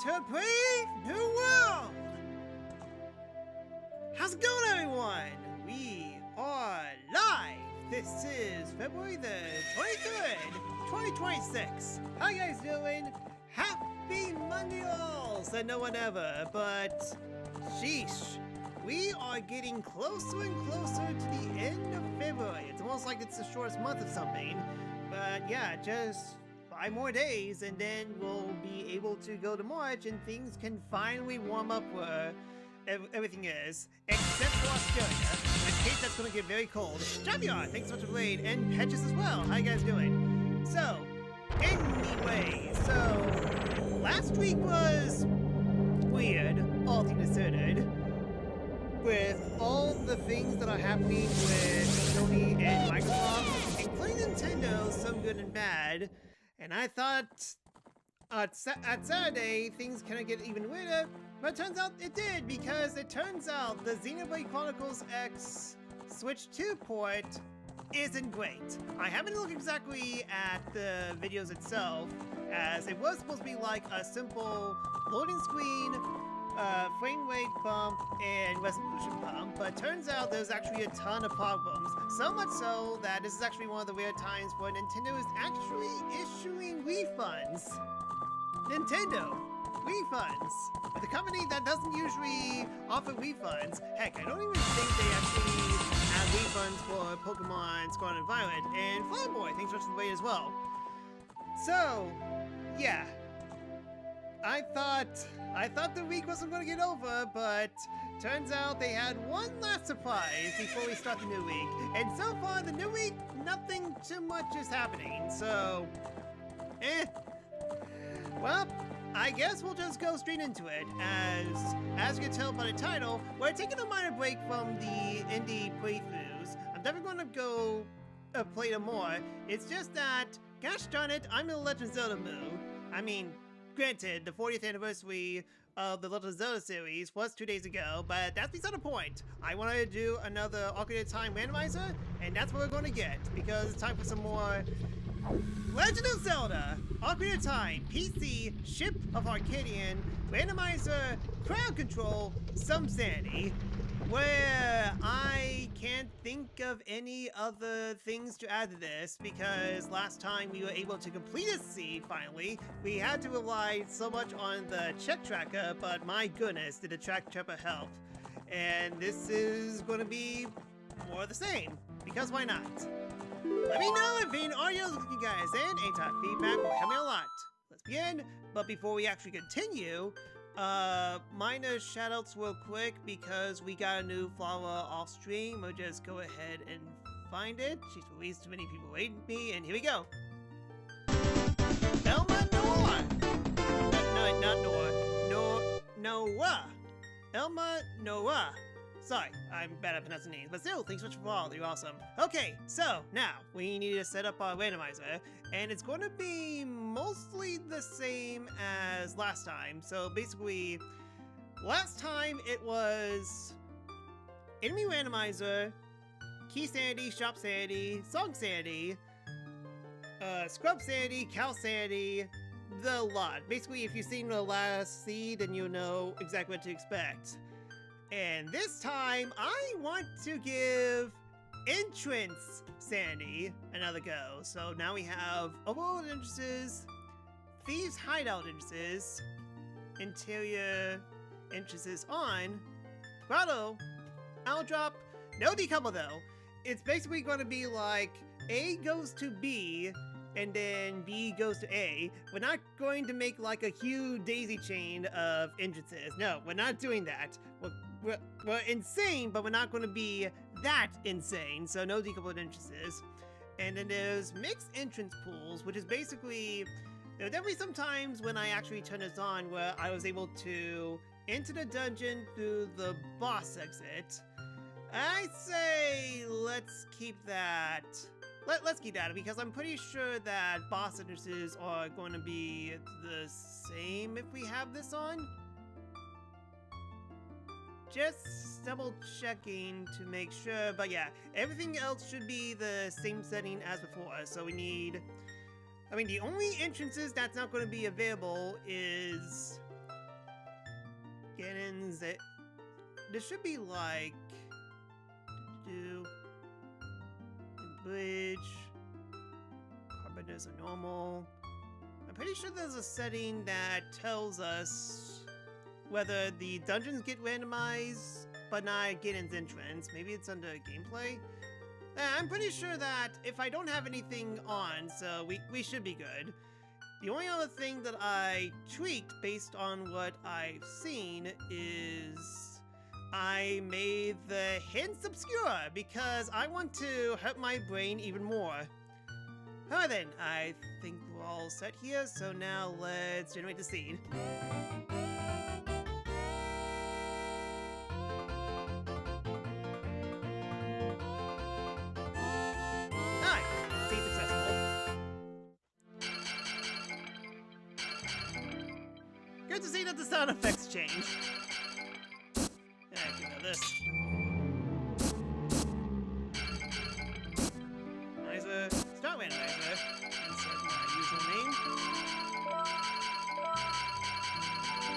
to brave new world! How's it going, everyone? We are live! This is February the 23rd, 2026. How you guys doing? Happy Monday all! Said no one ever, but sheesh. We are getting closer and closer to the end of February. It's almost like it's the shortest month of something. But yeah, just 5 more days and then we'll be able to go to March and things can finally warm up where everything is. Except for Australia, in which case that's going to get very cold. Javier, thanks so much for playing, and Patches as well. How you guys doing? So, anyway, last week was weird, all things considered. With all the things that are happening with Sony and Microsoft, including Nintendo, some good and bad. And I thought at Saturday things kind of get even weirder, but it turns out it did, because it turns out the Xenoblade Chronicles X Switch 2 port isn't great. I haven't looked exactly at the videos itself, as it was supposed to be like a simple loading screen, frame rate bump, and resolution bump, but turns out there's actually a ton of problems. So much so that this is actually one of the rare times where Nintendo is actually issuing refunds. Nintendo! Refunds! The company that doesn't usually offer refunds. Heck, I don't even think they actually have refunds for Pokemon Scarlet and Violet, and Flower Boy, thanks so much for the wait as well. So, yeah. I thought the week wasn't going to get over, but turns out they had one last surprise before we start the new week. And so far, the new week, nothing too much is happening, so... Well, I guess we'll just go straight into it. As you can tell by the title, we're taking a minor break from the indie playthroughs. I'm definitely going to go play them more. It's just that, gosh darn it, I'm in a Legend of Zelda mood. I mean... Granted, the 40th anniversary of the Legend of Zelda series was 2 days ago, but that's beside the point. I wanted to do another Ocarina of Time randomizer, and that's what we're going to get, because it's time for some more Legend of Zelda Ocarina of Time PC Ship of Arcadian randomizer crowd control SomeSanity, where I can't think of any other things to add to this, because last time we were able to complete a seed finally. We had to rely so much on the check tracker, but my goodness, did the check tracker help. And this is going to be more of the same, because why not? Let me know if any audio is looking, guys, and any type of feedback will help me a lot. Let's begin, but before we actually continue, minor shoutouts real quick, because we got a new flower off stream. We'll just go ahead and find it. She's released too many people waiting for me, and here we go. Elma Noah! No, not Noah. Noah! Elma Noah. Sorry, I'm bad at pronouncing names, but still, thanks so much for all. You're awesome. Okay, so now we need to set up our randomizer, and it's going to be mostly the same as last time. So basically, last time it was enemy randomizer, key sanity, shop sanity, song sanity, scrub sanity, cow sanity, the lot. Basically, if you've seen the last seed, then you know exactly what to expect. And this time, I want to give entrance sanity another go. So now we have overworld entrances, thieves hideout entrances, interior entrances on, grotto, owl drop, no decouple though. It's basically going to be like A goes to B, and then B goes to A. We're not going to make like a huge daisy chain of entrances. No, we're not doing that. We're insane, but we're not going to be that insane, so no decoupled entrances. And then there's mixed entrance pools, which is basically, there are definitely some times when I actually turn this on where I was able to enter the dungeon through the boss exit. I say let's keep that. Let's keep that, because I'm pretty sure that boss entrances are going to be the same if we have this on. Just double checking to make sure, but yeah, everything else should be the same setting as before. So we need, I mean, the only entrances that's not going to be available is Ganon's. There should be like the bridge. Carpenters are normal. I'm pretty sure there's a setting that tells us whether the dungeons get randomized, but not Ganon's entrance. Maybe it's under gameplay. I'm pretty sure that if I don't have anything on, so we should be good. The only other thing that I tweaked based on what I've seen is I made the hints obscure because I want to hurt my brain even more. Alright then, I think we're all set here, so now let's generate the seed. Good to see that the sound effects change. Yeah, give me this. Randomizer, start randomizer. Insert my usual name.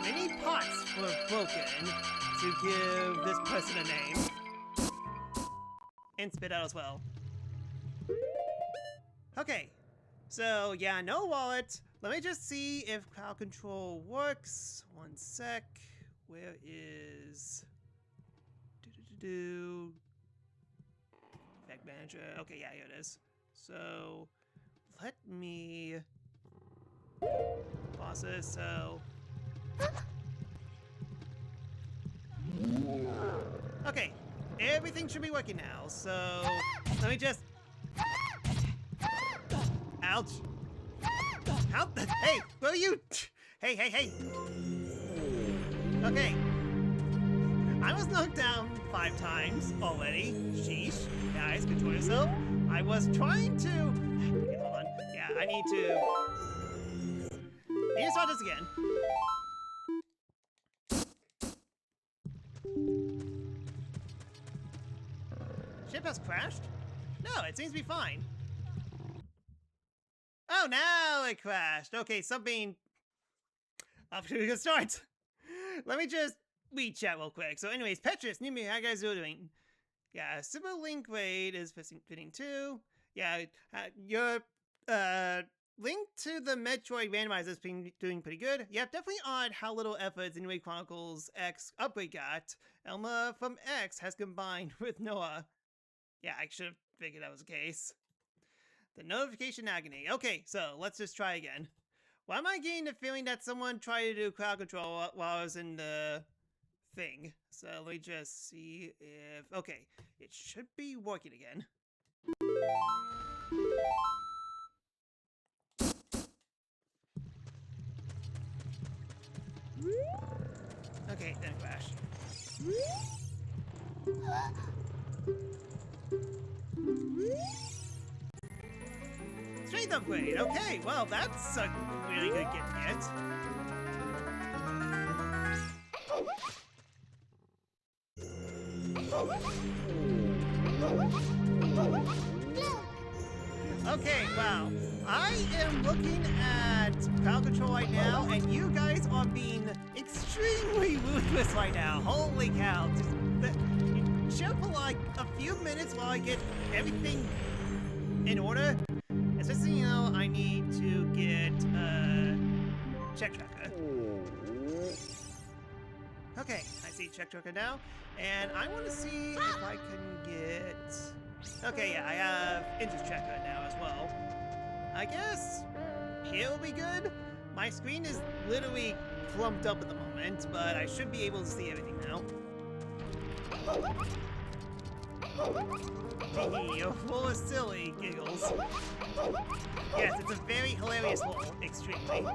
Many pots were broken to give this person a name. And spit out as well. Okay, so yeah, no wallet. Let me just see if crowd control works. One sec. Where is... Effect manager. Okay, yeah, here it is. So, let me... pause this, so... Okay, everything should be working now, so... Let me just... Ouch! How the— Hey, will you— Hey, hey, hey! Okay. I was knocked down 5 times already. Sheesh. Guys, control yourself. I was trying to... Okay, hold on. Yeah, I need to start this again. Ship has crashed? No, it seems to be fine. Oh, now it crashed. Okay, something... Off to a good start. Let me just read chat real quick. So anyways, Petrus, Numi, how you guys doing? Yeah, Super Link Raid is fitting too. Yeah, your link to the Metroid Randomizer has been doing pretty good. Yeah, definitely odd how little efforts Anime Chronicles X upgrade got. Elma from X has combined with Noah. Yeah, I should have figured that was the case. The notification agony. Okay, so let's just try again. Why am I getting the feeling that someone tried to do crowd control while I was in the thing? So let me just see if... Okay, it should be working again. Okay, then crash. Strength upgrade. Okay, well that's a really good get. Okay, wow. I am looking at crowd control right now, and you guys are being extremely ruthless right now. Holy cow. Just chill for like a few minutes while I get everything in order. Especially, you know, I need to get check tracker. Okay, I see check tracker now, and I want to see if I can get... Okay, yeah, I have interest tracker now as well. I guess here will be good. My screen is literally clumped up at the moment, but I should be able to see everything now. You're full of silly giggles. Yes, it's a very hilarious hole, extremely.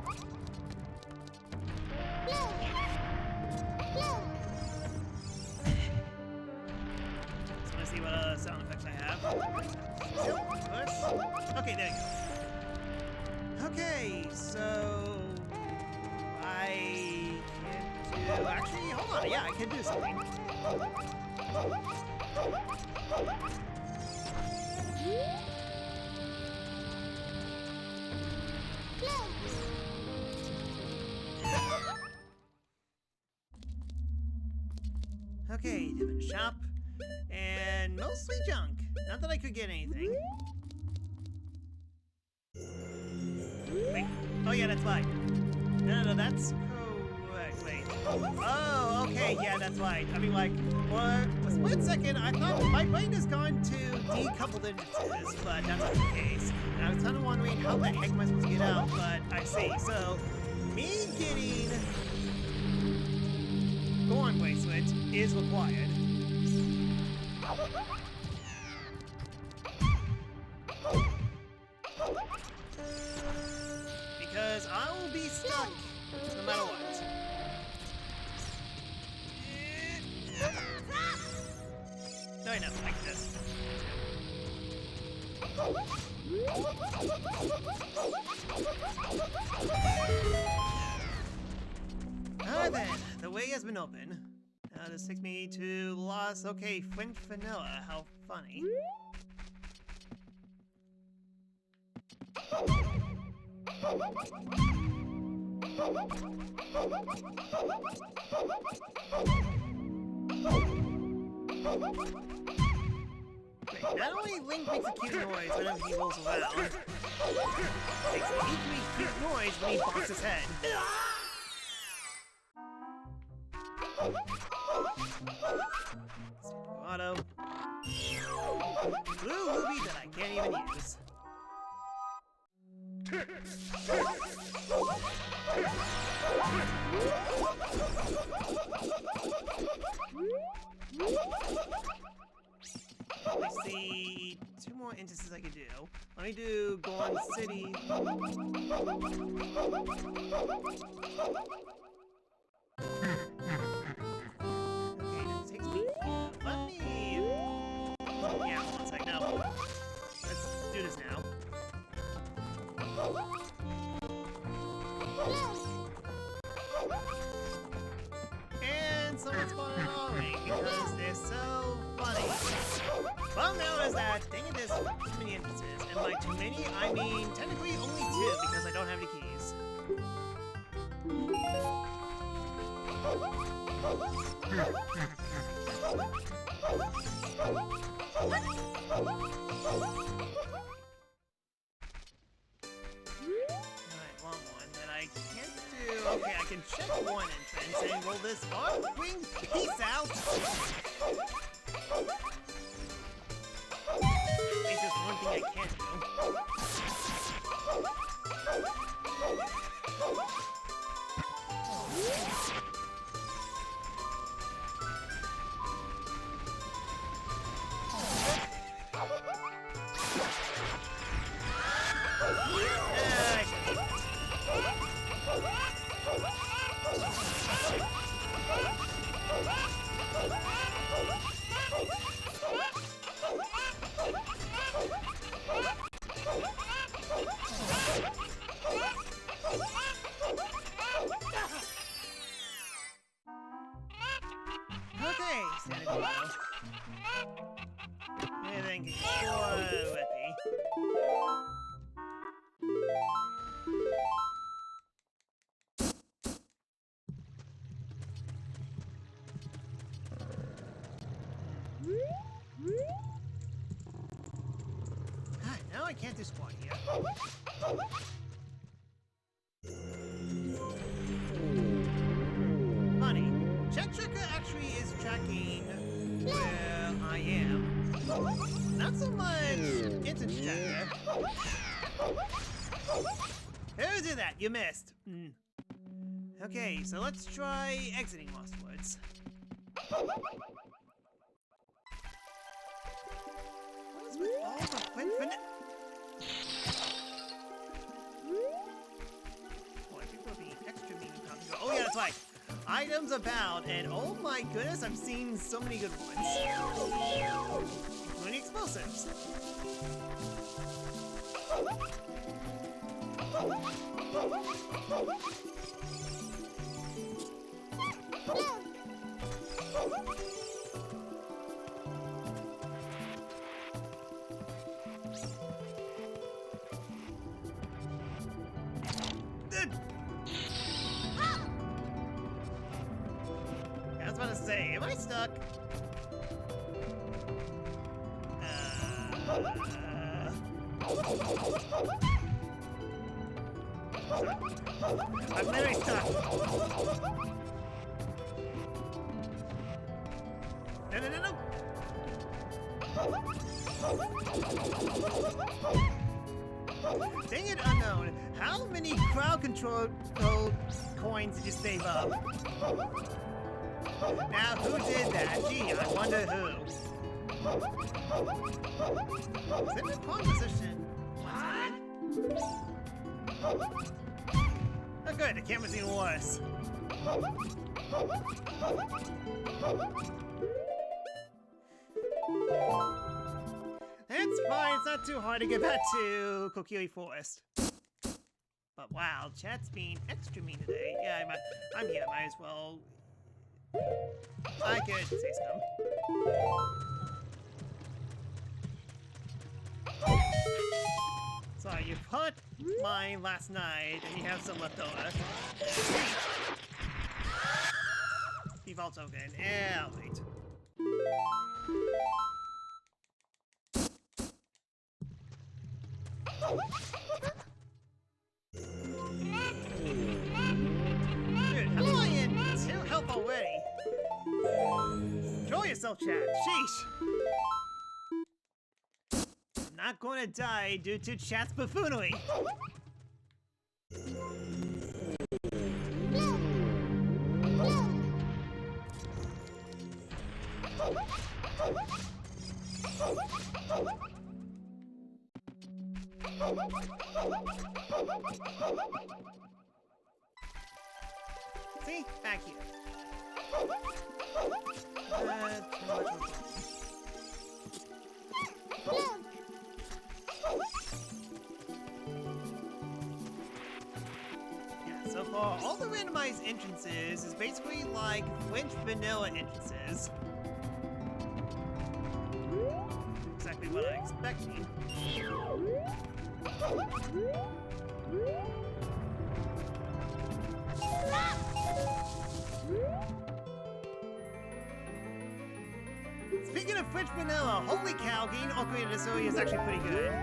Just want to see what sound effects I have. Okay, there you go. Okay, so I can do... Actually, hold on. Yeah, I can do something. Okay, different shop. And mostly junk. Not that I could get anything. Wait. Oh yeah, that's right. No, that's correct. Wait. Oh, okay, yeah, that's right. I mean, like, for a split second, I thought my brain has gone to decoupled instances, but that's not the case. And I was kind of wondering how the heck am I supposed to get out, but I see. So, me getting Gorn bracelet is required. Because I will be stuck no matter what. No, I know, like this. Alright then, the way has been open. Now this takes me to Lost. Okay, French vanilla. How funny. Wait, not only Link makes a cute noise whenever he rolls around, makes an equally cute noise when he bonks his head. Auto. Blue ruby that I can't even use. I see 2 more instances I could do. Let me do Gorn City. Okay, that takes me here. Let me... Yeah, hold on a sec. No. Let's do this now. And someone spawned an O-ring because they're so funny. Well, now is that, dang it, there's too many entrances. And by too many, I mean technically only 2 because I don't have any keys. Alright, one that I can't do. Okay, I can check one entrance and roll this on. Wing, peace out! There's just one thing I can't do. Okay, Sanity. Anything can explore Whippy. Now I can't do squat here. Funny. Check Tracker actually is tracking where I am. Not so much Instant Tracker. Who did that? You missed. Okay, so let's try exiting Lost Woods. What is with all the Boy, people are being extra mean about me. Oh yeah, that's right. Items abound, and oh my goodness, I'm seeing so many good ones. Including explosives. I was about to Let's see, am I stuck? I'm very stuck. No, no, no, no. Dang it, unknown. How many crowd control coins did you save up? Now, who did that? Gee, I wonder who. Is it in the wrong position? Oh good, the camera's even worse. That's fine, it's not too hard to get back to Kokiri Forest. But wow, chat's being extra mean today. Yeah, I'm here, might as well. I could say some. So you put mine last night and you have some left over. Default token. Yeah, I'll wait. Dude, how am I in 2 health already? Enjoy yourself, chat. Sheesh. I'm not going to die due to chat's buffoonery. See? Back here. Yeah, so far, all the randomized entrances is basically like French vanilla entrances. Exactly what I expected. Speaking of French vanilla, holy cow, getting Ocarina of SoH is actually pretty good.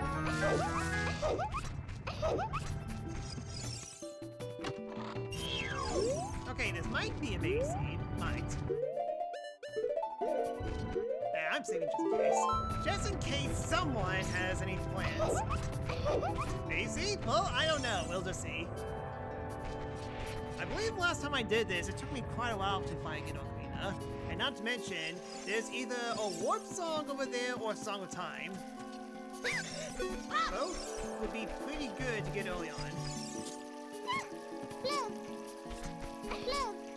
Okay, this might be a base seed. Might. I'm saving just in case. Just in case someone has any plans. Base seed? Well, I don't know. We'll just see. I believe last time I did this, it took me quite a while to find an Ocarina. And not to mention, there's either a warp song over there or a song of time. Both would be pretty good to get early on.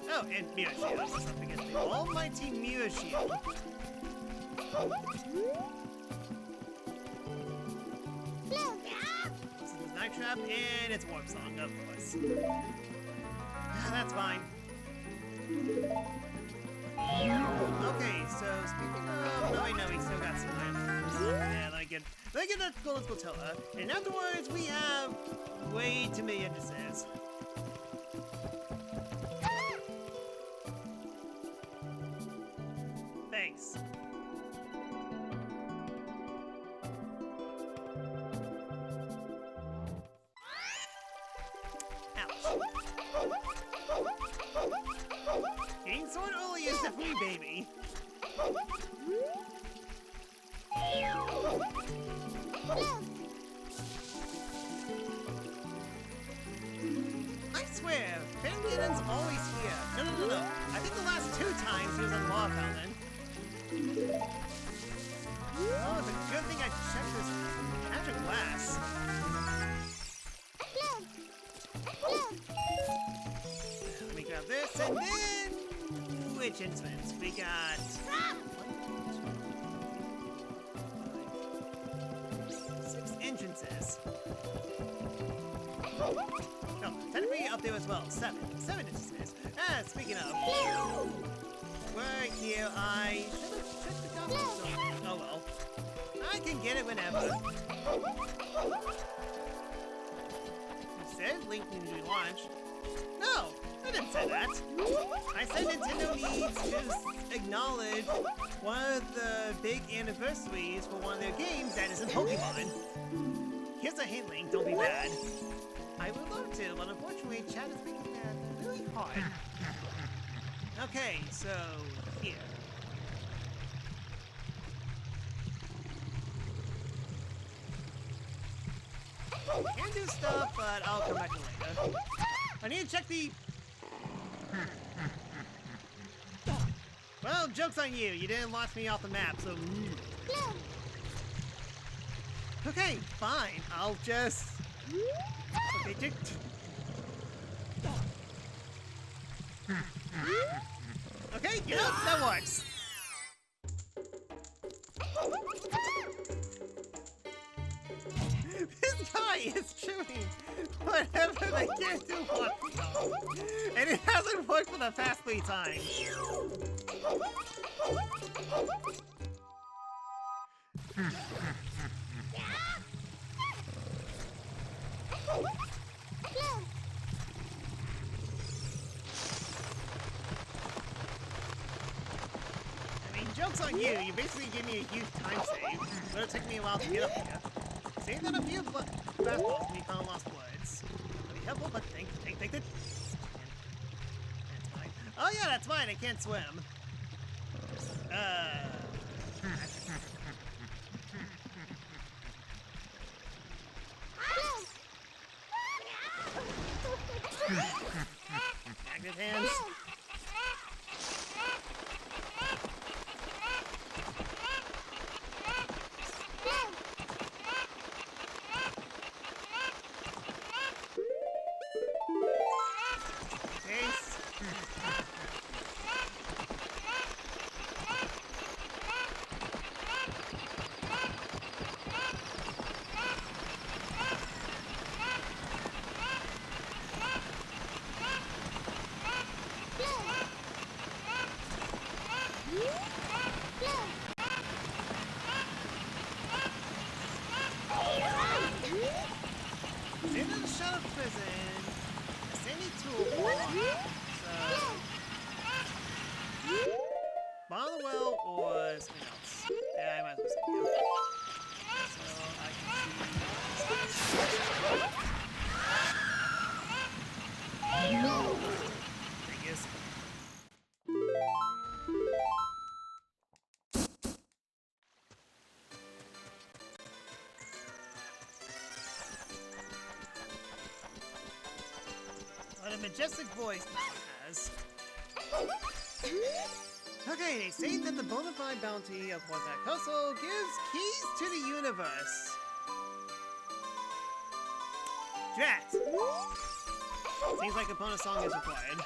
Oh, and Mirror Shield. Let's not forget the almighty Mirror Shield. This is Night Trap, and it's Warp Song, of course. That's fine. Okay, so speaking of... No, wait, no, we still got some time. Yeah, let me get that Golden Spatula. And afterwards, we have way too many entrances. Thanks. Getting sword early is definitely baby. I swear, Fangadon's always here. No. I think the last 2 times he was on Law Fountain. Oh, it's a good thing I checked this magic glass. Let me grab this, and then... Which instruments? We got... 6 entrances. No, technically up there as well. 7 entrances. Speaking of... Right here, I should have checked the document. Oh well. I can get it whenever. It said link needs to be launched. No! I didn't say that. I said Nintendo needs to acknowledge one of the big anniversaries for one of their games that isn't Pokemon. Here's a hint, Link, don't be bad. I would love to, but unfortunately chat is making that really hard. Okay, so here. Can do stuff, but I'll come back to it later. I need to check the... Well, joke's on you. You didn't launch me off the map, so... Okay, fine. I'll just... Okay, okay, you know, that works. This guy is chewing whatever they can't do one. And it hasn't worked for the past 3 times. I mean, joke's on you. You basically gave me a huge time save. But it took me a while to get up here. Saved on a few fastballs, we found lost words. Pretty helpful, but think it. That's fine. Oh yeah, that's fine. I can't swim. Magnet hands. Bottom of the well or something else. Yeah, I might as well say yeah. So I can see. There he is. What a majestic voice that has. Okay, they say that the bona fide bounty of Horseback Hustle gives keys to the universe. Drat! Seems like a bonus song is required.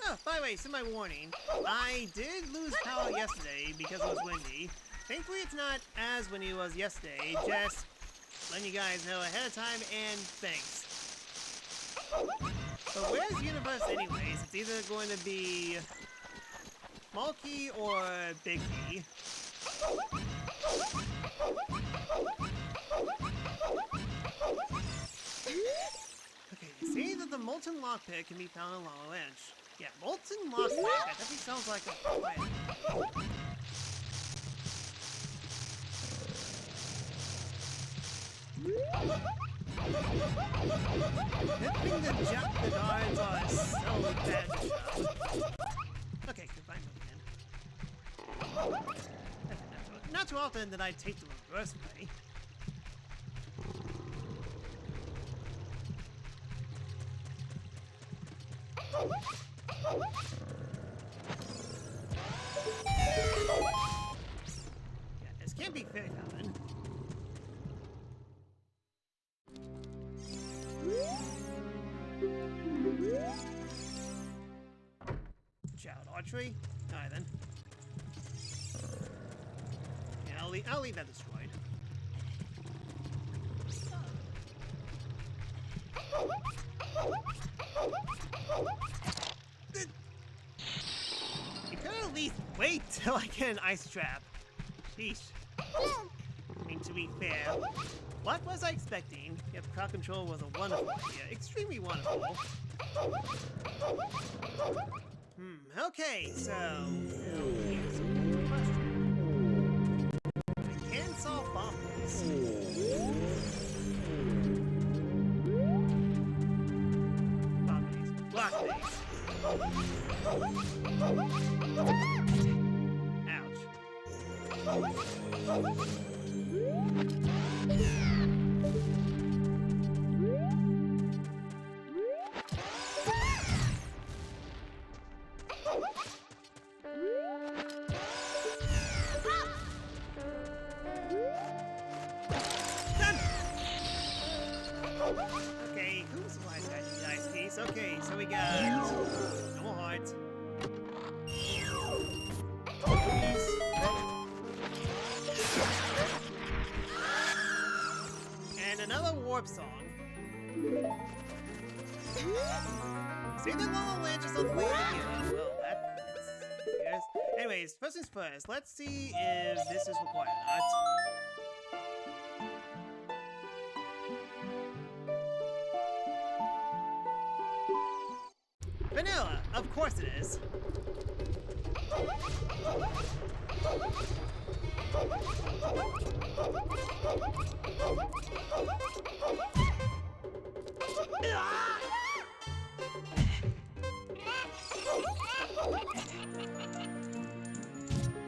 Oh, by the way, send my warning. I did lose power yesterday because it was windy. Thankfully it's not as windy as it was yesterday. Just letting you guys know ahead of time, and thanks. But where's Universe anyways? It's either going to be small key or big key. Okay, they say that the molten lockpick can be found along a ledge. Yeah, molten lockpick. That definitely sounds like a plan. Nipping the guards are so bad. Okay, goodbye, again. Not too often that I take the reverse way. Yeah, this can't be Fairy Fountain. Child archery? Alright then. Yeah, I'll leave that destroyed. at least wait till I get an ice trap. Sheesh. I mean, to be fair, what was I expecting? Yep, crowd control was a wonderful idea. Extremely wonderful. Okay, so... here's a question. I can solve bombs. Block these. Ouch. Okay, who's the wise guy to the ice piece? Okay, so we got no more hearts. And another warp song. See the little ledge is on the way to here. Well, that's yes. Anyways, first things first, let's see if this is required or not. Vanilla! Of course it is!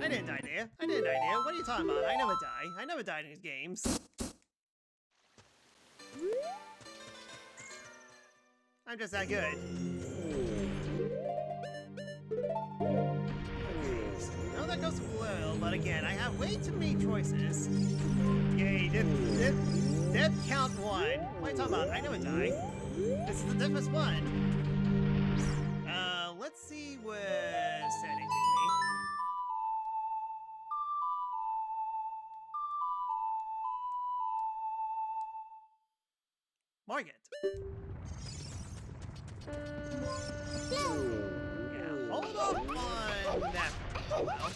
I didn't die there. I didn't die there. What are you talking about? I never die. I never died in these games. I'm just that good. No, that goes well, but again, I have way too many choices. Yay, death count 1. What are you talking about? I never die. This is the deafest one. Let's see where Sanity takes me. Market. Yeah, hold off on that for a while.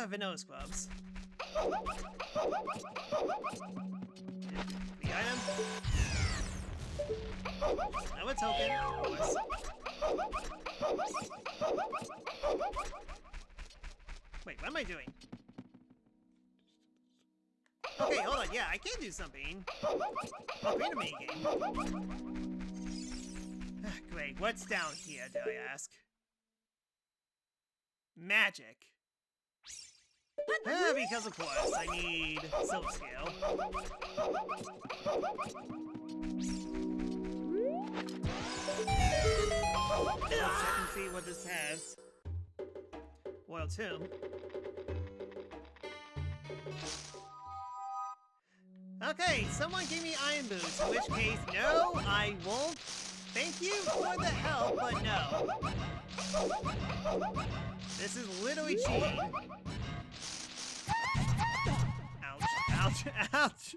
Vanilla scrubs. The item. Now a token, of course. Wait, what am I doing? Okay, hold on. Yeah, I can do something. Ocarina minigame. Great. What's down here, do I ask? Magic. Because of course, I need silver scale. Let's check and see what this has. Royal Tomb. Okay, someone give me iron boots, in which case, no, I won't. Thank you for the help, but no. This is literally cheating. Ouch, ouch.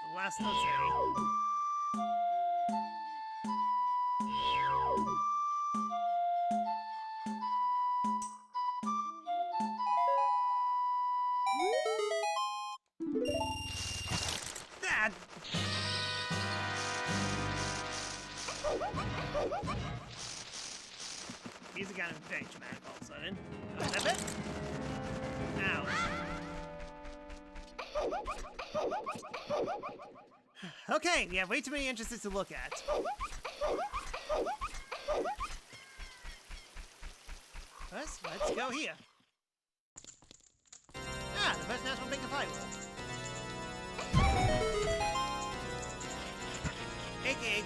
The last note's heavy. That. He's the kind of very dramatic all of a sudden. Oh, is that it? Ow. Okay, we have way too many entrances to look at. First, let's go here. Ah, the first National Bank of Iowa.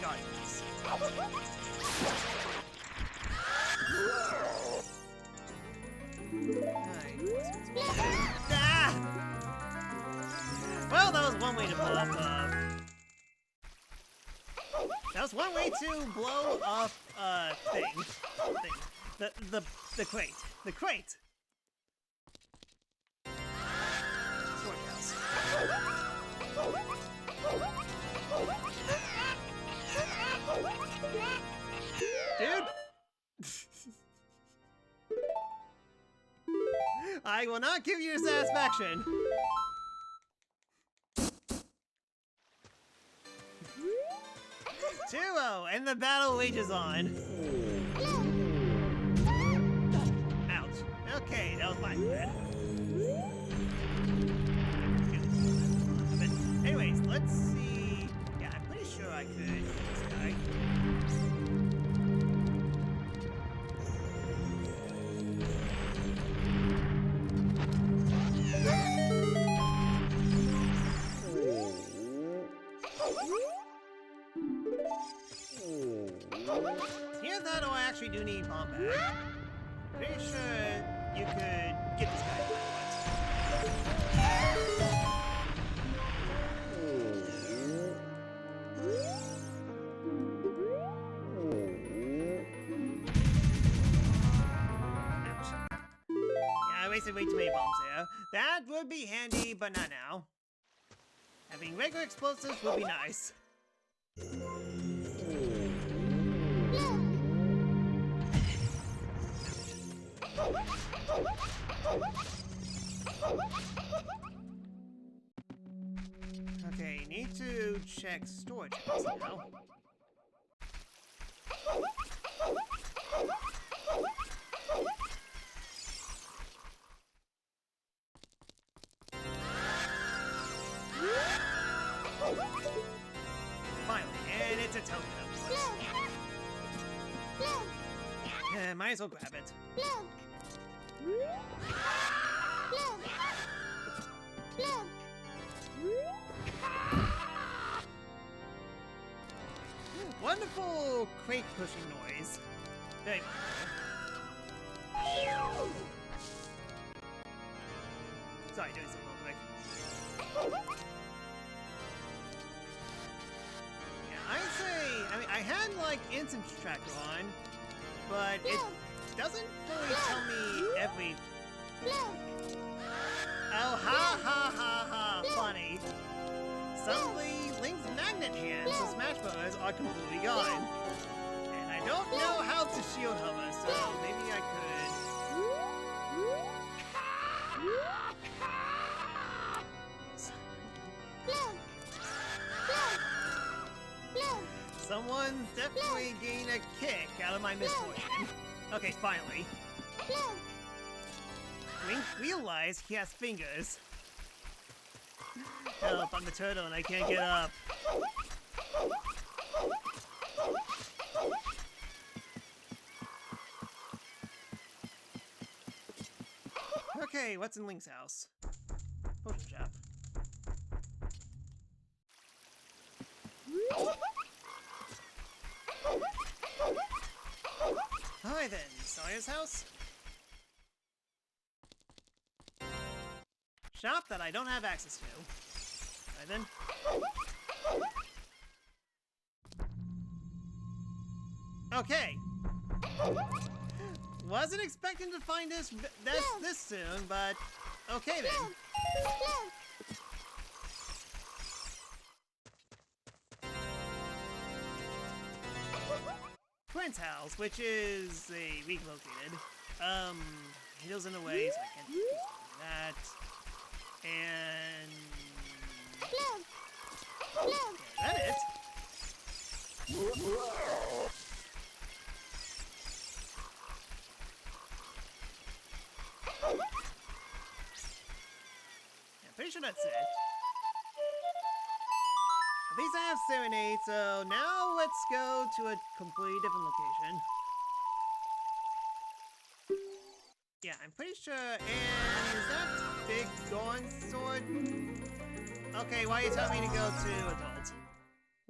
Guardians. Ah! Well, that was one way to blow up that was one way to blow up thing. The crate. The crate! Sword house. Dude! I will not give you satisfaction. Two-0, and the battle wages on. Ouch. Okay, that was my bad. But anyways, let's see. Yeah, I'm pretty sure I could hit this guy. Either that or I actually do need bomb bag. Pretty sure you could get this guy if you Ouch. Yeah, I wasted way too many bombs there. That would be handy, but not now. Having regular explosives would be nice. Okay, need to check storage house now. Finally, and it's a token of course. Might as well grab it. Wonderful crate pushing noise. Very wonderful. Sorry, doing something real quick. Yeah, I'd say, I mean, I had like instant tracker on, but it doesn't fully tell me every. Oh, ha ha ha ha! Funny. Suddenly, Link's magnet hands to Smash Bros. Are completely gone. And I don't know how to shield hover, so maybe I could. Someone's definitely getting a kick out of my misfortune. Okay, finally. Link realized he has fingers. Help, I'm the turtle and I can't get up. Okay, what's in Link's house? Potion shop. Alright then, Sawyer's house? Shop that I don't have access to. Alright then. Okay. Wasn't expecting to find this soon, but okay then. Twins' house, which is a weak located. He goes in the way, so I can't do that. And okay, is that it? Yeah, pretty sure that's it. At least I have Serenade, so now let's go to a completely different location. Yeah, I'm pretty sure, and is that big Gorn sword? Okay, why are you telling me to go to adult?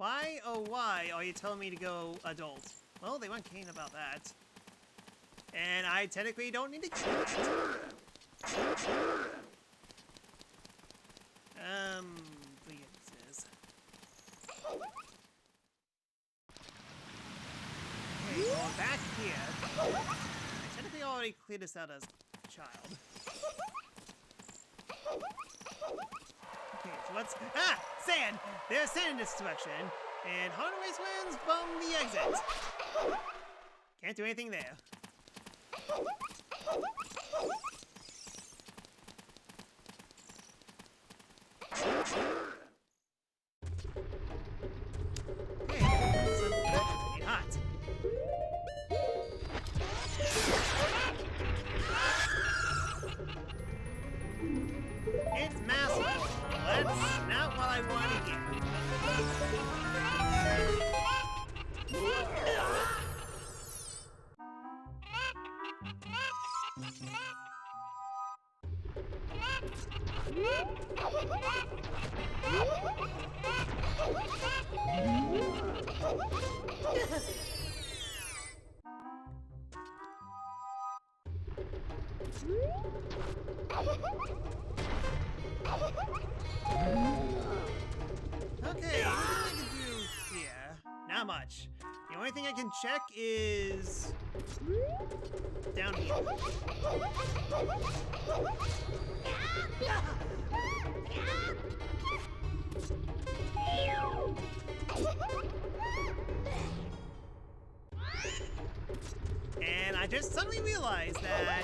Why, oh why, are you telling me to go adult? Well, they weren't keen about that. And I technically don't need to kill it. Please. Okay, going back here. I technically already cleared this out as a child. Okay, so let's... Ah! Sand! There's sand in this direction. And Hard Race wins from the exit. Can't do anything there. Okay, so that's hot. It's massive. That's not what I want to hear. Okay, what I can do here? Not much. The only thing I can check is down here. And I just suddenly realized that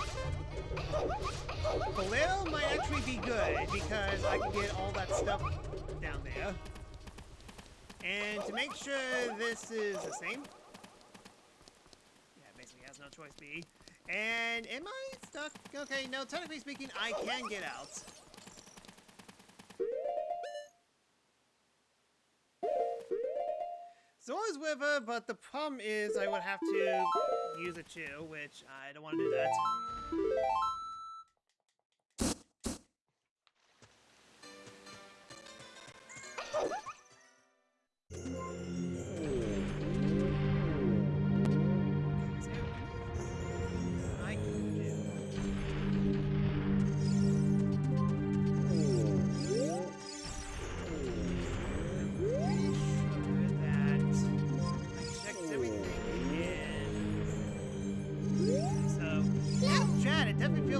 Bolero might actually be good because I can get all that stuff down there. And to make sure this is the same, yeah, it basically has no choice B. And am I stuck? Okay, no, technically speaking, I can get out. Zora's River, but the problem is I would have to use a chew, which I don't want to do that.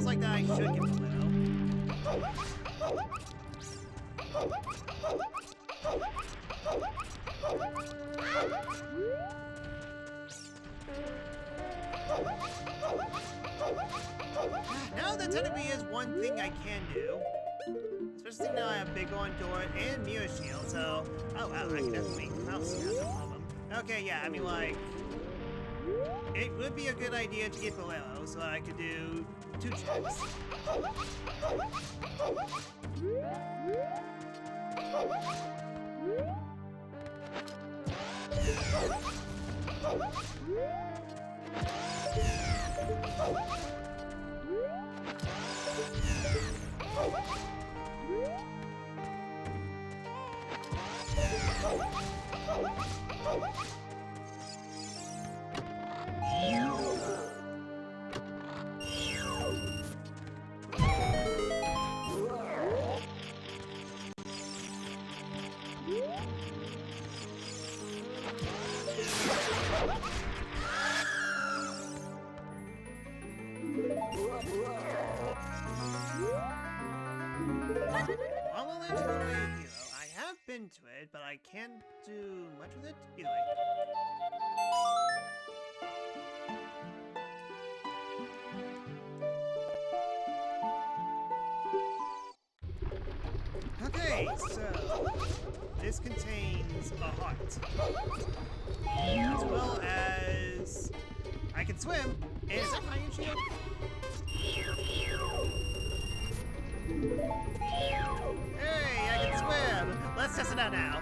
Like that I should get the little. Now that technically is one thing I can do. Especially now I have Big On Door and Mirror Shield, so... Oh wow, I can definitely mouse that, no problem. Okay, yeah, I mean like... It would be a good idea to get Bolero, so I could do 2 checks. To it, but I can't do much with it either way. Okay, so this contains a heart, as well as I can swim. And is that Iron Shield? Hey, I can swim! Let's test it out now.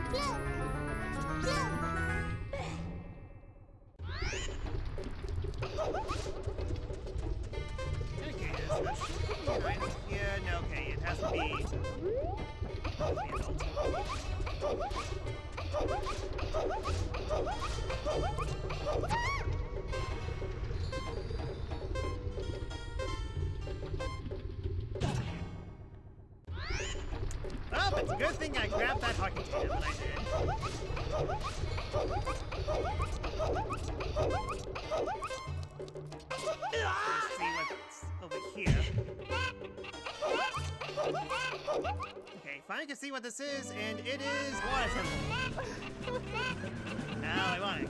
Okay, there should be an item here. No, okay, it has to be adult. Oh, it's a good thing I grabbed that hockey can when I did. Let's see what's over here. Okay, finally can see what this is, and it is water temple. Now ironic.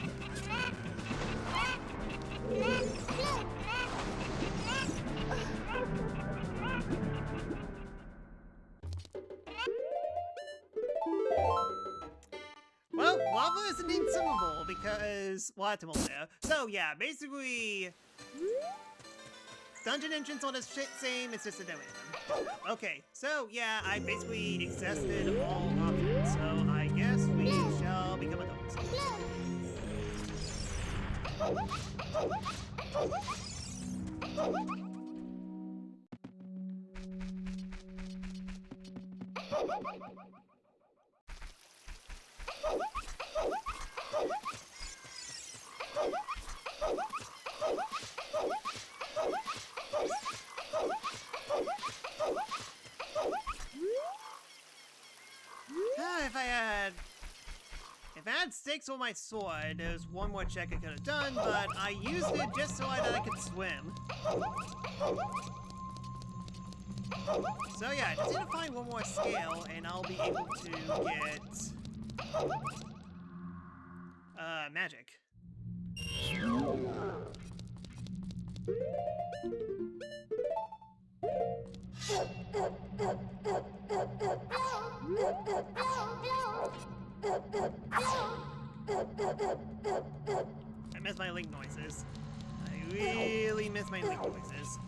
Well, lava isn't consumable because water temple there. So yeah, basically, dungeon entrance on this shit same. It's just a demo. Okay, so yeah, I basically exhausted all options. So I guess we shall become adults. If I had sticks on my sword, there's one more check I could have done, but I used it just so I could swim. So yeah, I just need to find one more scale, and I'll be able to get magic. I miss my link noises. I really miss my link noises.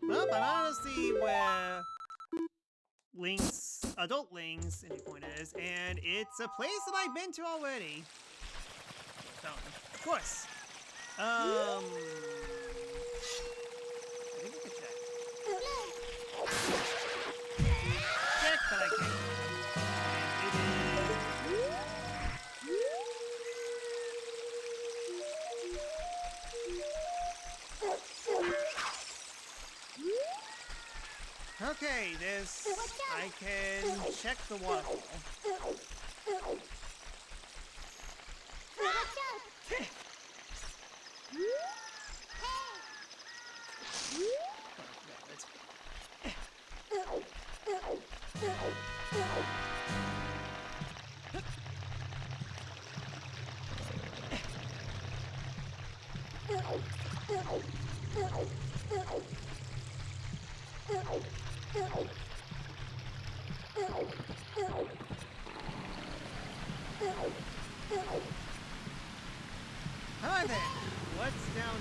Well, I wanted to see where Link's, adult Link's entry point is, and it's a place that I've been to already. Of course. I think I can check. Check, but I can't. Okay, this, I can check the waterfall. Hi there! What's down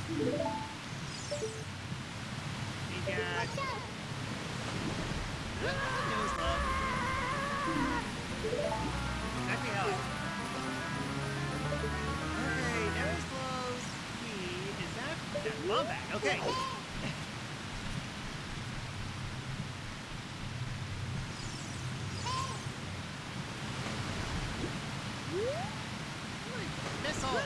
here? We got... Nose love. Exactly how it... Okay, nose close. Key. Is that... That's bomb bag. Okay. Miss all that.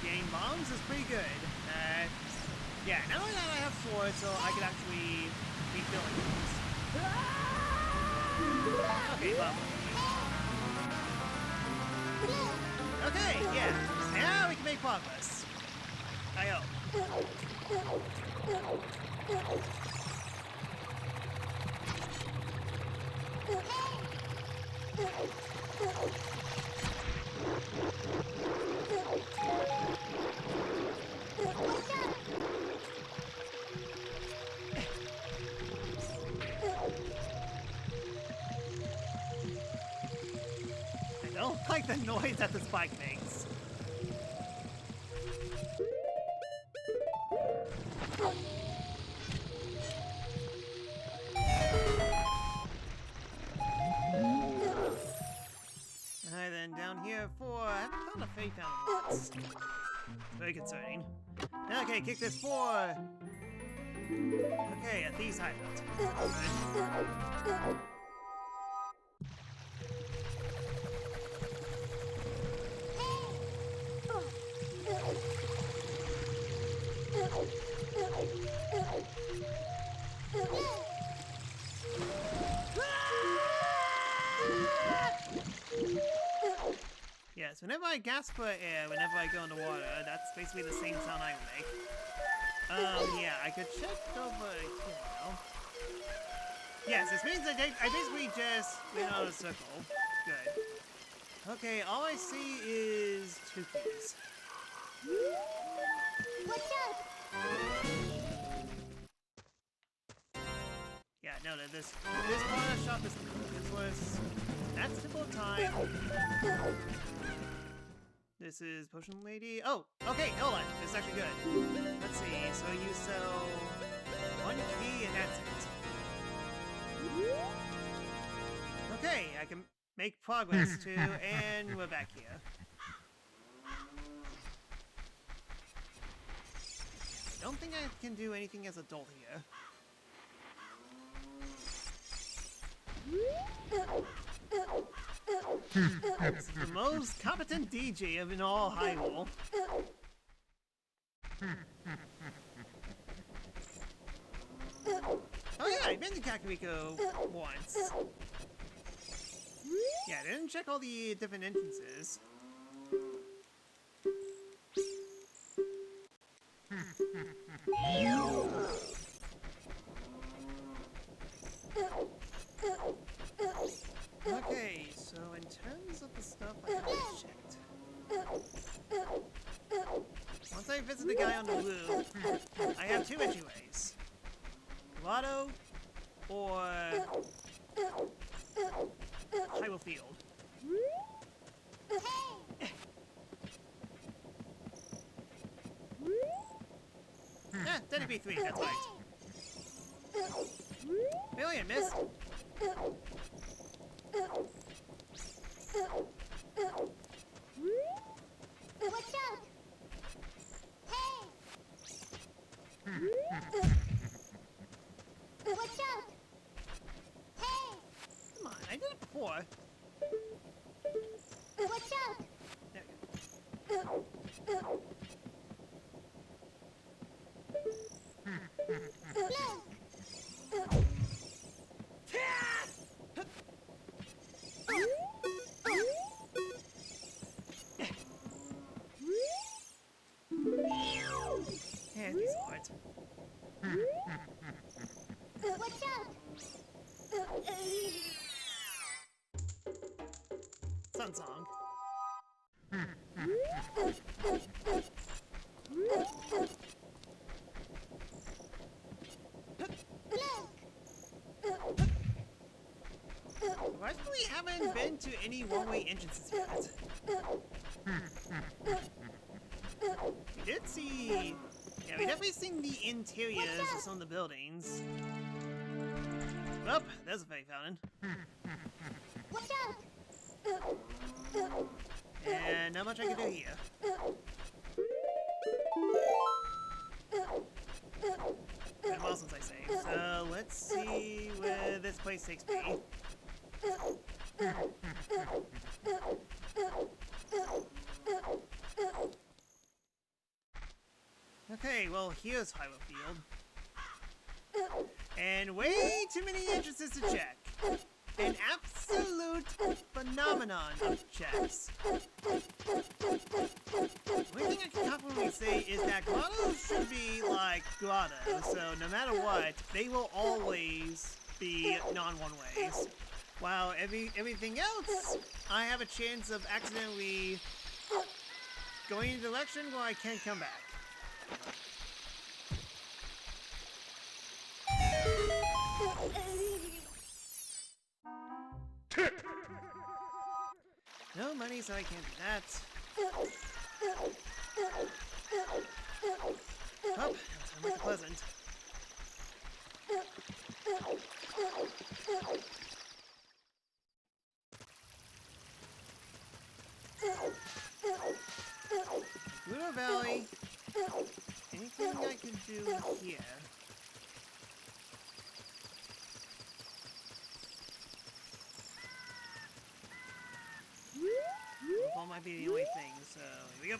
Getting bombs is pretty good. Yeah, now that I have swords, so I can actually be filling these. Okay, lovely. Okay, yeah. Now we can make progress. I hope. don't like the noise that the spike makes. Alright then, down here for... I haven't found a fake fountain once. Very concerning. Okay, kick this for... Okay, a thieves hideout. Good. Yes, whenever I gasp for air, whenever I go underwater, that's basically the same sound I make. Yeah, I could check over here now. Yes, this means I basically just went on a circle. Good. Okay, all I see is 2 keys. Watch out! Yeah, no, this part of the shop is worth. That's simple time. This is potion lady. Oh, okay, hold on. This is actually good. Let's see. So you sell 1 key and that's it. Okay, I can make progress too, and we're back here. I don't think I can do anything as adult here. This is the most competent DJ of in all Hyrule. Oh yeah, I've been to Kakariko once. Yeah, I didn't check all the different entrances. Okay, so in terms of the stuff I haven't checked. Once I visit the guy on the roof, I have 2 entryways. Grotto or Hyrule Field. Then it'd be 3, that's right. Million, missed. Watch out! Hey! Watch out! Hey! Come on, I did it before. Watch out! There we go. Yeah, it's hard. Watch out! Sun Song. I really haven't been to any one-way entrances yet. We did see... Yeah, we definitely seen the interiors of some of the buildings. Oh, there's a fake fountain. Watch out! And not much I can do here. Been a while since I saved, so let's see where this place takes me. Okay, well, here's Hyrule Field. And way too many entrances to check. An absolute phenomenon of checks. The only thing I can confidently say is that grottos should be like grottos, so no matter what, they will always be non-one-ways. While everything else, I have a chance of accidentally going in a direction where I can't come back. No money, so I can't do that. Oh, that sounds like pleasant. Ludo Valley. Anything I can do here? Well, might be the only thing, so here we go.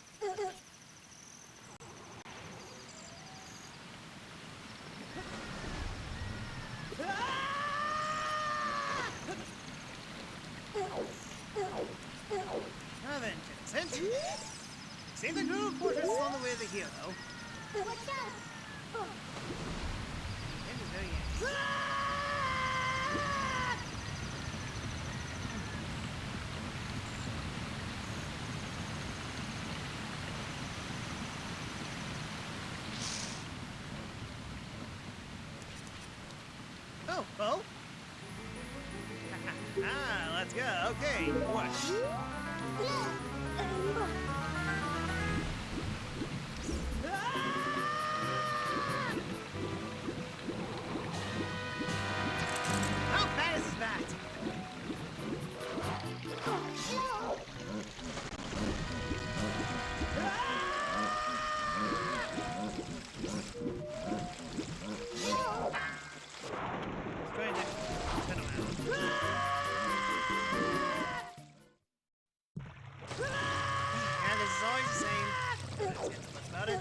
Now then, Vincent. See the Groove Fortress is on the way to the hero. Watch out! And he's very angry. Oh, well. Let's go. Okay, watch. How fast is that? Let's try and turn around. And this is always the same. Let's get so much about it.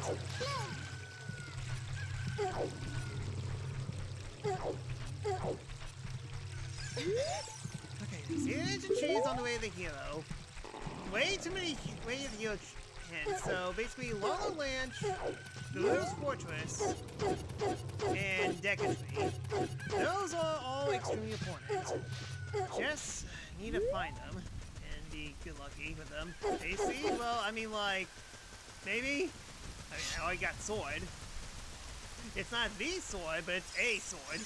Okay, we see the engine trees on the way to the hero. Way too many way to the hero hints. So basically, Lolo Land, Gerudo's Fortress, and Deca Tree. Those are all extremely important. Just need to find them and be good lucky with them. Basically, well, I mean, like, maybe. I mean, I already got sword. It's not the sword, but it's a sword.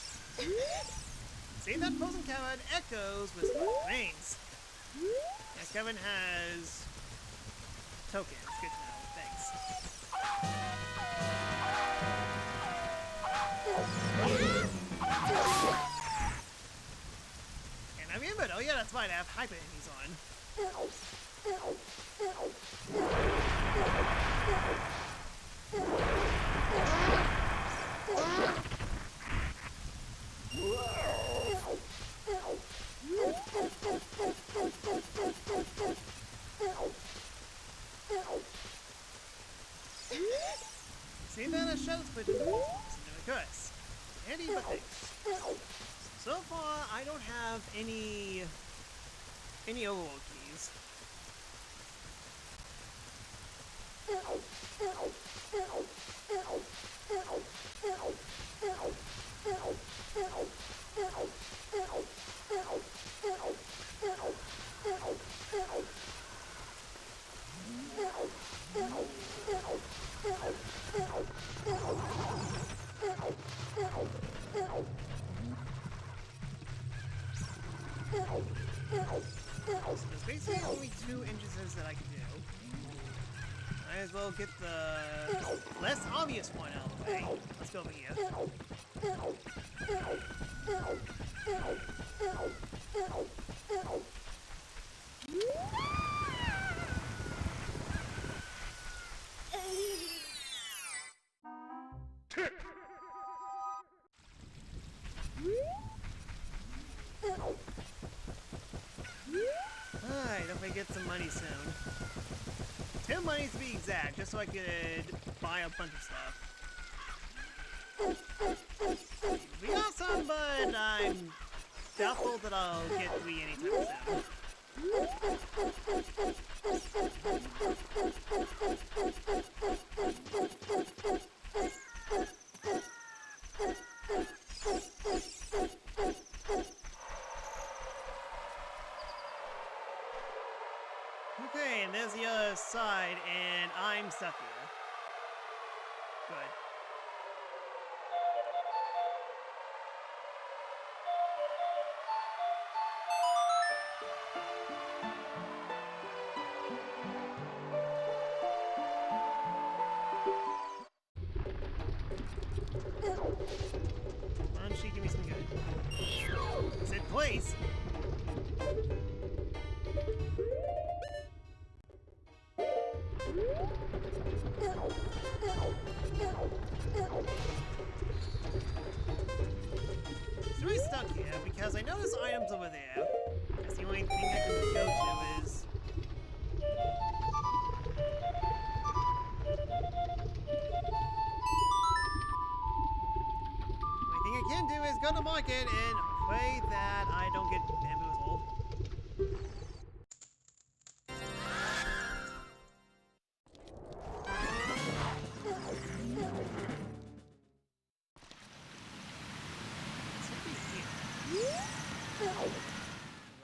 See that frozen cavern echoes with remains. That cavern has tokens. Good to know. Thanks. And I remembered. Oh yeah, that's right. I have hyper enemies on. See that a shell split into multiples and never curse. Handy but thanks. So far, I don't have any overworld keys. So there's basically only 2 entrances that I can do. Might as well get the less obvious one out of the way. Let's go over here. Alright, hope I get some money soon. 2 monies to be exact, just so I could buy a bunch of stuff. We got some, but I'm doubtful that I'll get 3 anytime soon. Okay, and there's the other side, and I'm stuck here. Good. go to market and pray that I don't get bamboozled.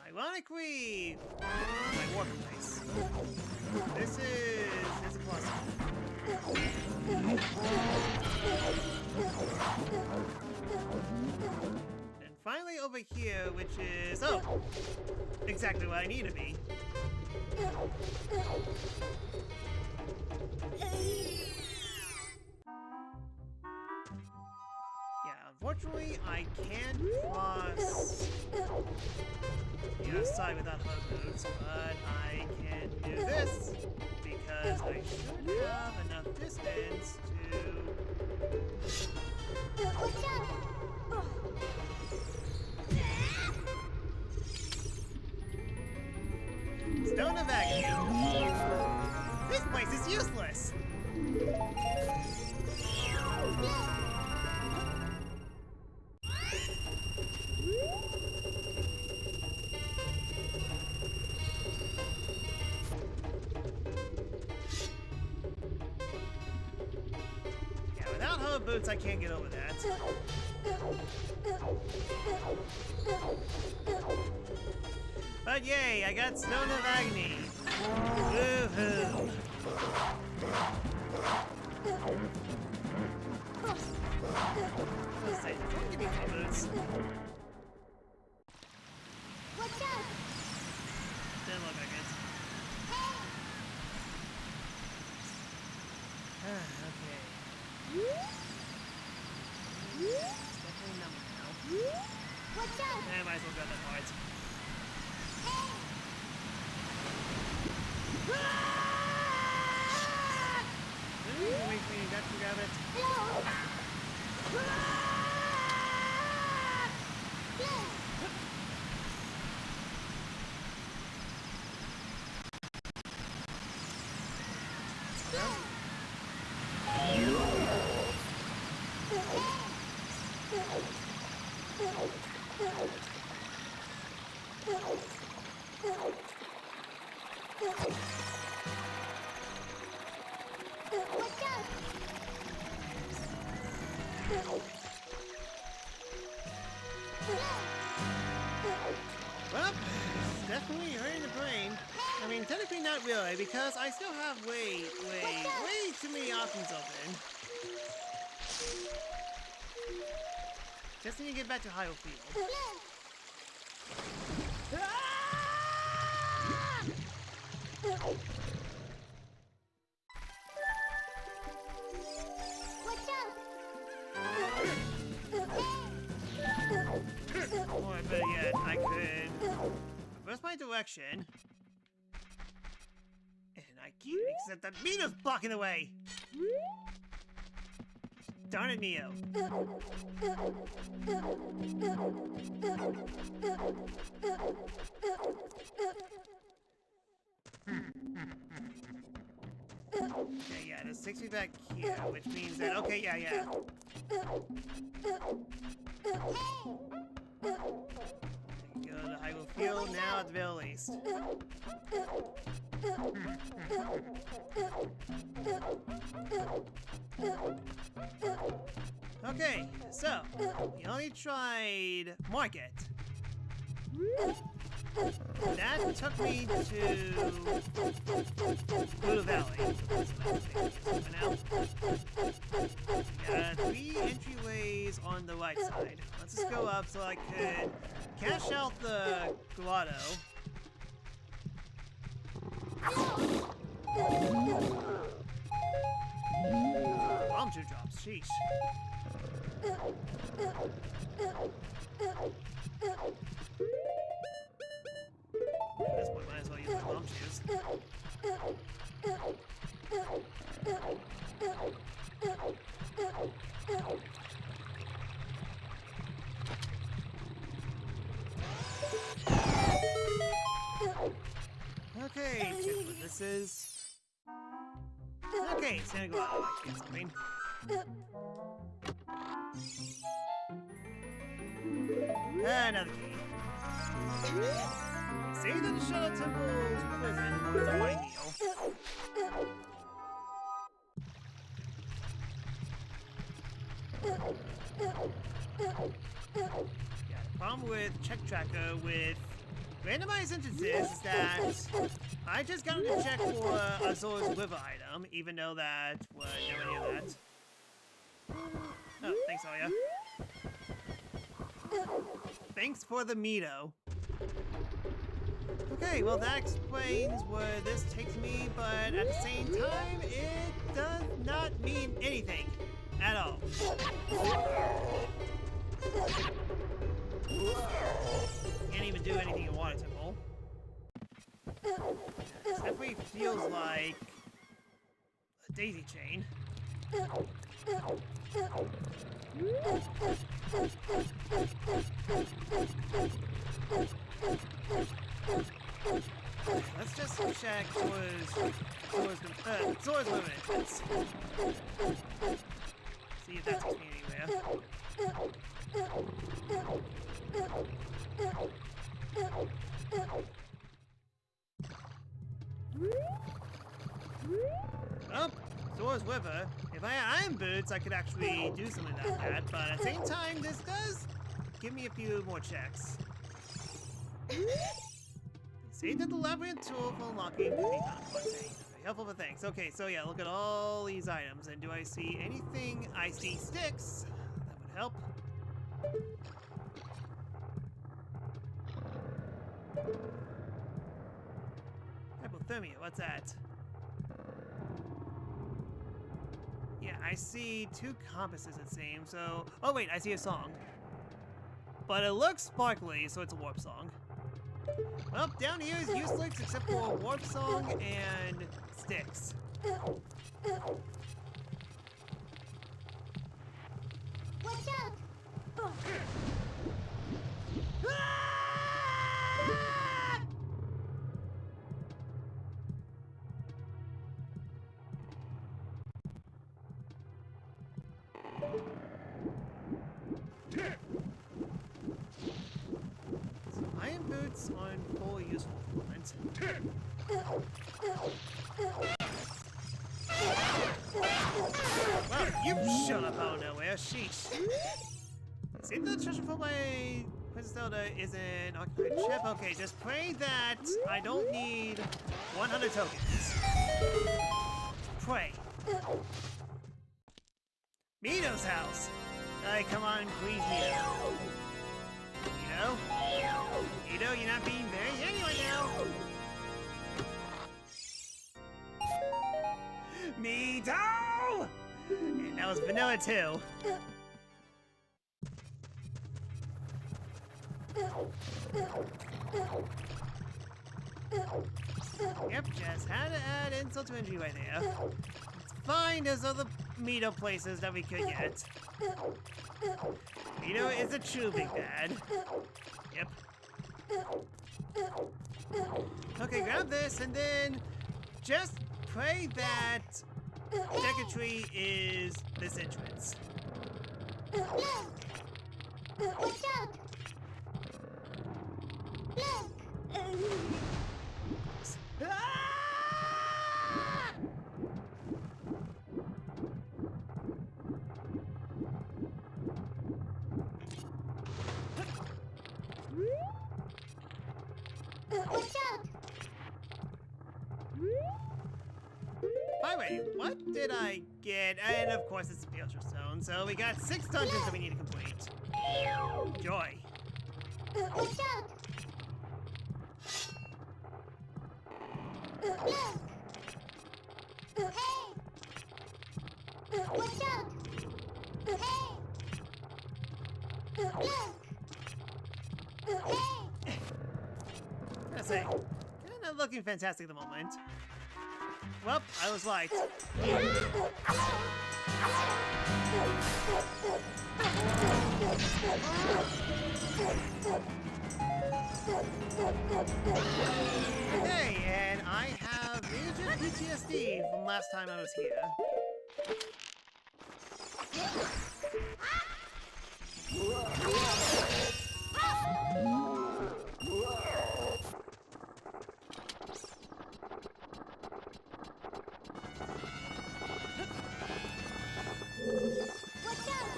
Ironically, my workplace. This is a plus. And finally over here, which is, oh, exactly what I need to be. Yeah, unfortunately, I can't cross the other side without hug moves, but I can do this because I should have enough distance to. Watch out! Stone of Agony. This place is useless. Yeah, without hover boots, I can't get over that. But yay, I got Stone of Agony. Woohoo! Let's say, don't give me hover boots. Watch out! Didn't look like it. Okay. It's definitely numbered now. Watch out! I might as well grab that part. Wait, you got to grab it. Watch out! Well, it's definitely hurting the brain. I mean, technically not really, because I still have way too many options open. Just need to get back to Hyrule Field. Watch out! Or better yet, I could reverse my direction. And I can't accept that Mina's blocking the way! Darn it, Neo. Okay, yeah, there's 6 feet back here, which means that, okay, yeah. Go to Hyrule Field now at the very least. Okay, so we only tried Market. That took me to Blue Valley. For now. We got 3 entryways on the right side. Let's just go up so I could cash out the grotto. Bomb 2 drops, sheesh. At this point, might as well use my bomb shoes. Okay, check what this is. Okay, it's gonna go out like something. Another key. Say that the Shadow Temple's prison was my meal. Yeah, the problem with Check Tracker with randomized instances is that I just got to check for a SoH River item, even though that was nowhere near that. Oh, thanks, Arya. Thanks for the Mito. Okay, well that explains where this takes me, but at the same time, it does not mean anything at all. Can't even do anything in Water Temple. This definitely feels like a daisy chain. Let's just check Sora's limit. See if that takes me anywhere. Oh, Sora's River. If I had iron boots, I could actually do something like that, but at the same time, this does give me a few more checks. See that the labyrinth tool for unlocking can be very helpful for things. Okay, so yeah, look at all these items, and do I see anything? I see sticks. That would help. Hypothermia, what's that? Yeah, I see 2 compasses it seems, so... Oh wait, I see a song. But it looks sparkly, so it's a warp song. Well, down here is useless except for a warp song and sticks. Watch out! Iron boots on full useful moment. Well, you shut up out of nowhere, sheesh. See the treasure for my Princess Zelda is an occupied ship? Okay, just pray that I don't need 100 tokens. Pray. Mito's house! Come on, please, Mito. Mito? Mito, you're not being very genuine now! Mito! And that was vanilla too. Yep, just had to add insult to injury right there. It's fine, there's other Mito places that we could get. Mito is a true big bad. Yep. Okay, grab this and then just pray that Deca-Tree is this entrance. Look! Watch out! Look! Ah! Watch out! By the way, what did I get? And of course it's the Pilcher Stone, so we got 6 dungeons that we need to complete. Joy. Watch out! Look! Hey! Watch out! Hey! Look! Hey! I say, kinda looking fantastic at the moment. Well, I was right. Okay, and I have major PTSD from last time I was here. Watch out!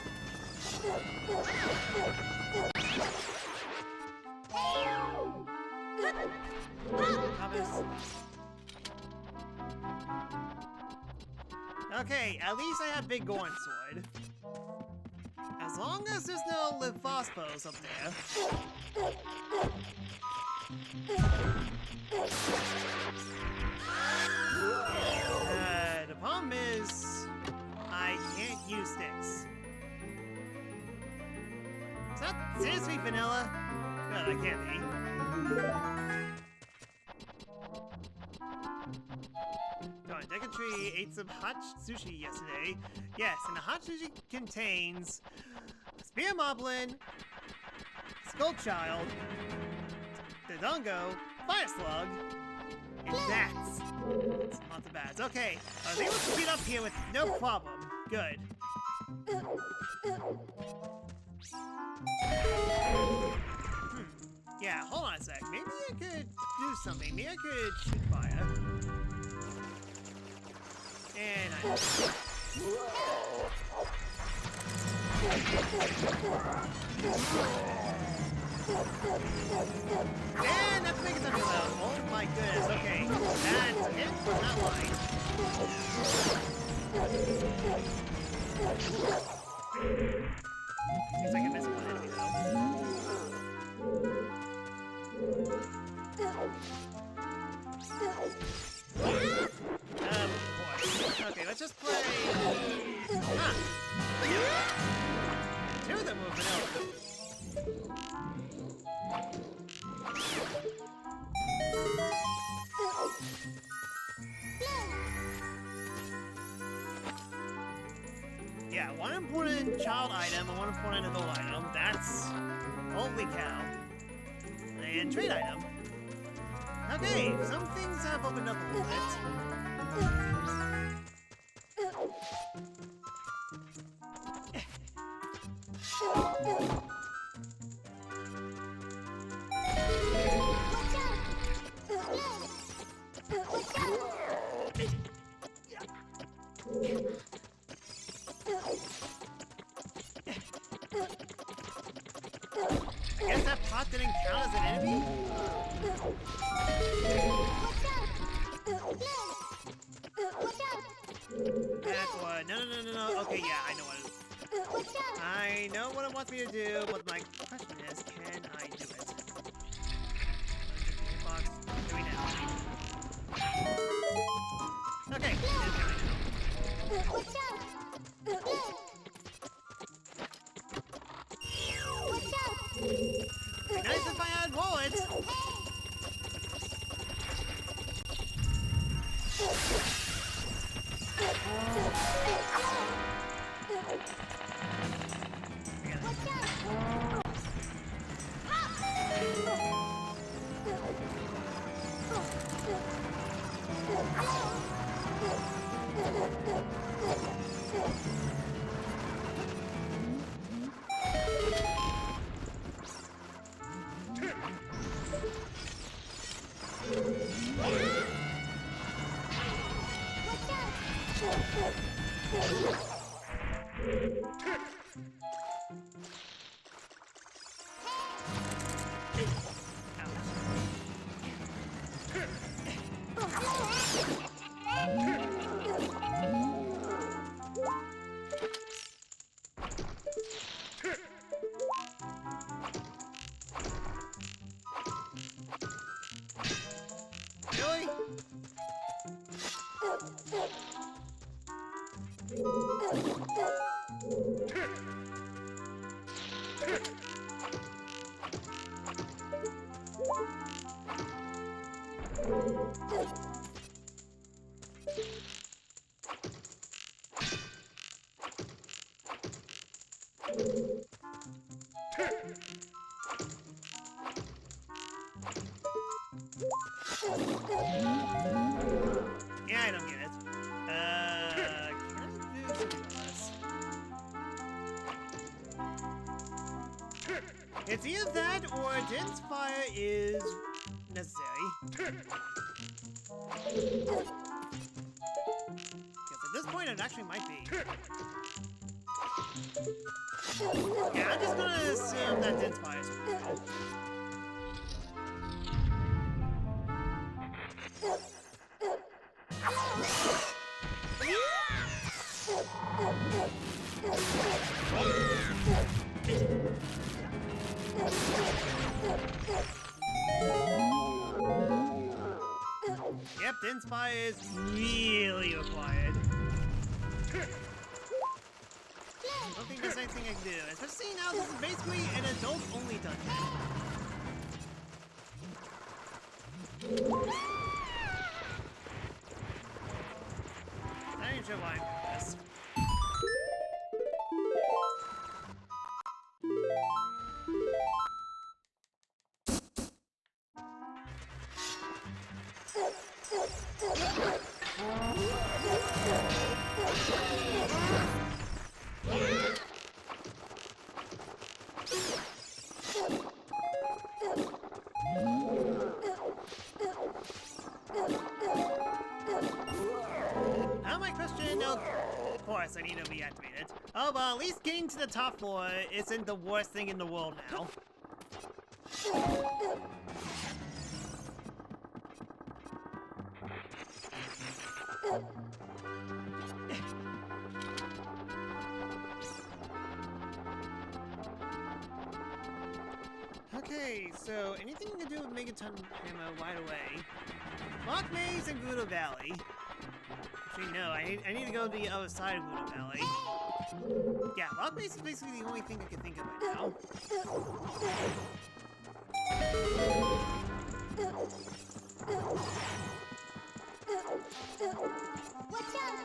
Thomas. Okay, at least I have Big Gorn Sword. As long as there's no Liphosphos up there. The problem is, I can't use sticks. Is that seriously vanilla? No, that can't be. Darn, Decatree ate some hot sushi yesterday. Yes, and the hot sushi contains Spear Moblin, Skull Child, Dodongo, Fire Slug, and bats. It's lots of bats. Okay, I was able to speed up here with no problem. Good. Yeah, hold on a sec. Maybe I could do something. Maybe I could shoot fire. And I... And that's making something loud. Oh my goodness, okay. That's it, not mine. Seems like I missed one enemy though. Of course. Okay, let's just play... Huh. Two of them were vanilla. Yeah, one important child item and one important adult item. That's... Holy cow. And trade item. Okay, some things have opened up a little bit. I guess that pot didn't count as an enemy? That's what. No. Okay, yeah, I know what it is. I know what it wants me to do, but my question is, can I do it? Box. Do we now? Okay. Be nice if I had bullets. Really? Yeah, I don't get it. Can I do something else? It's either that or Din's fire is necessary. Because at this point it actually might be. Yeah, I'm just gonna assume that Din's fire is good. Yep, Din's fire is really required. I don't think there's anything I can do, especially now this is basically an adult-only dungeon. Not even sure why I'm doing this. Now my question, of course I need to reactivate it. Oh, well, at least getting to the top floor isn't the worst thing in the world now. Okay, so anything you can do with Megaton Hammer right away. Rock Maze and Gerudo Valley. Actually, no, I need to go to the other side of Gerudo Valley. Yeah, Rock Maze is basically the only thing I can think of right now. Watch out!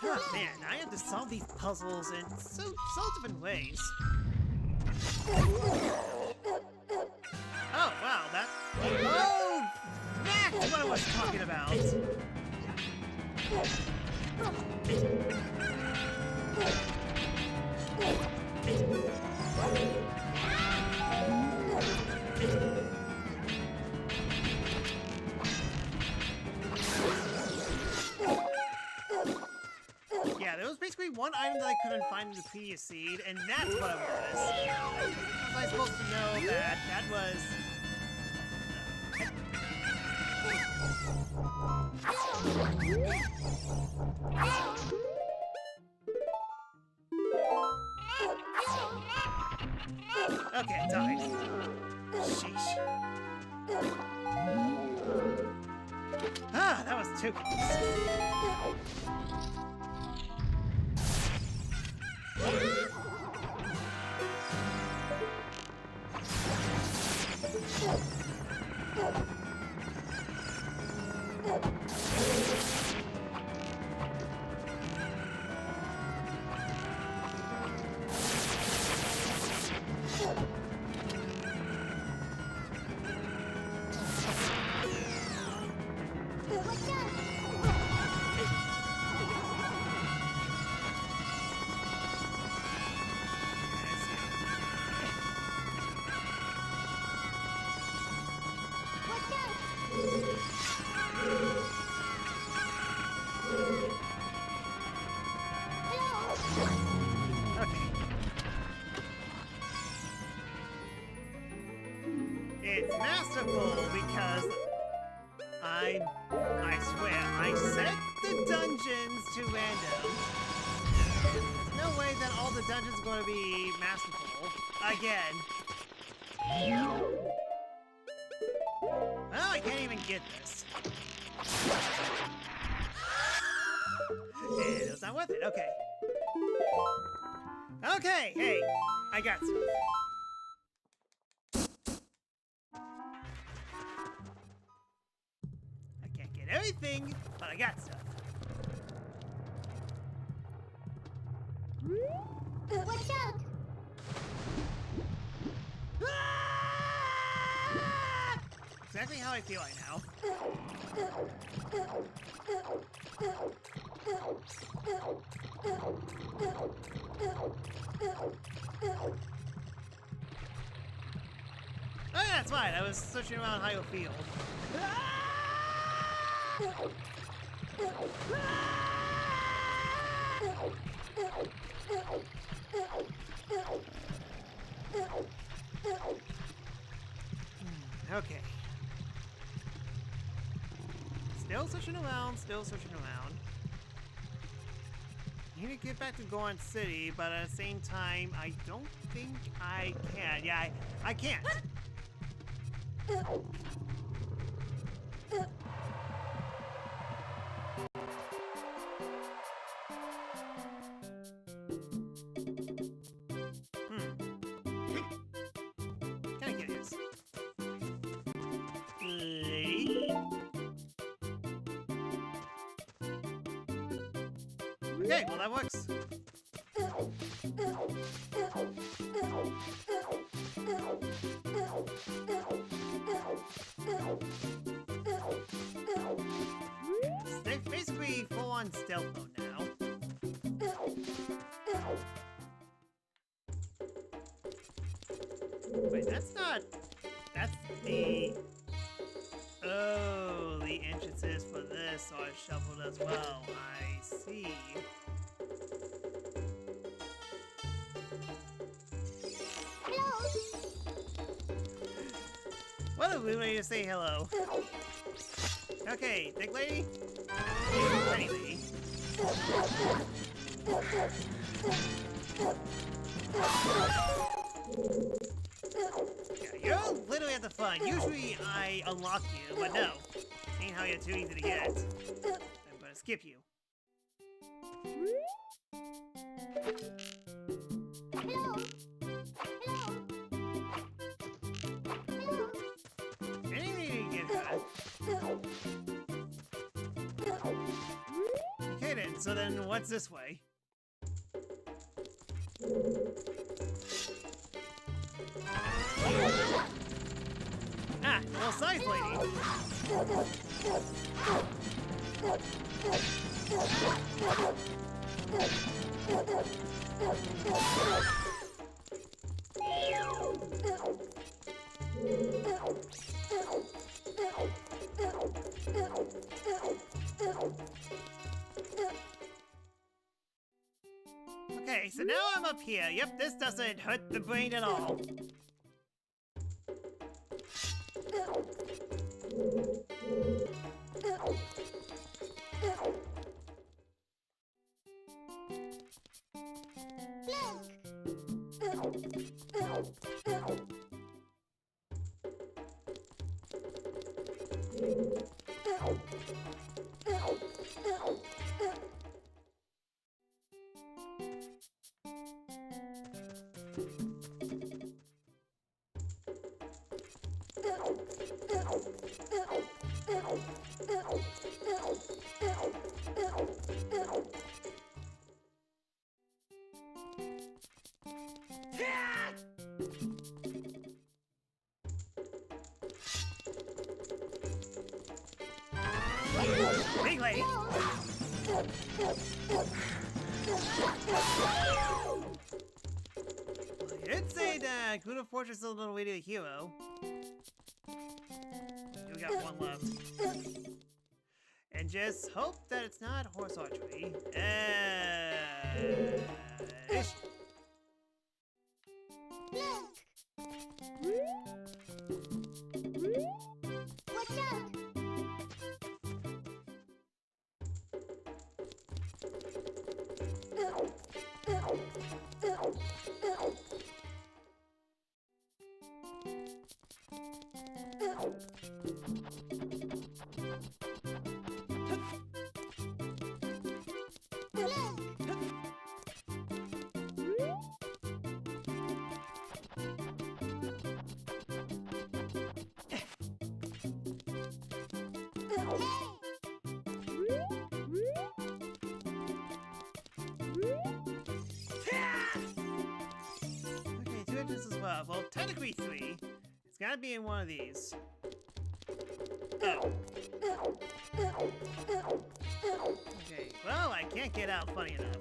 Huh, man, I have to solve these puzzles in so different ways. Oh, wow, that... Oh! That's what I was talking about! Yeah, there was basically one item that I couldn't find in the previous seed, and that's what it was. How was I supposed to know that that was... Okay, died. Sheesh. Ah, that was too close. It's masterful because I swear, I set the dungeons to random. There's no way that all the dungeons are going to be masterful again. Well, I can't even get this. It was not worth it. Okay. Okay, hey, I got stuff. I can't get everything, but I got stuff. Watch out! Exactly how I feel right now. Oh yeah, that's right. I was searching around Hyrule Field. Okay. Still searching around, still searching around. I need to get back to Goron City, but at the same time, I don't think I can. Yeah, I can't. Kinda curious. Lady? Okay, well that works. They're basically full-on stealth mode now. Wait, that's not... That's the... Oh, the entrances for this are shuffled as well. I see. What a weird way to say hello. Okay, thick lady? Pretty lady. Yeah, you're literally at the front. Usually I unlock you, but no. Ain't how you're too easy to get. I'm gonna skip you. Okay then, so then what's this way? Ah, well size lady. Okay, so now I'm up here. Yep, this doesn't hurt the brain at all. Big lady. I'd say that Kudo Fortress is a little way to the hero. We got one left. And just hope that it's not horse archery. Ish. Watch out! Okay, two entrances as well. Well, technically three. It's gotta be in one of these. Okay, well, I can't get out funny enough.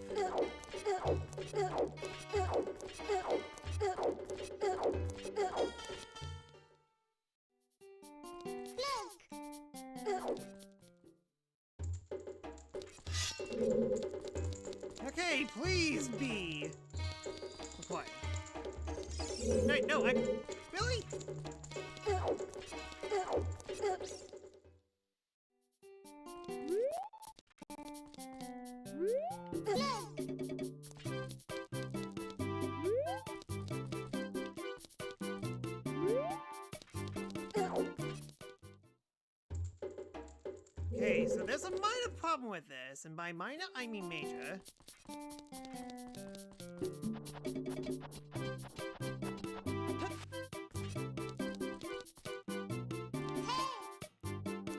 Okay, please be quiet. No, I really? Okay, so there's a minor problem with this, and by minor, I mean major.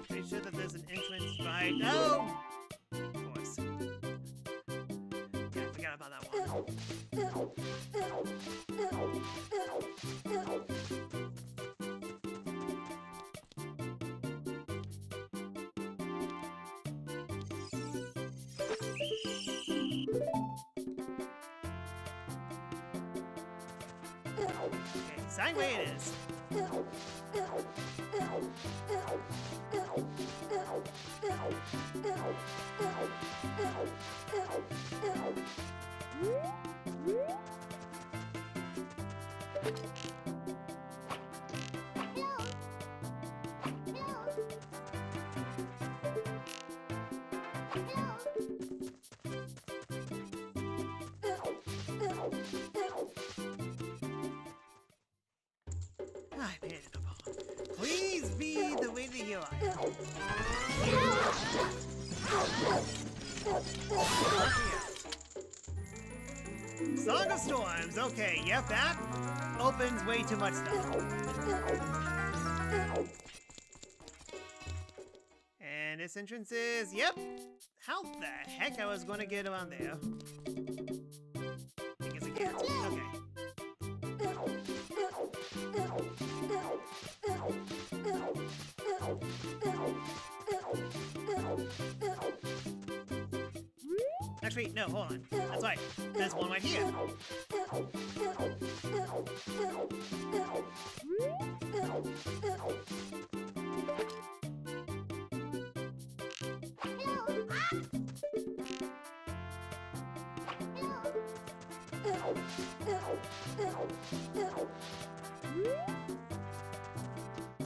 Pretty sure that there's an entrance right. Oh! Of course. Yeah, I forgot about that one. Okay, sign where it is. I made it up. Please be the way that you are. Song of Storms. Okay, yep, that opens way too much stuff. And this entrance is, yep. How the heck I was going to get around there? I guess I can't. Okay. Actually, no, hold on. That's right. There's one right here.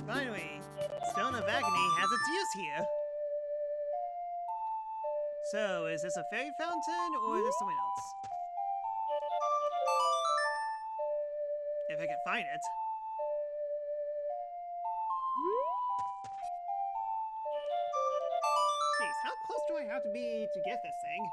Finally, Stone of Agony has its use here. So, is this a fairy fountain, or is this something else? If I can find it. Jeez, how close do I have to be to get this thing?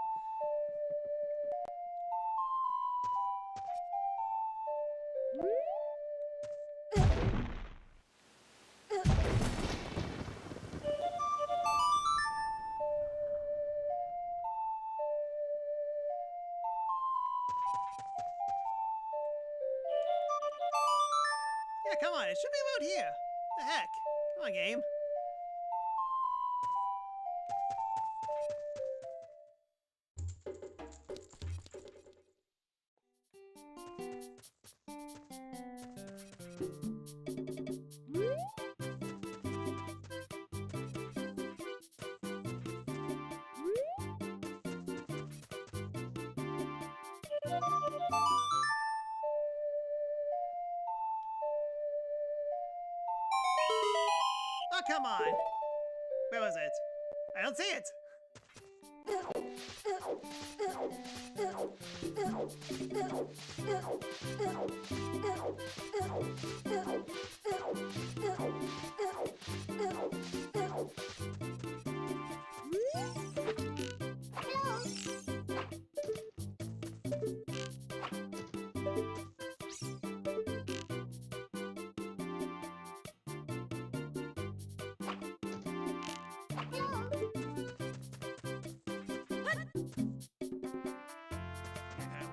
Yeah, come on, it should be around here. The heck? Come on, game. Oh, come on. Where was it? I don't see it.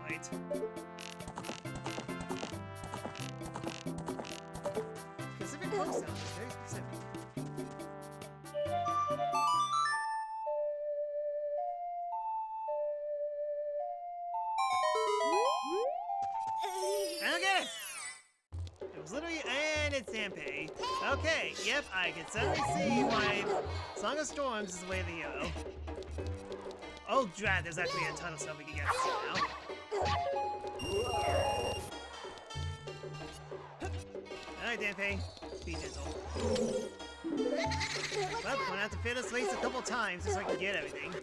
Wait. Specific close sound is very specific. Storms. Literally, and it's Sanpei. Okay, yep, I can certainly see why Song of Storms is the way of the hero. Oh, drat, there's actually a ton of stuff we can get now. Alright, Sanpei. Be gentle. Well, I'm gonna have to fit us race a couple times just so I can get everything.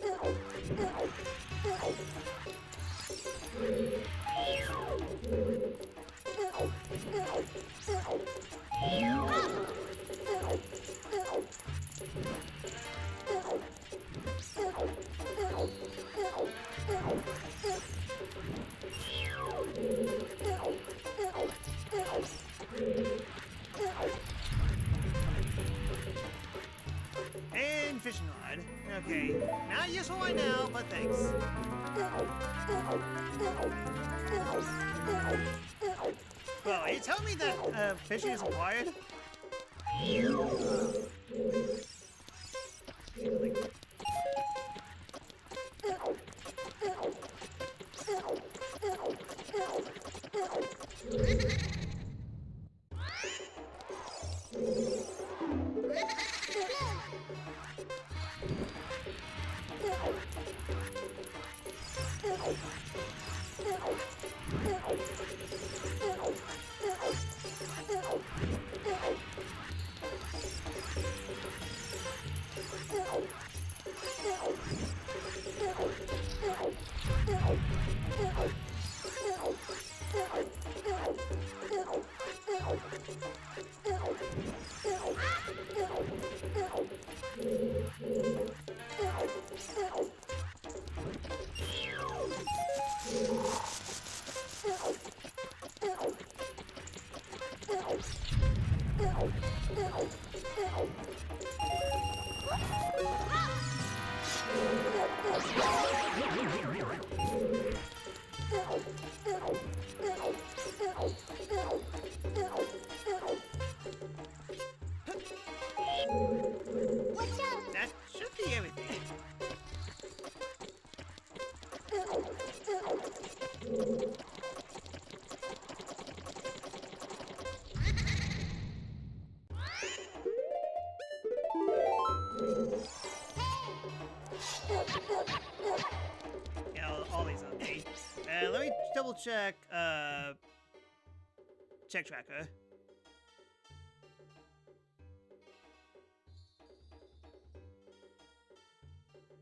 And fishing rod. Okay, not useful right now, but thanks. Well, are you telling me that fishing is required? That should be everything. Yeah, all these okay. Let me double check, check tracker.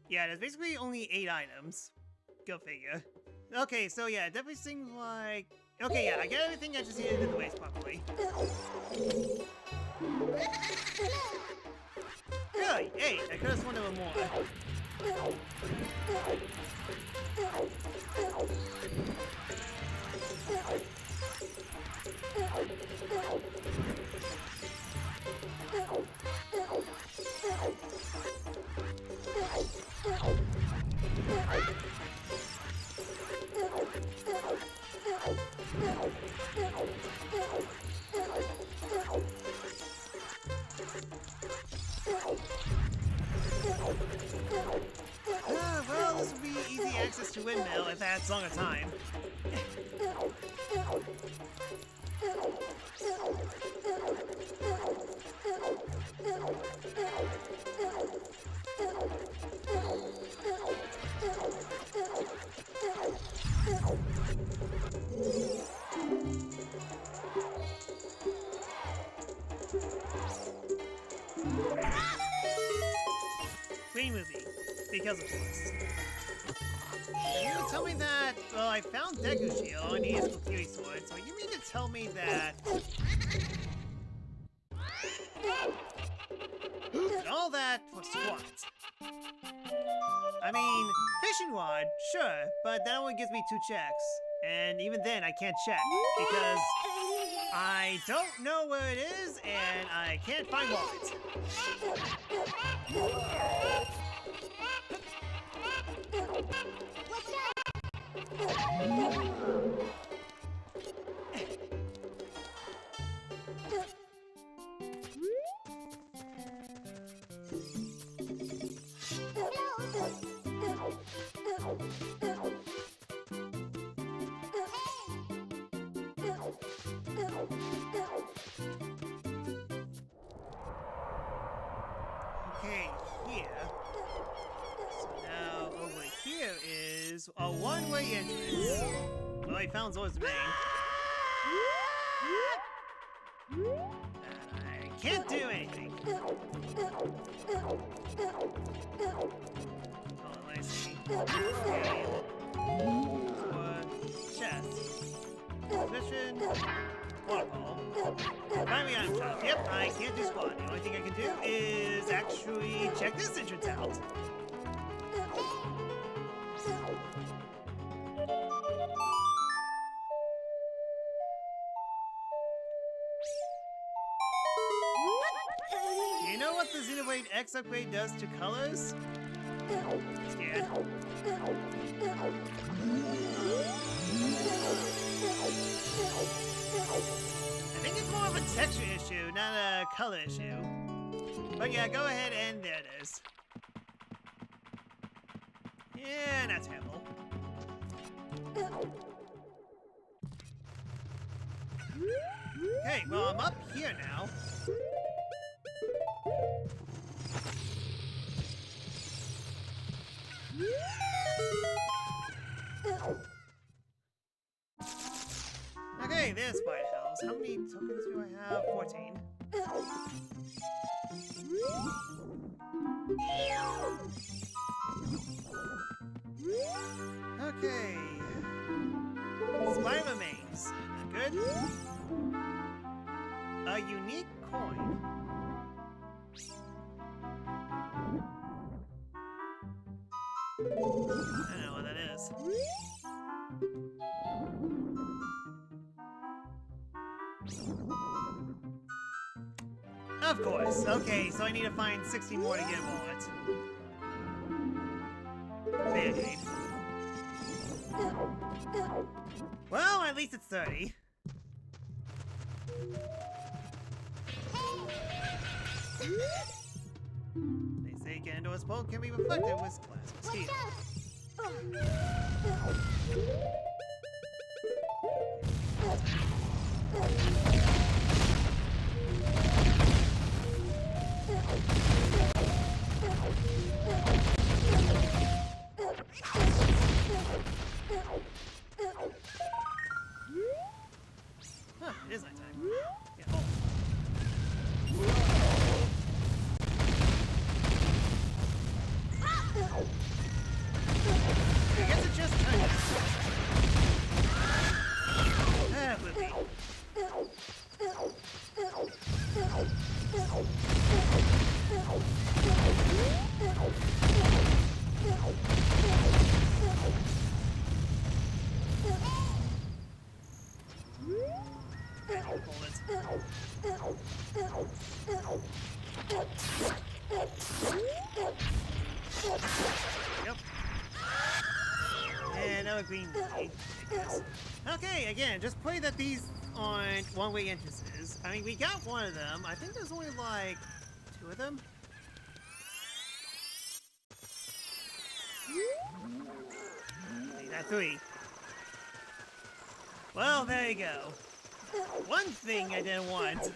Yeah, there's basically only 8 items. Go figure. Okay, so yeah, it definitely seems like... Okay, yeah, I get everything, I just need to do the waste properly. Really? Hey, I could have sworn there were more. Well, this would be easy access to windmill if I had Song of Time. Green movie, because of course. You tell me that, well, I found Deku Shield on the Fury Sword, so you mean to tell me that... all that was what? I mean, fishing rod, sure, but that only gives me 2 checks. And even then, I can't check, because I don't know where it is, and I can't find wallet. Okay, here. So now over here is a one-way entrance. Well, I found Zora's Domain. I can't do anything. Oh, I see. Okay. Chest. Position. Waterfall. Finally, I'm trapped. Yep, I can't do squat. The only thing I can do is actually check this entrance out. Do you know what the Xenoblade X upgrade does to colors? Scared. I think it's more of a texture issue, not a color issue. But yeah, go ahead and there it is. Yeah, not terrible. Okay, well, I'm up here now. Okay, there's Spider Hells. How many tokens do I have? 14. Okay. Spider remains. Good. A unique coin. I don't know what that is. Of course. Okay, so I need to find 60 more to get a bullet. Band-Aid. Well, at least it's 30. They say Ganondorf's bolt can be reflected with glass steel. Huh, it is nighttime. Yeah, hold. I guess it just turned out. Ah, Blippi. Yep. And now a green light, I guess. Okay, again, just pray that these aren't one-way entrances. I mean, we got one of them. I think there's only like 2 of them. Not 3. Well, there you go. One thing I didn't want.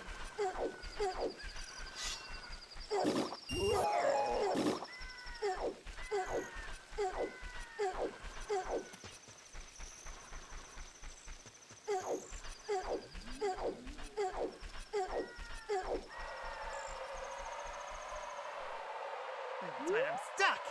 That's right, I'm stuck!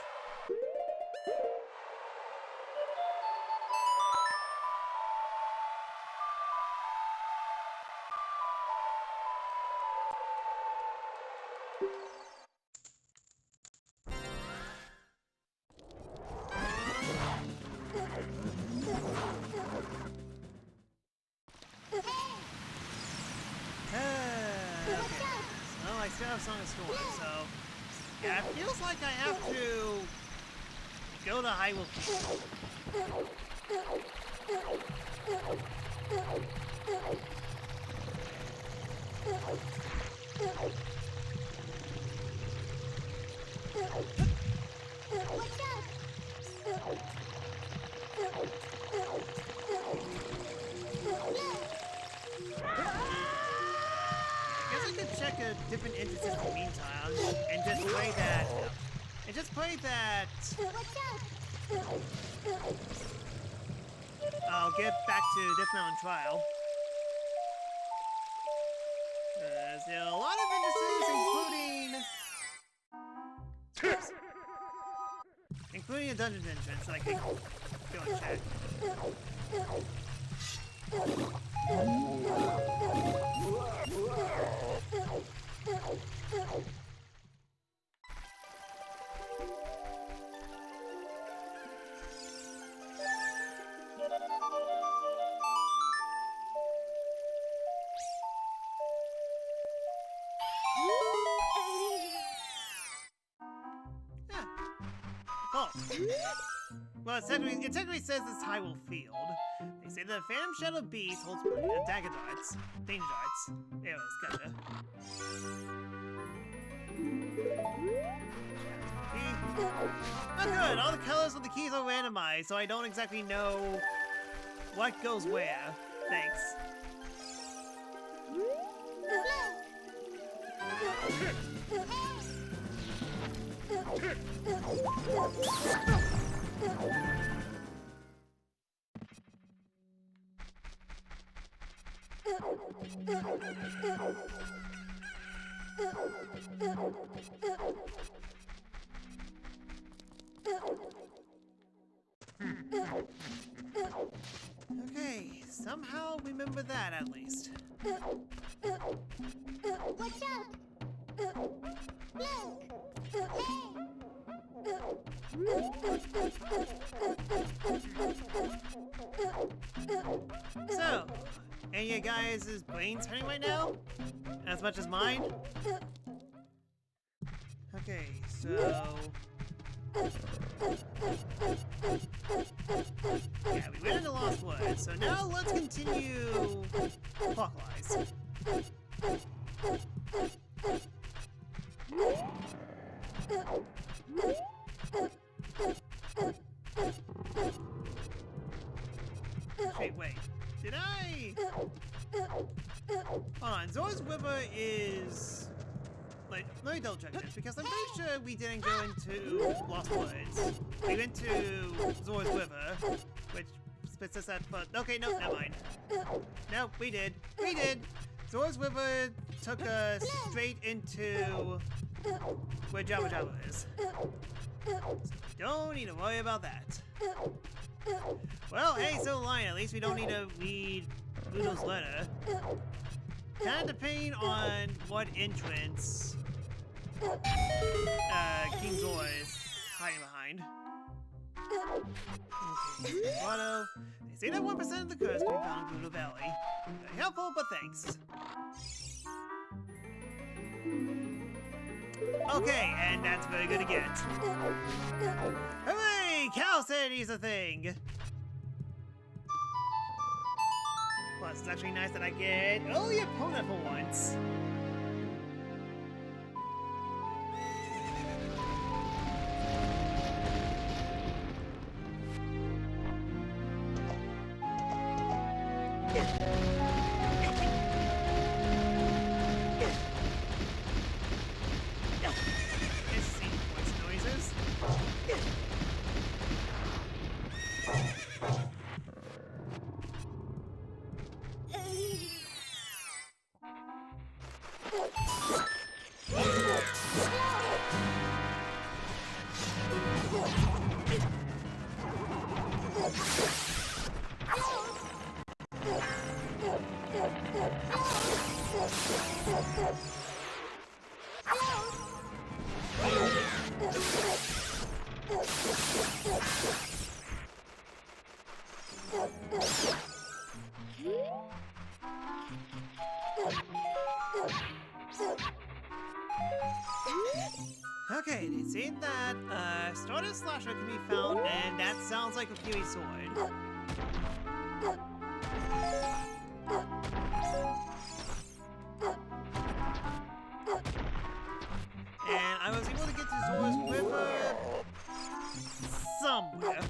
I still have Song of Storm, so yeah, it feels like I have to go to Hyrule. Check a different entrances in the meantime, and just pray that just pray that Watch out! I'll get back to Death Mountain Trial. There are a lot of entrances, including a dungeon entrance that I can go and check. Oh. Well, it technically says it's Hyrule Field. They say the Phantom Shadow Beast holds dagger darts, danger darts, arrows, gotcha. Oh good, all the colors of the keys are randomized, so I don't exactly know what goes where. Thanks. Okay, somehow remember that at least. Watch out! Look! So, any of you guys' brains hurting right now? As much as mine? Okay, so... yeah, we went into Lost Woods, so now let's continue clockwise. Wait, did I... hold on, Zora's River is... like, let me double check this, because I'm pretty sure we didn't go into Lost Woods. We went to Zora's River, which spits us at foot. Okay, no, never mind. No, we did. We did! Zora's River took us straight into where Jabba Jabba is. So we don't need to worry about that. Well, hey, still lying. At least we don't need to read Ludo's letter. Kind of depending on what entrance King Zora is hiding behind. Okay, Grotto. They say that 1% of the curse can be found in Ludo Valley. Very helpful, but thanks. Okay, and that's very good to get. Hooray! Calisthenics is a thing! Plus, it's actually nice that I get early opponent for once. Okay, it seems that Starter Slasher can be found, and that sounds like a Fury Sword. And I was able to get to Zora's River somewhere.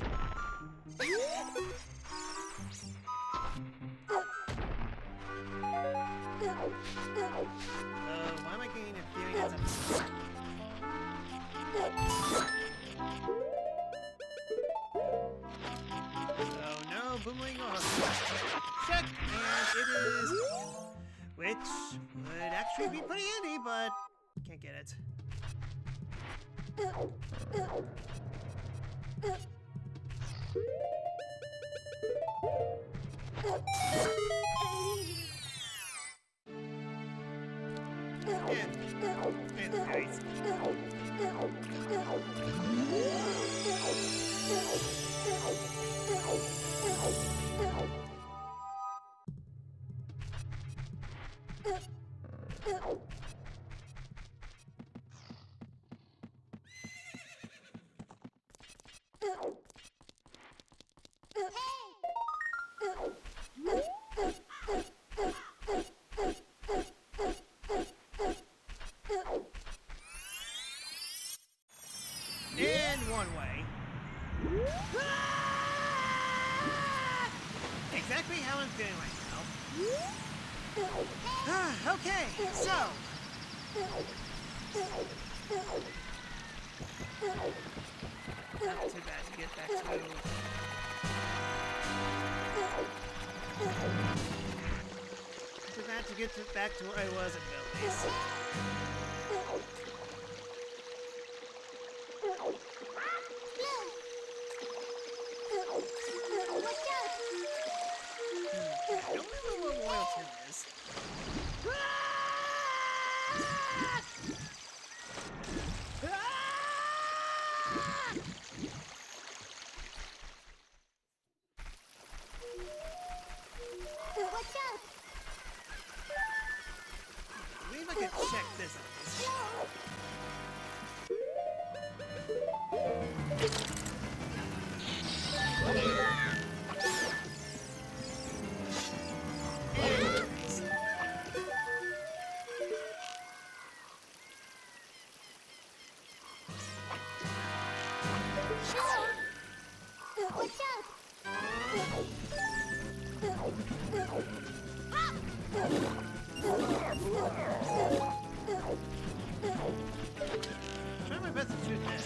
Why am I getting a feeling it's a... boomerang or check, and it is broken. Which would actually be pretty handy, but can't get it. And nice. And one way. Exactly how I'm feeling right now. Okay, so. Not too bad to get back to. Too bad to get back to where I was at Billy's. I don't remember what Royal Tim is. Watch out! Maybe I could check this out. Watch out! Try my best to shoot that.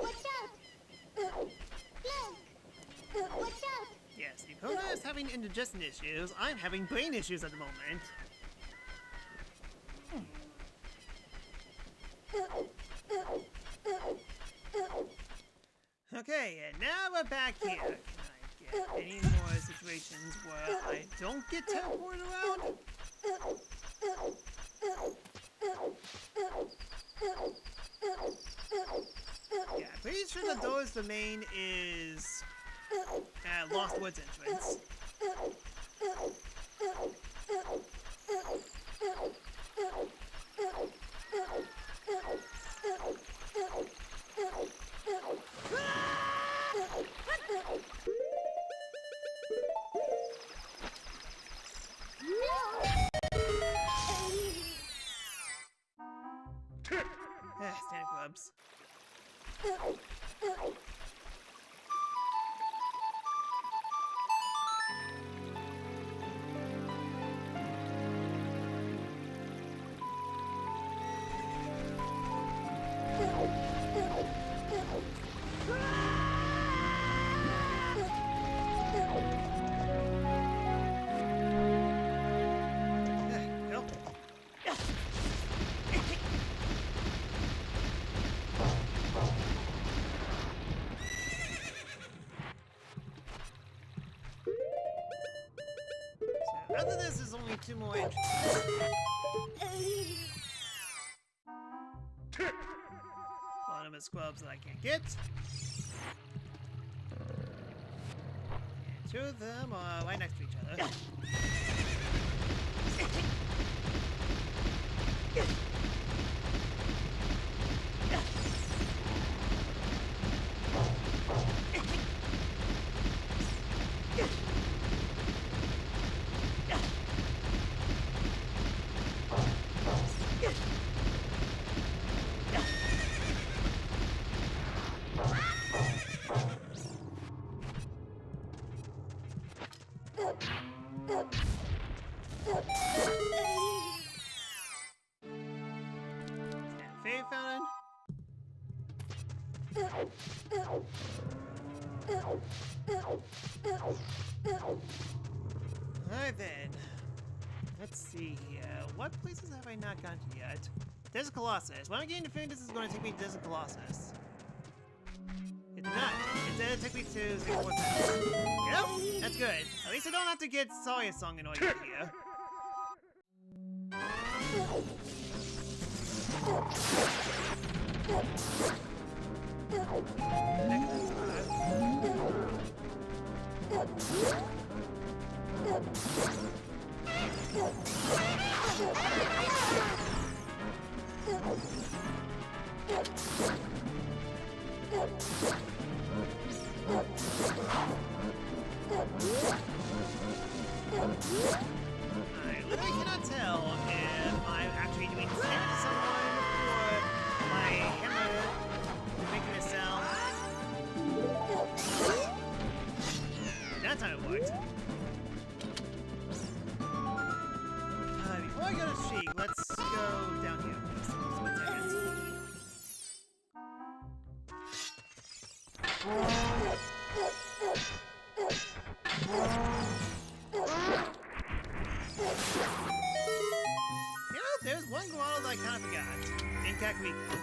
Watch out! Look! Watch out! Yes, Epona is having indigestion issues. I'm having brain issues at the moment. Okay, and now we're back here. Can I get any more situations where I don't get teleported around? Yeah, I'm pretty sure the door's domain is Lost Woods entrance. Stand clubs. Nope. So other than this, there's only two more entrances. Bottom of scrubs that I can't get. Two of them are right next to each other. Fairy fountain. Alright then. Let's see here. What places have I not gone to yet? Desert Colossus. When I'm getting to finish, this is going to take me to Desert Colossus. It did not. Instead, it took me to Singapore. Yep, that's good. At least I don't have to get Sawyer's song annoying here. I literally cannot tell if I'm actually doing damage to someone or my hammer is making a sound. That time it worked. Before I go to Sheik, let's go down here for just 1 second. You know, there's one grotto that I kind of forgot. In Kakariko.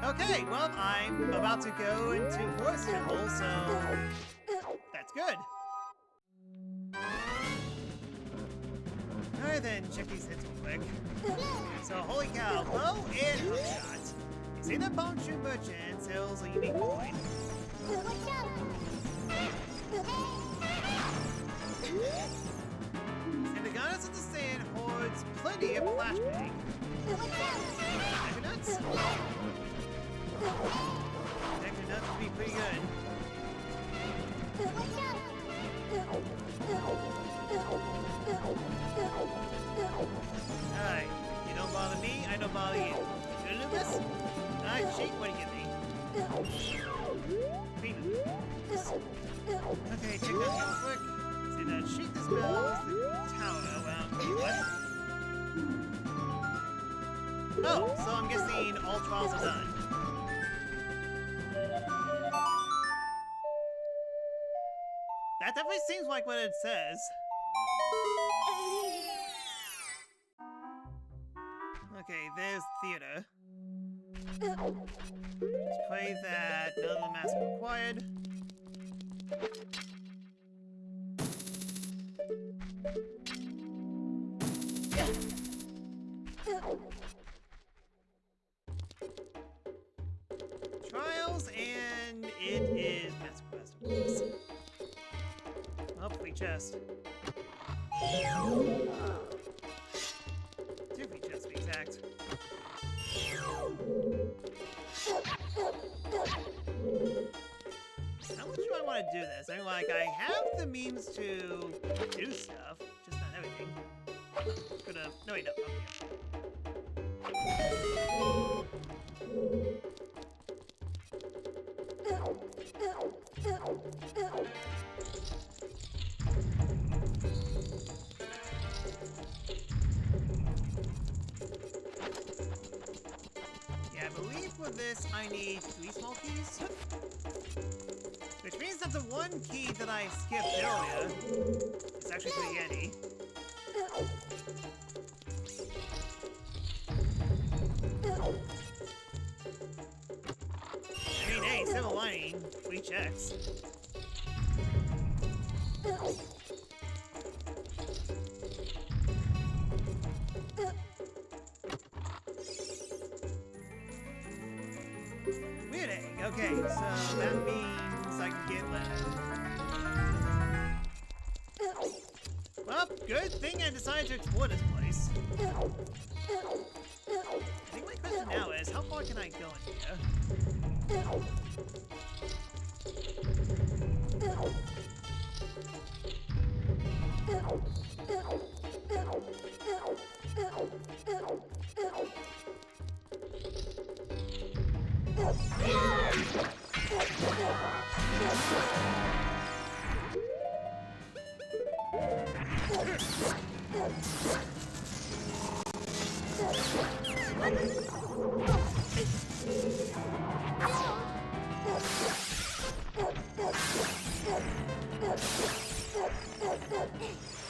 Okay, well, I'm about to go into Forest Temple, so that's good. Alright then, check these hits real quick. So, holy cow, bow and hookshot. You see that bone shoe merchant sells a unique coin. And the goddess of the sand hoards plenty of flashbang. Mega nuts? Mega nuts would be pretty good. Alright, you don't bother me, I don't bother you. You gonna do this? Alright, Sheik, what do you give me? Prima. Okay, check that real quick. See that Sheik dispels the tower around me. What? Oh, so I'm guessing all trials are done. That definitely seems like what it says. Okay, there's theater. Let's pray that none of the masks are required. Trials, and it is Master Quest, of course. Oh, free chest. 2 free chests, to be exact. How much do I want to do this? I mean, like, I have the means to do stuff, just not everything. Could've... No, wait, no. Yeah, I believe for this I need 3 small keys. Which means that the one key that I skipped earlier is actually pretty handy. I mean, hey, silver lining, free checks. Weird egg, okay. Okay, so that means I can get left. Well, good thing I decided to explore this place. I think my question now is, how far can I go in here?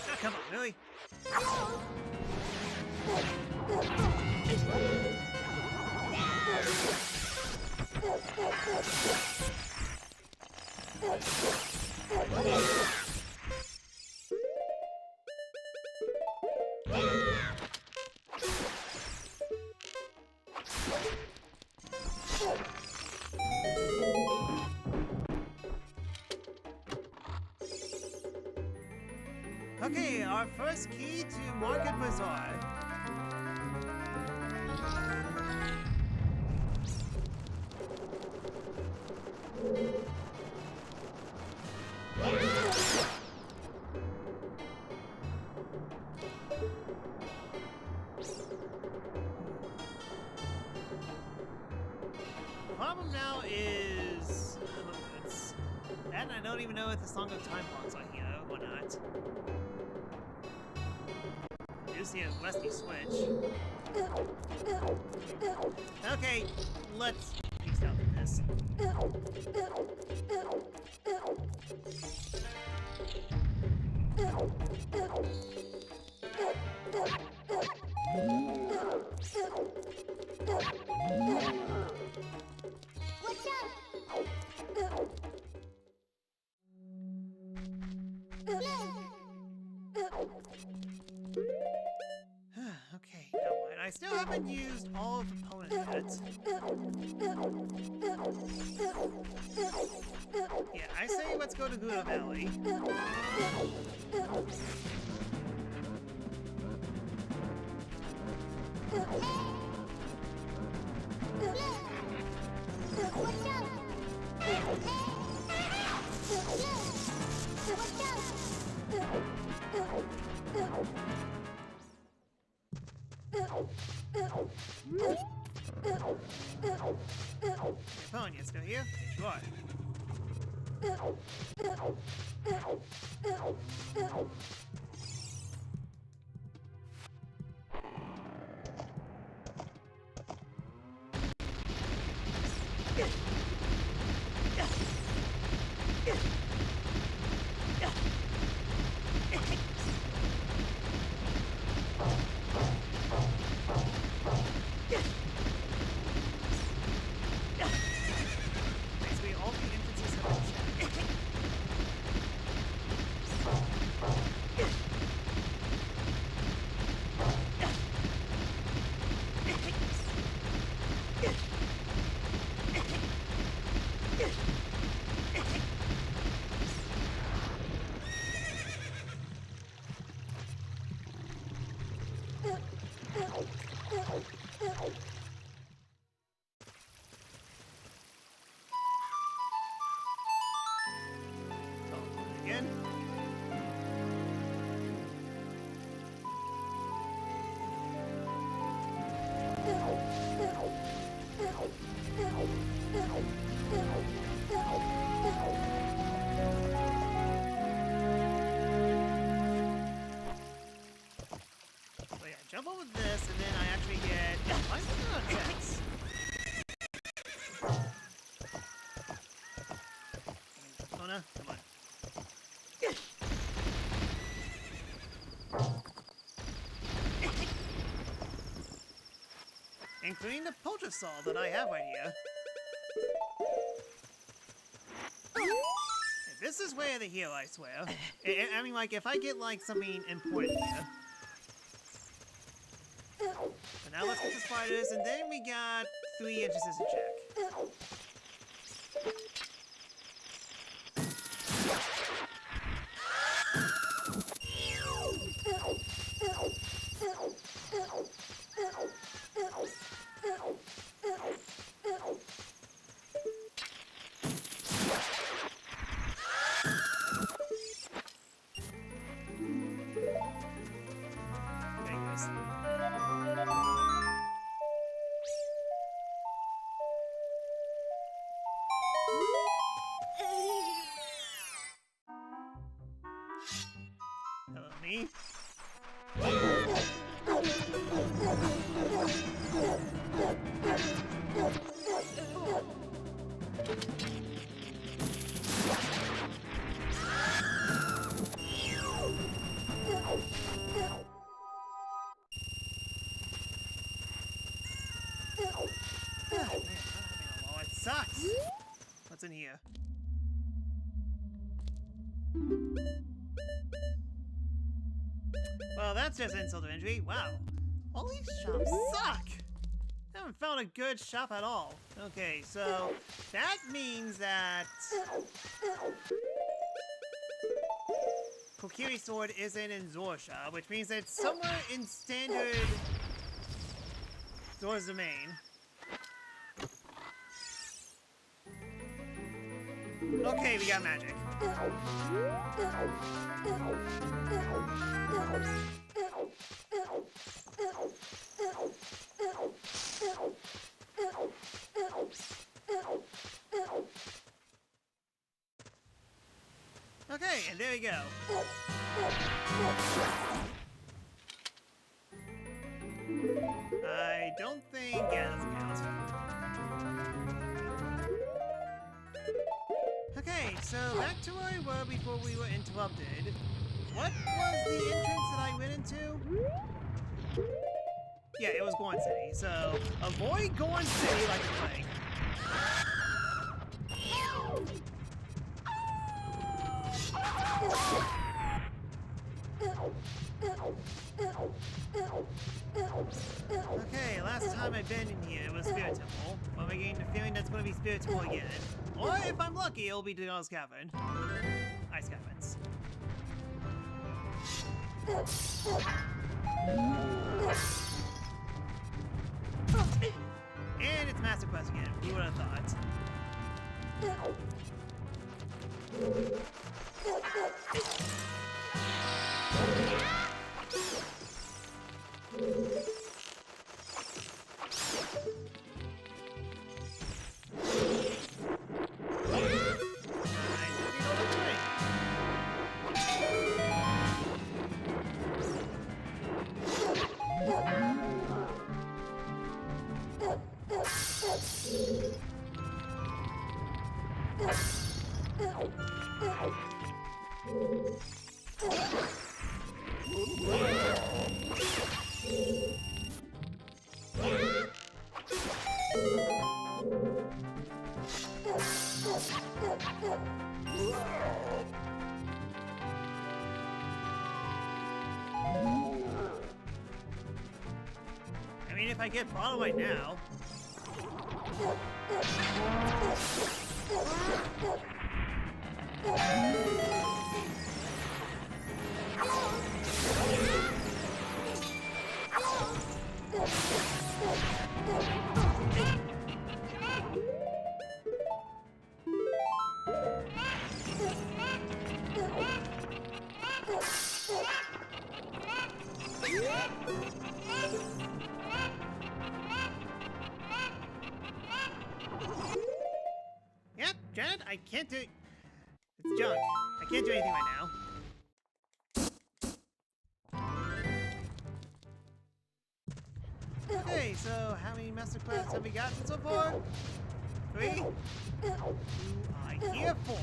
Oh, come on, really? Okay, our first key to Market Bazaar. The problem now is and I don't even know if the Song of Time blocks are here or not. I do see a rusty switch. Okay, let's peace out with this. Watch out! Okay, now what? I still haven't used all of the opponents yet. Yeah, I say let's go to Gula Valley. Watch out! Phone, you still here? Yes, you are. Basically, all the entrances have been checked. Oh, again? So yeah, jump over this, and then I actually get... Why is there no checks? Kona, come on. Including the poultry saw that I have right here. This is where the heal, I swear. I mean, like, if I get, like, something important here. So now let's get the spiders, and then we got 3 entrances to check. me. Oh, it sucks. What's in here? Well, that's just insult to injury. Wow. All these shops suck. I haven't found a good shop at all. Okay, so that means that Kokiri Sword isn't in Zorsha, which means that it's somewhere in standard Zora's domain. Okay, we got magic. Okay, and there we go. I don't think... yeah, that doesn't count. Okay, so back to where we were before we were interrupted. What was the entrance that I went into? Yeah, it was Goron City, so avoid Goron City like a plague. Okay, last time I've been in here was Spirit Temple. Well, I'm getting the feeling that's going to be Spirit Temple again. Or if I'm lucky, it'll be Dial's Cavern. Ice Caverns. And it's Master Quest again. Who would have thought? I mean, if I get bottle right now. Yep, Janet, I can't do... It's junk. I can't do anything right now. Okay, so how many master quests have we gotten so far? 3? I hear 4.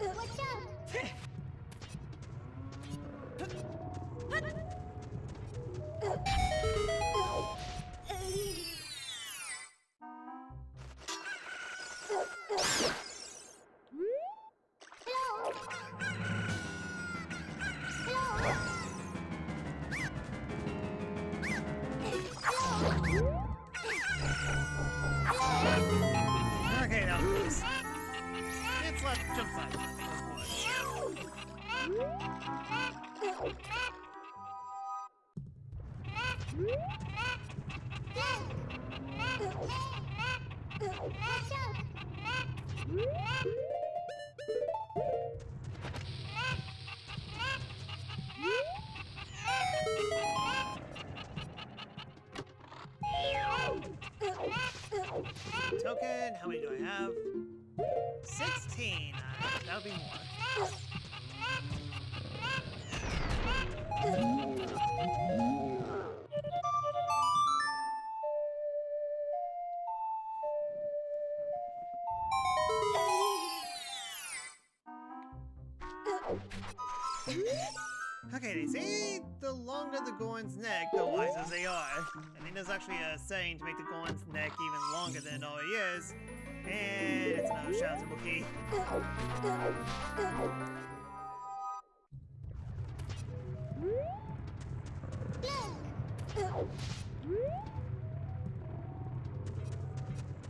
Watch out! Okay, that was close. It's left jump side. Those Watch out! Token, how many do I have? 16. That'll be more. Okay, they say the longer the Goron's neck, the wiser they are. I think there's actually a saying to make the Goron's neck even longer than it already is. And it's another shout symbol key.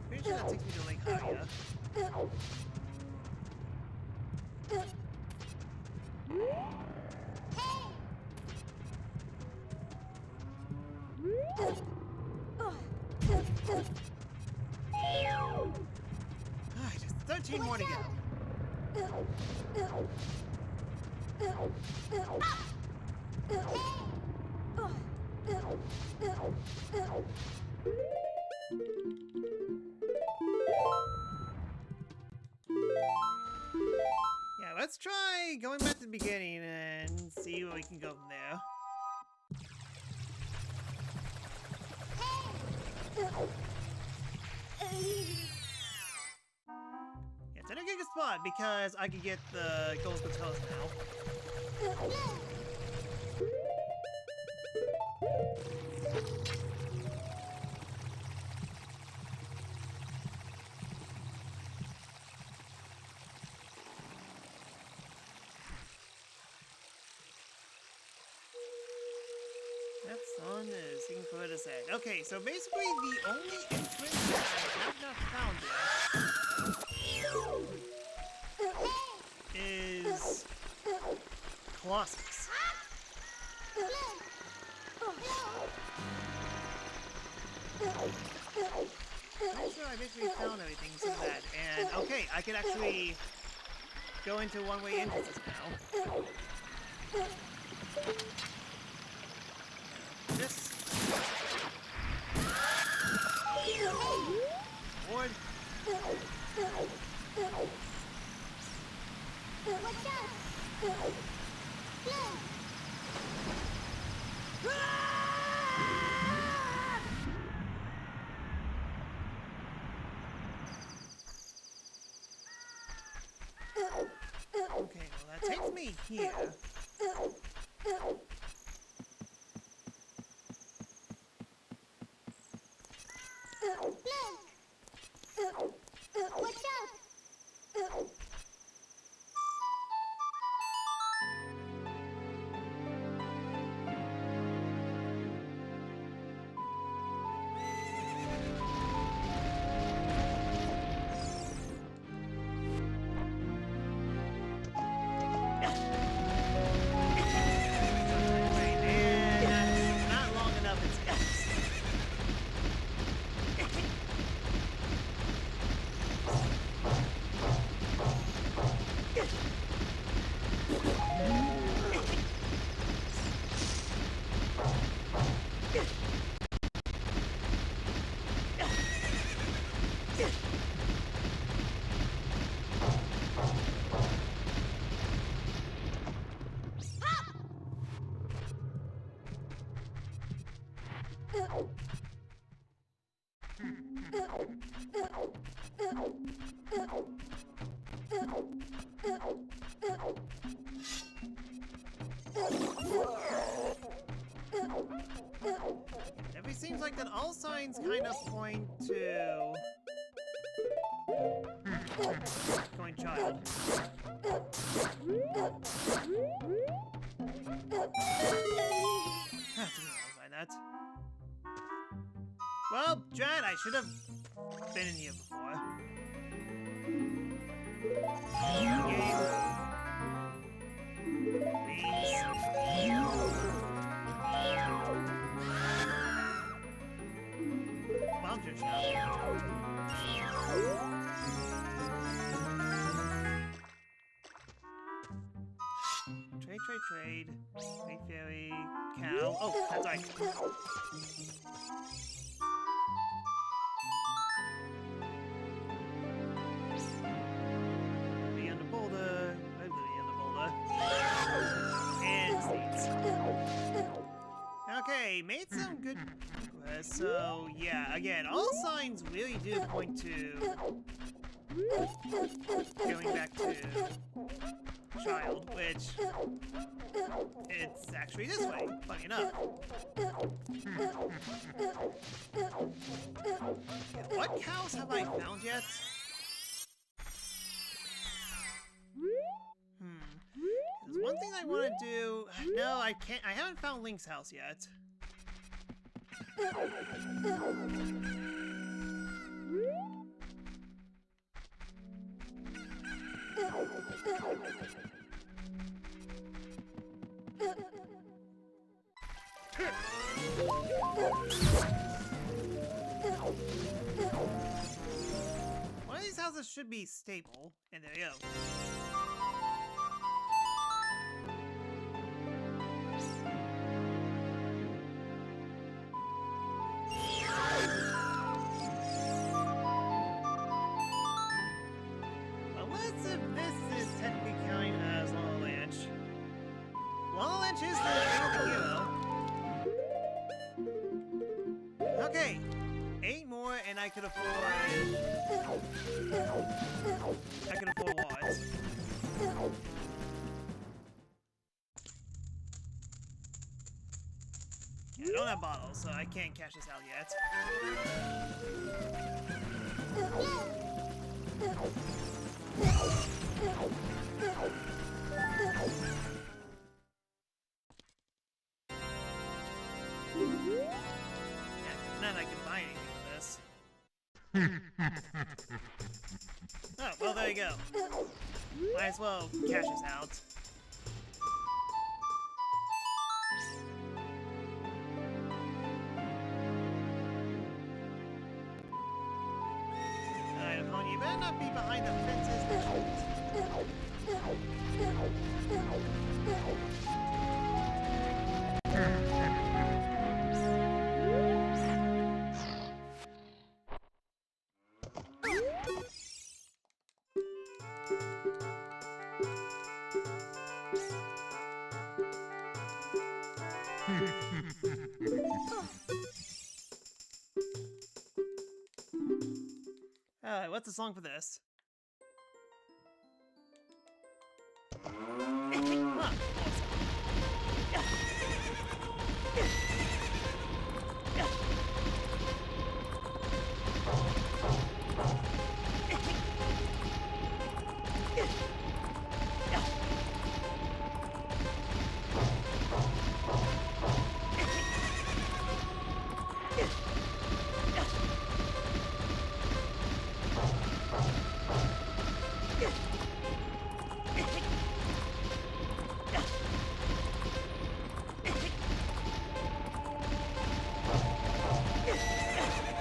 Pretty sure that takes me to Lake Haya. Alright, just 13 more to go. Yeah, let's try going back to the beginning and see where we can go from there. Yeah, it's in a good spot because I can get the gold guitars now. That sun is seeking for it to say. Okay, so basically the only entrance that I have not found yet is Colossus. I'm sure I basically found everything so that, and okay, I can actually go into one-way entrances now. This Lord. Watch out! Okay, well that takes me here. Watch out! And not long enough, it's X. It seems like that all signs kind of point to going child. By that. Well, Jet, I should have been in here before. Bouncer shop. Trade. Trade fairy. Cow. Oh, that's right. So, yeah, again, all signs really do point to going back to child, which it's actually this way, funny enough. What cows have I found yet? There's one thing I want to do. No, I can't. I haven't found Link's house yet. One of these houses should be stable, and there you go. Unless if this is technically counting as Lala Lanch. Lala Lanch is the hero. Okay, 8 more, and I could afford. I could afford what? Yeah, I don't have bottles, so I can't cash this out yet. None I can buy anything with this. Oh, well, there you go. Might as well cash this out. Alright, opponent, you better not be behind the fences. Alright, what's the song for this? Huh,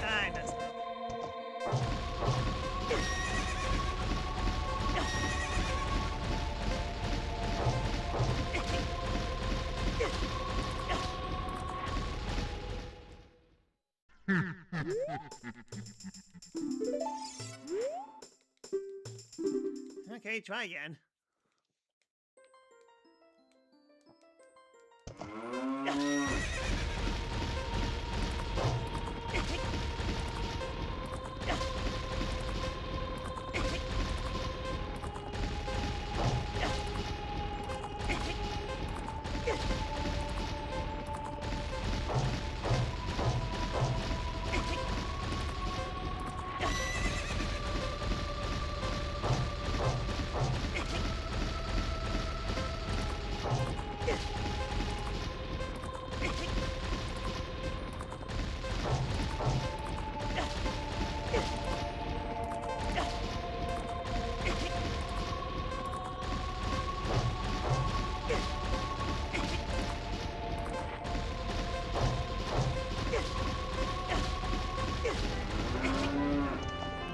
I messed up. Okay, try again.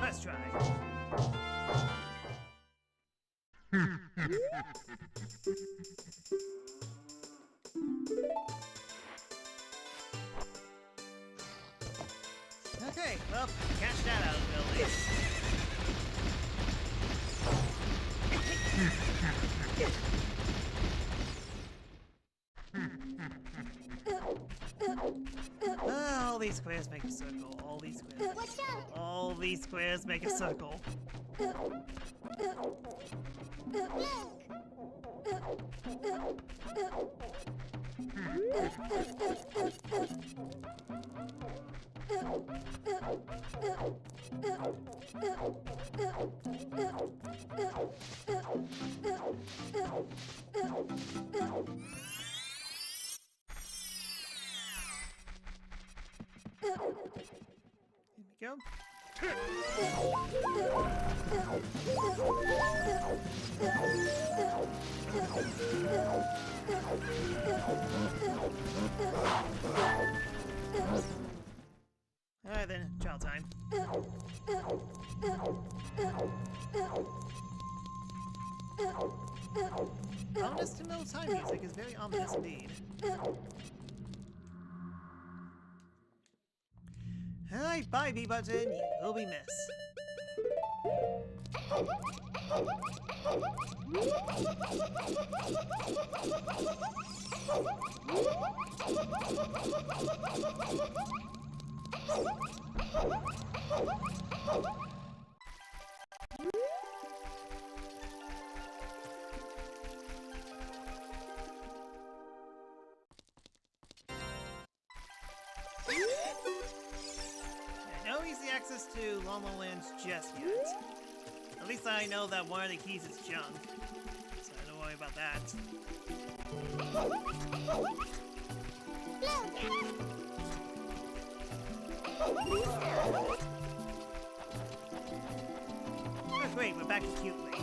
Let's try. Okay, well, cash that out of it at least. All these squares make a circle. All these squares. Watch out! All these squares make a circle. Here we go. Alright then, child time. Ominous to know time music is very ominous indeed. Alright, bye B-Button, you will be missed. No easy access to Lama Lands just yet. At least I know that one of the keys is junk, so don't worry about that. Oh great, we're back to Cute Link.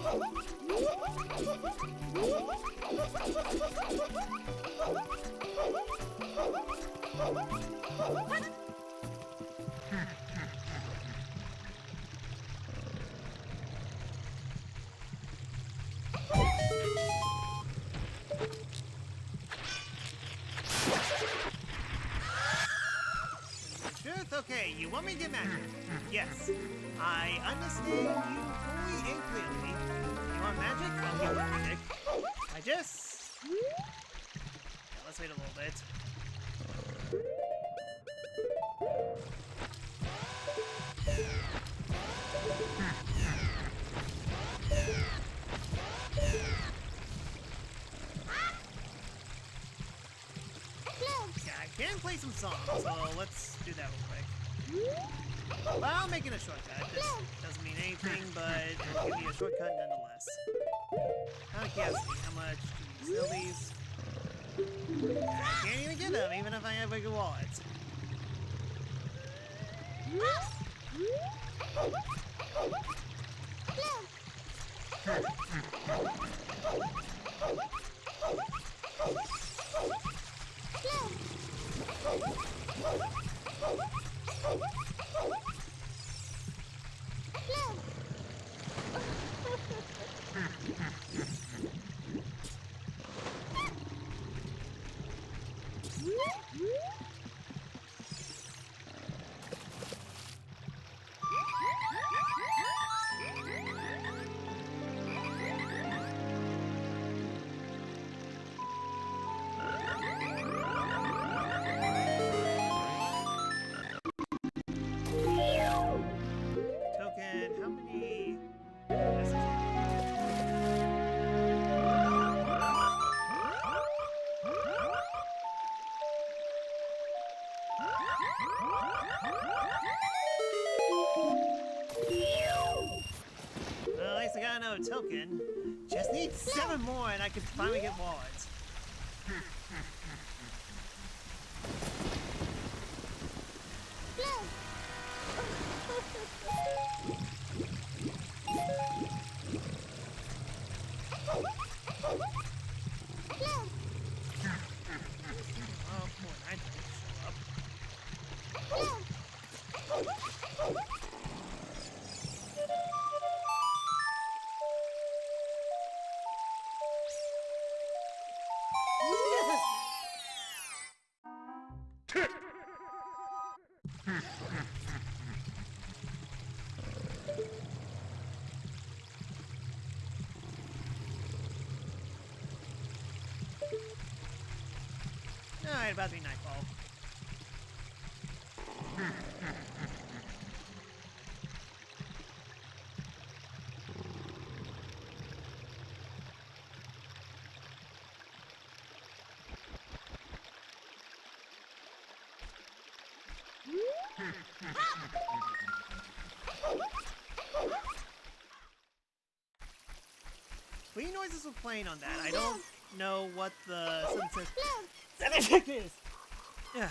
Okay, you want me to get magic? Yes. I understand you fully and clearly. You want magic? I'll give you magic. I just... Yeah, let's wait a little bit. Yeah, I can play some songs, so let's do that real quick. Well, I'm making a shortcut. This doesn't mean anything, but it'll give you a shortcut nonetheless. Out of curiosity, how much do you sell these? I can't even get them, even if I have a good wallet. Token. Just need 7 more and I can finally get wallets. Oh, boy, I didn't show up. Alright, about to be nightfall. Screen noises were playing on that. I don't know what the sound effect is. Yeah.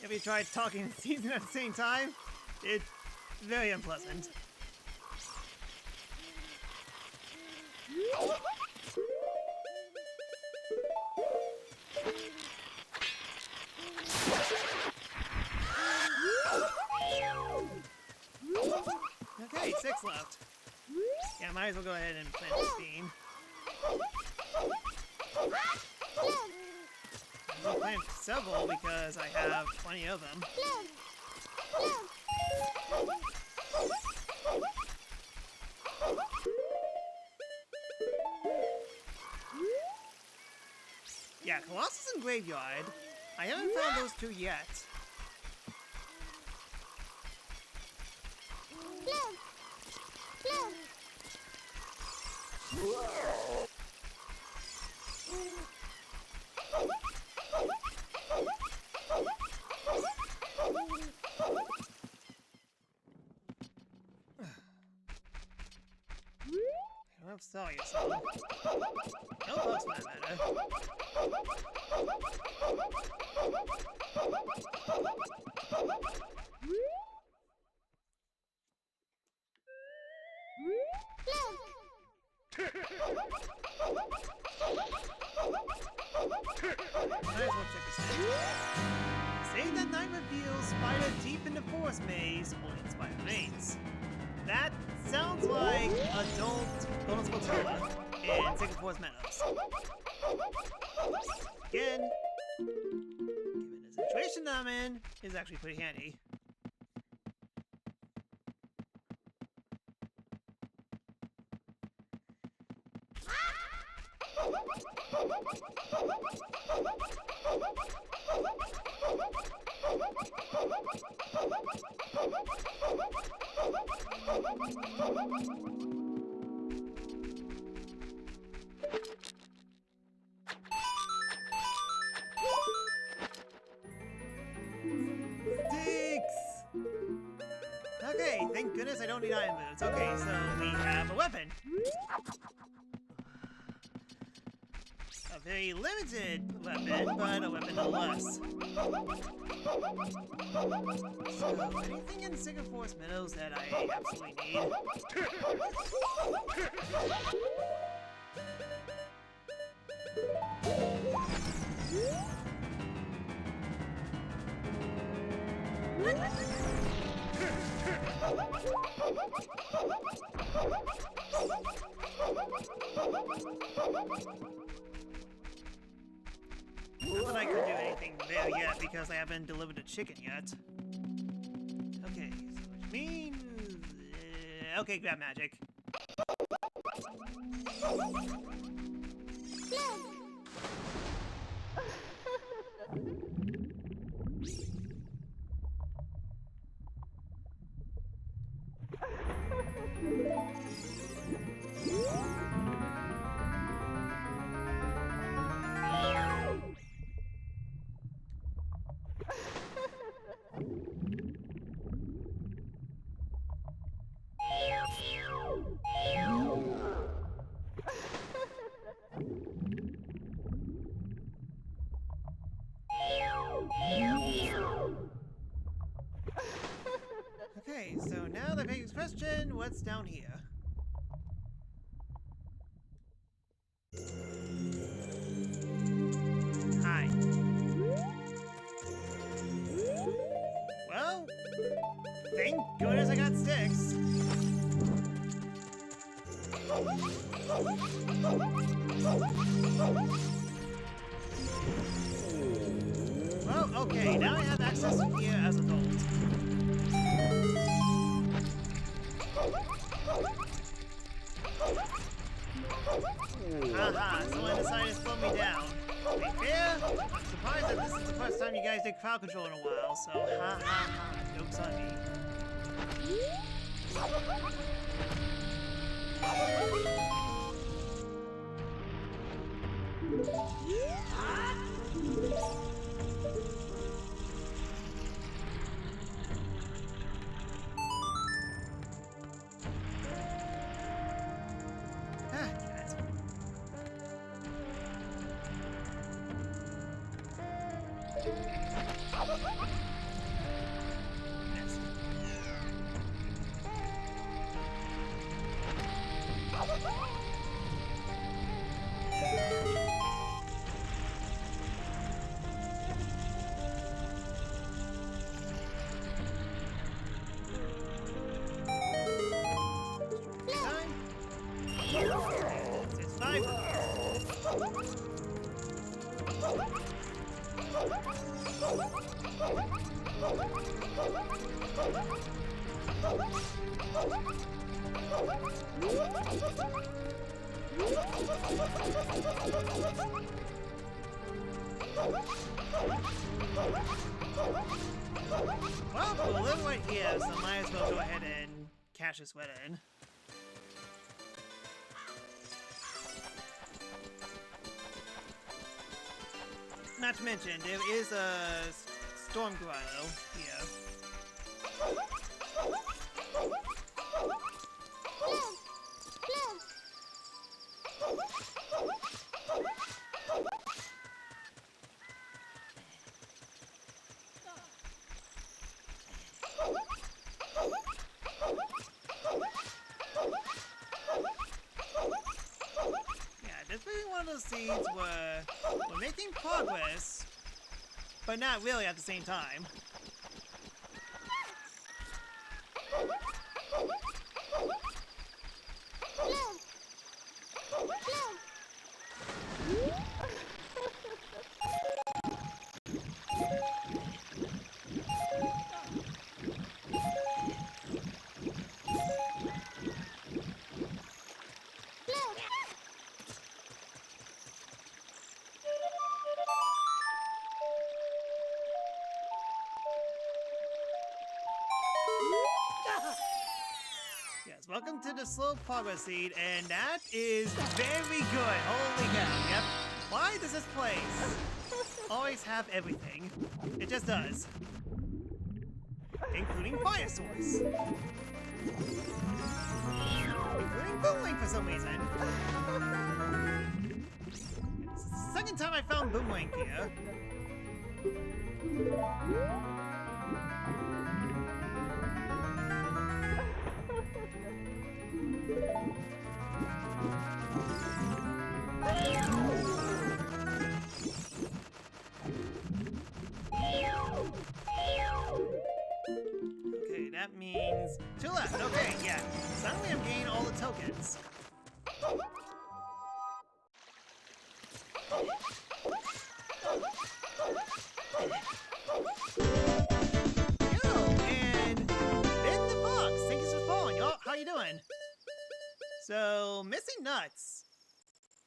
Have you tried talking and sneezing at the same time? It's very unpleasant. Okay, 6 left. Yeah, might as well go ahead and plant this beam. I'll plant several because I have plenty of them. Yeah, Colossus and Graveyard. I haven't found those two yet. I don't have Sally or something. No bugs for that matter. Might as well check this out. Say that night reveals spider deep in the forest maze, holding spider remains. That sounds like adult Golden Spatula in Sacred Forest Meadows. Again, given the situation that I'm in, is actually pretty handy. Okay, thank goodness I don't need iron boots. Okay, so we have a weapon. A very limited weapon, but a weapon nonetheless. So, anything in Sacred Forest Meadows that I absolutely need? Not that I could do anything there yet because I haven't delivered a chicken yet. Okay, so which means... okay, grab magic. Okay, so now the big question, what's down here? Hi. Well, thank goodness I got sticks. Well, okay, now I have access to here as a adult. Haha, someone decided to slow me down. To be fair, I'm surprised that this is the first time you guys did crowd control in a while, so ha ha ha, joke's on me. Well, we'll live right here, so might as well go ahead and cash this sweat in. Not to mention, there is a storm grotto here. This is one of those scenes where we're making progress, but not really at the same time. Yes, welcome to the slow progress seed, and that is very good. Holy cow, yep. Why does this place always have everything? It just does. Including fire source. Including boomerang for some reason. It's the second time I found boomerang here. Okay, that means 2 left. Okay, yeah. Suddenly I'm getting all the tokens. Yo, and Ben the Fox, thank you for following. How you doing? So, missing nuts.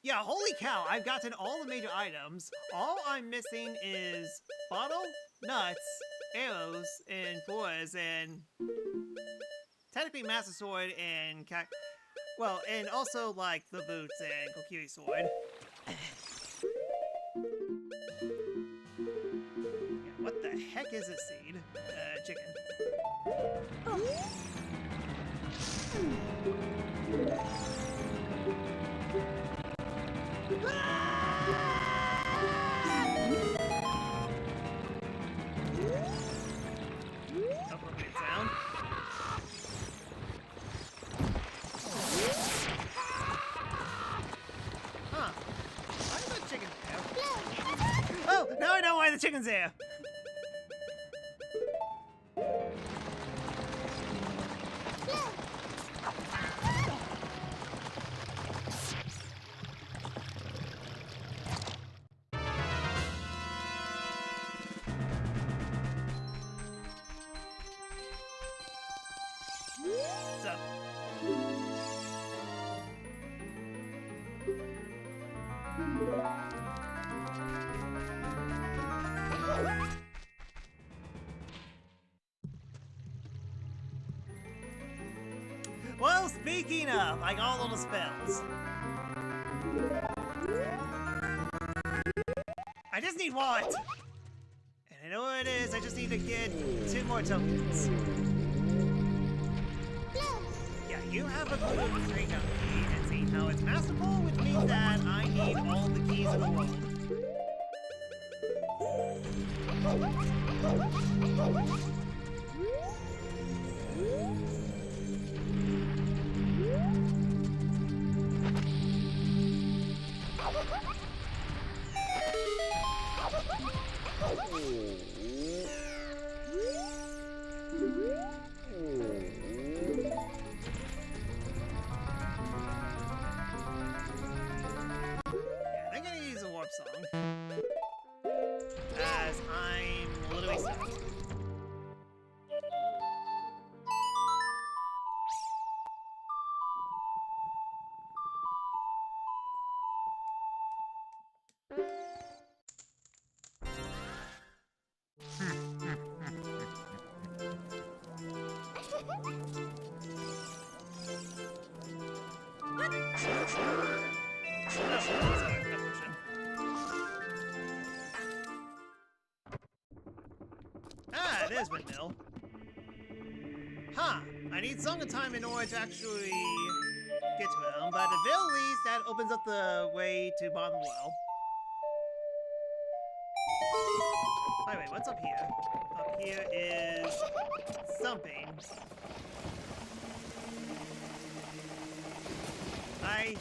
Yeah, holy cow, I've gotten all the major items. All I'm missing is bottle, nuts, arrows, and fours, and technically Master Sword and well, and also like the boots and Kokiri Sword. Yeah, what the heck is this seed? Chicken. Appropriate sound. Huh. Why is that chicken there? Oh, now I know why the chicken's there. What's up? Well, speaking of, I got all the spells. I just need what? And I know what it is, I just need to get 2 more tokens. Yeah, you have a clue of the 3 count key, and seeing how it's masterful, which means that I need all the keys in the world. Song, as I'm literally stuck. there's Windmill. Huh, I need Song of Time in order to actually get to him, but at the very least, that opens up the way to bottom well. By the way, what's up here? Up here is something. I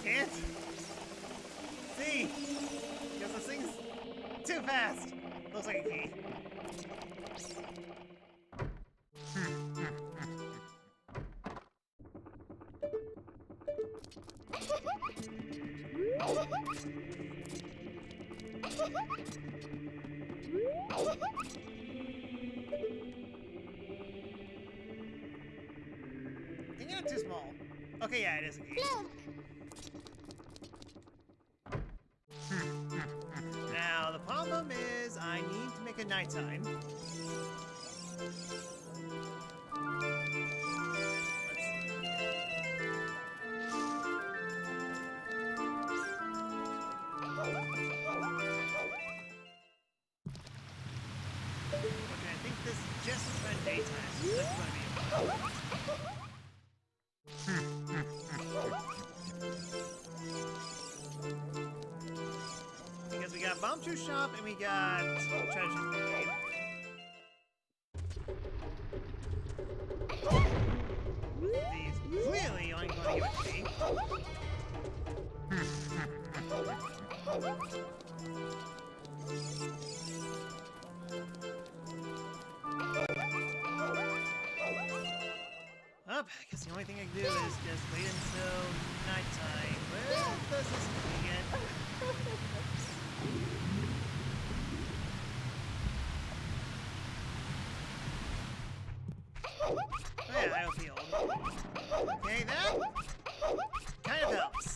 can't see because this thing's too fast. Looks like a key. Thinking I'm too small. Okay, yeah, it is a key. Now, the problem is I need to make it nighttime. Okay, I think this is just for daytime. So that's going to be a problem. Because we got Bomb True Shop and we got Treasures Brigade. These clearly aren't going to give it to me. Up, I guess the only thing I can do is just wait until nighttime. Where does this begin? Oh yeah, I have healed. Okay, that kind of helps.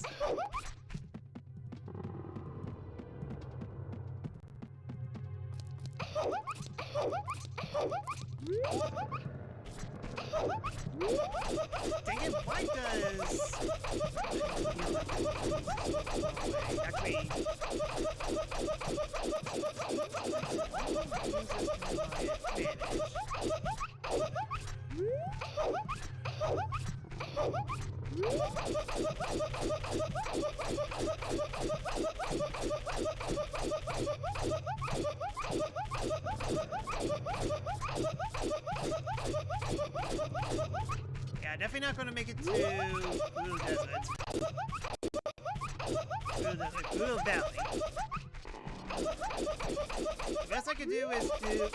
Dang it, why does... Actually... Yeah, definitely not going to make it to Blue Desert. Blue Valley. The best I could do is go to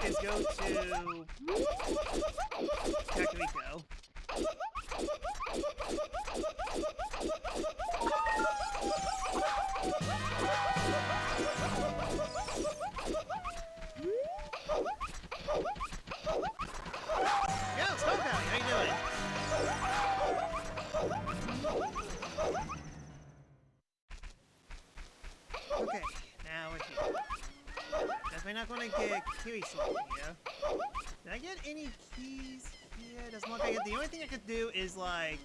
Kakariko. Yo, Snow Valley, how you doing? Okay, now we're here. Definitely not going to get Kiwi Sword here. Did I get any keys here? Doesn't look like it. The only thing I could do is, like,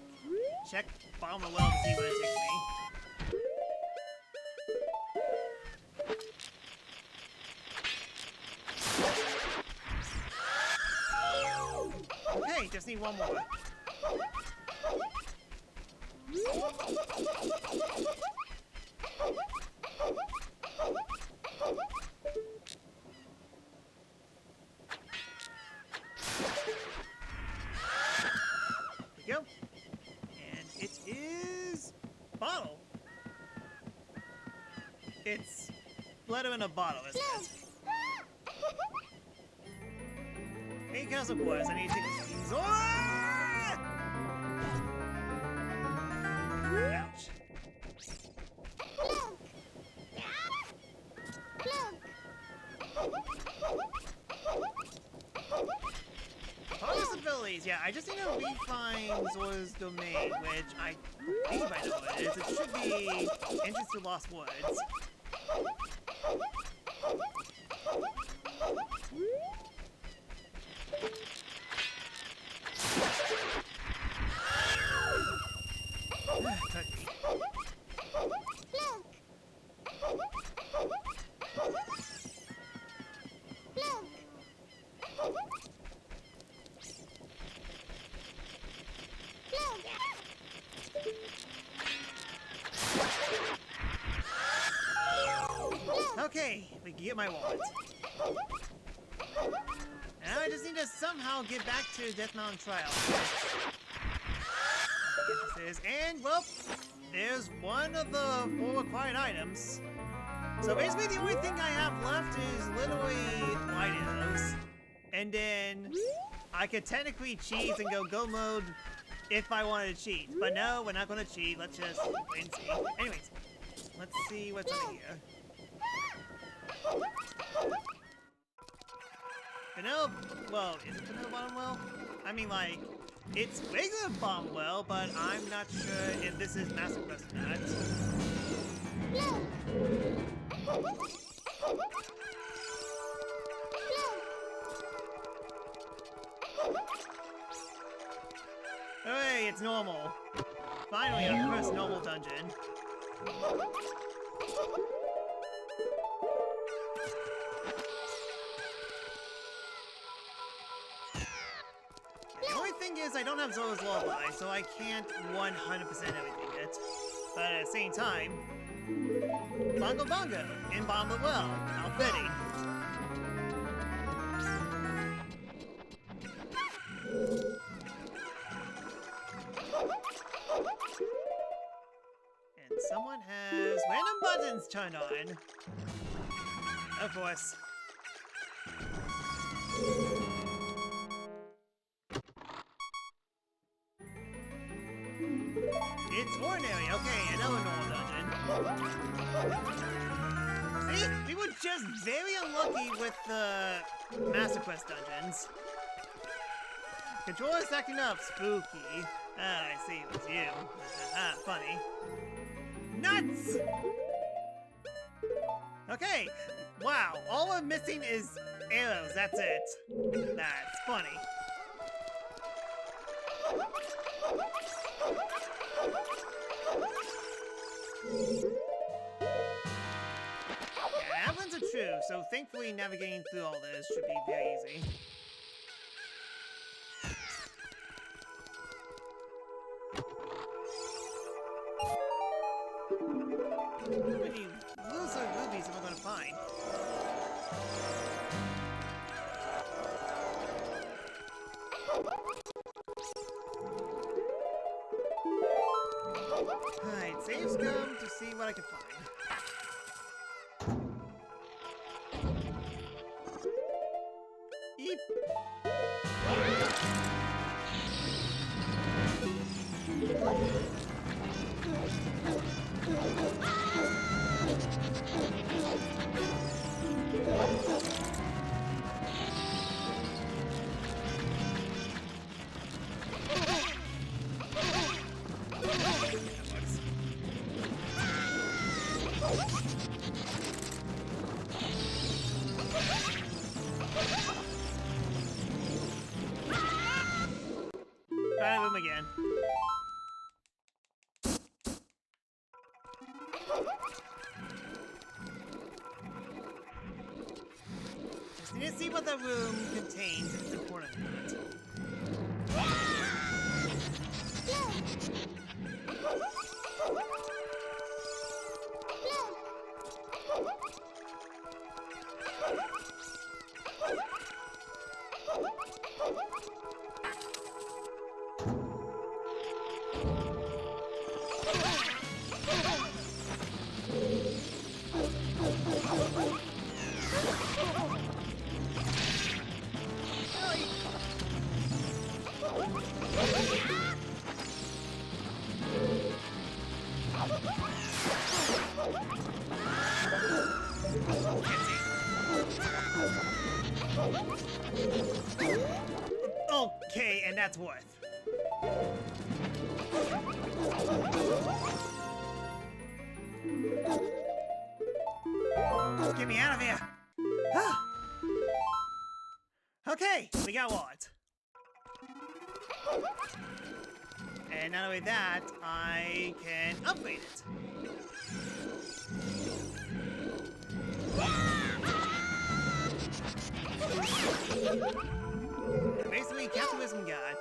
check bottom of the well to see what it takes me. Okay, just need one more. There we go. And it is... bottle. It's letter in a bottle, isn't it? Hey, Castle Boys, I need to take these. Ouch. Possibilities, yeah, I just need to re-find Zora's Domain, which I believe I know what it is. It should be Entrance to Lost Woods. we can get my wallet. Now I just need to somehow get back to Death Mountain Trial. And, well, there's one of the 4 required items. So basically the only thing I have left is literally light arrows. And then I could technically cheat and go go mode if I wanted to cheat. But no, we're not going to cheat. Let's just wait and see. Anyways, let's see what's over here. Vanilla, well, is it vanilla bottom well? I mean, like, it's regular bottom well, but I'm not sure if this is Master Quest or not. Hey, it's normal. Finally, our first normal dungeon. The only thing is I don't have Zola's Lullaby, so I can't 100% everything yet. But at the same time, Bongo Bongo in Bomb the Well, how fitting. And someone has random buttons turned on. Of course. It's ordinary, okay, another normal dungeon. See? We were just very unlucky with the Master Quest dungeons. Controller's acting up, spooky. Ah, I see, it was you. Ah, funny. Nuts! Okay, wow, all we're missing is arrows, that's it. That's funny. Yeah, avalanches are true, so thankfully navigating through all this should be very easy. How many loser rubies am I gonna find? Alright, save scum to see what I can find. Eep. Try to room again. Just need to see what the room contains if it's important or not. Okay, and that's worth. Get me out of here! Okay, we got what? And not only that, I can upgrade it. Basically, capitalism got.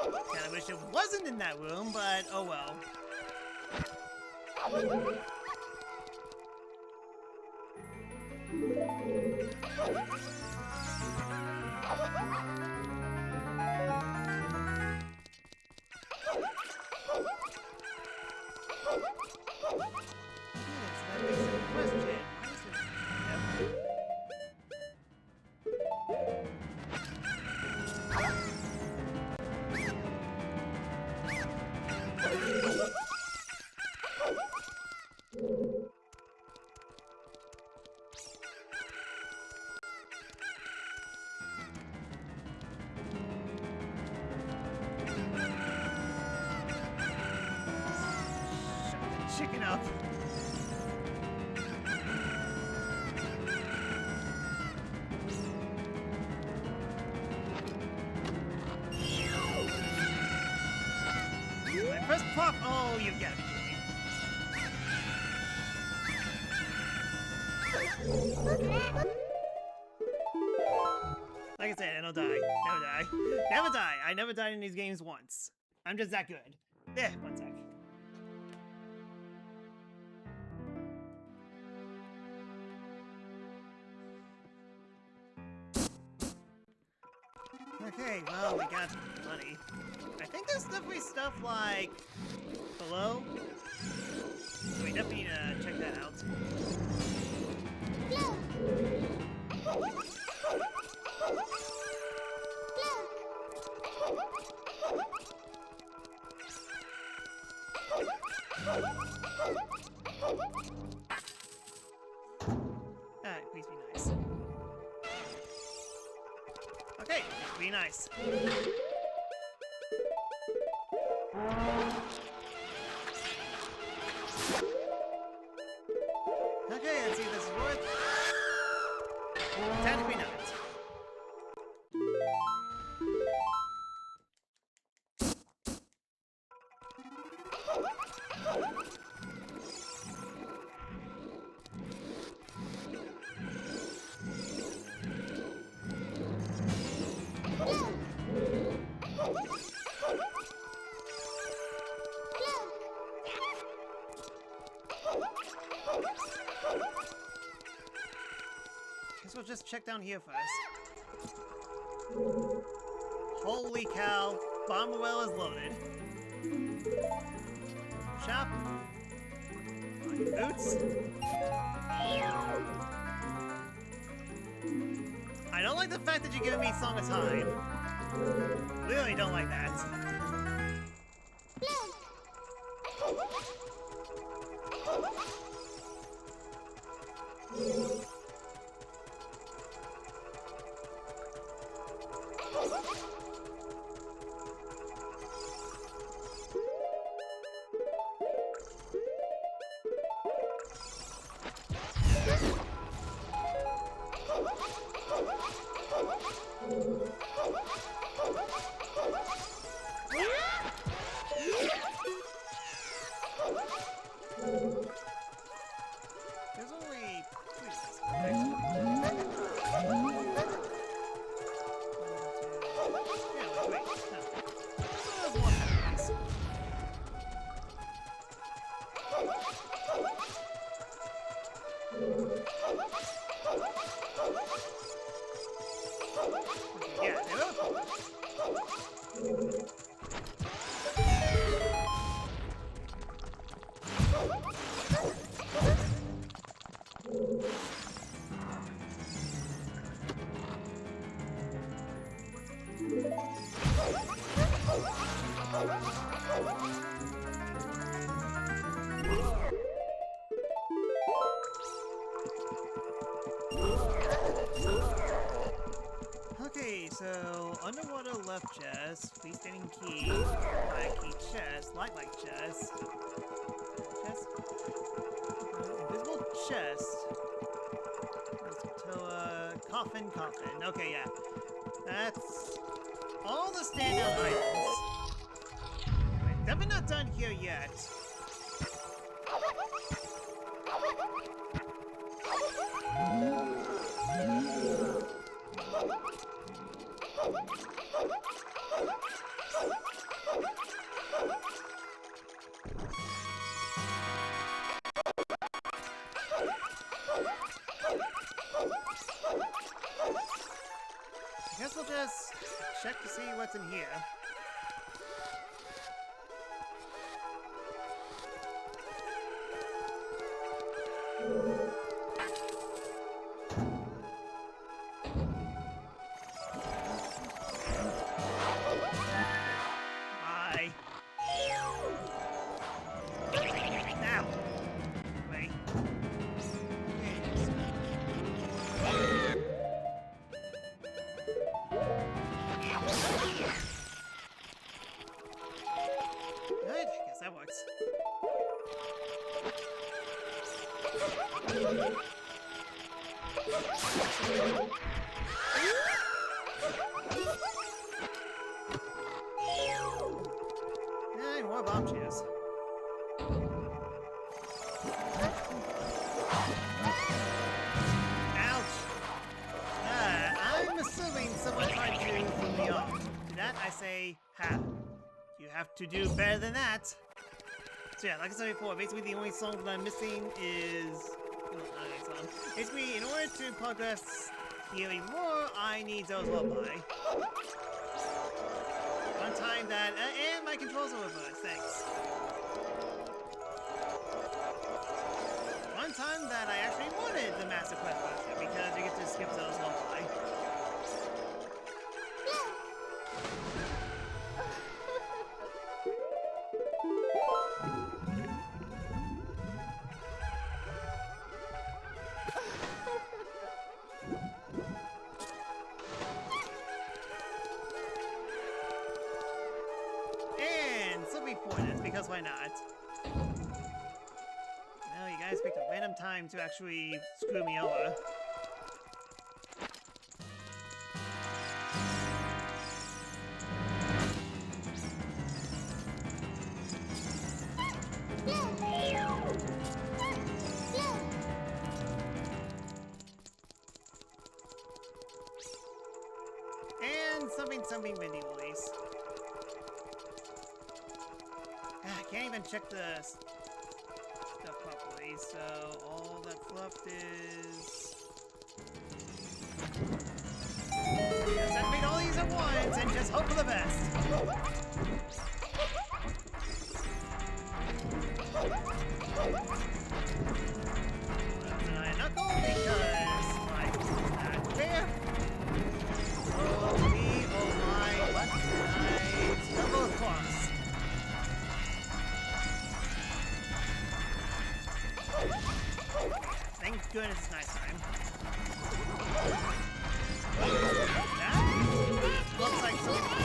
Kinda wish it wasn't in that room, but oh well. That begs the question. Why is it... Yep. Chicken up. My first pop. Oh, you gotta be kidding me. Like I said, I don't die. Never die. Never die. I never died in these games once. I'm just that good. There, one sec. Okay, well, we got money. I think there's definitely stuff like below. So we definitely need to check that out. Alright, please be nice. Okay, be nice. Okay, let's see if this is worth. Technically not. Guess we'll just check down here first. Holy cow, Bomber Well is loaded. Shop. On your boots. I don't like the fact that you're giving me Song of Time. Really don't like that. There's only yeah, there are. Okay, so underwater left chest, freestanding key, high key chest, light chest, invisible chest, coffin. Okay, yeah, that's all the standout items. We're definitely not done here yet. to see what's in here. Bye. Now. Wait. Good. Guess that works. More bomb chairs. Ouch! I'm assuming someone tried to fool me off. To that I say, ha. You have to do better than that. So yeah, like I said before, basically the only song that I'm missing is... Basically, in order to progress here even more, I need those lullaby. One time that... and my controls are reversed, thanks. One time that I actually wanted the Master Quest version, because you get to skip those lullaby. Because why not? No, you guys picked a random time to actually screw me over. And something mini release. I can't even check the stuff properly, so all that's left is... Just have to make all these at once and just hope for the best. I knuckle because life's not fair. Oh me, oh my, what did I stumble across? Thank goodness it's nighttime. That looks like something.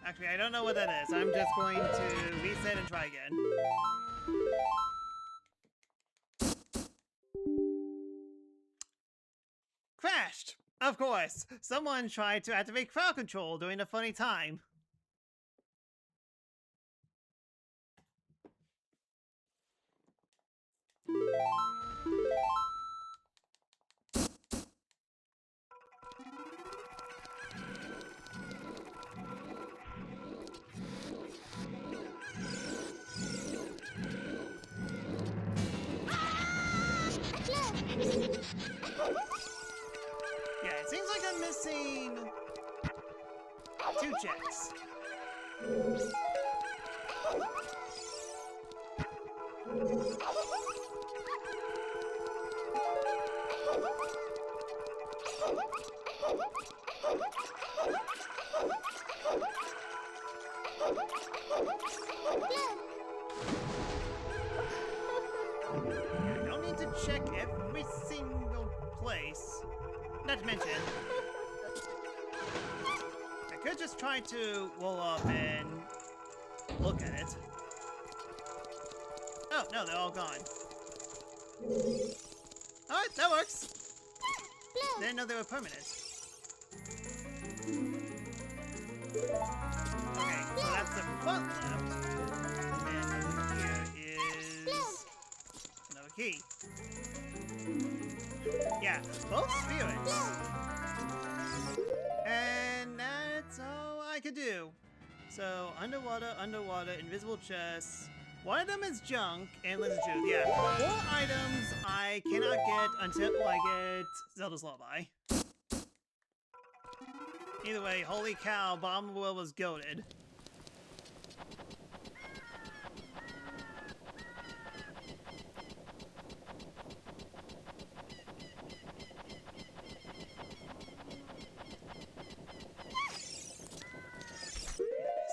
Actually, I don't know what that is. I'm just going to reset and try again. Crashed! Of course! Someone tried to activate crowd control during a funny time. Yeah, it seems like I'm missing 2 checks. I don't need to check every single place. Not to mention, I could just try to roll up and look at it. Oh, no, they're all gone. Alright, that works. Didn't know they were permanent. Okay, so that's the front left. And here is another key. Yeah, both spirits. And that's all I could do. So, underwater, invisible chest, One of them is junk, and let's choose. Yeah, 4 items I cannot get until I get Zelda's Lullaby. Either way, holy cow, Bomb Will was goated.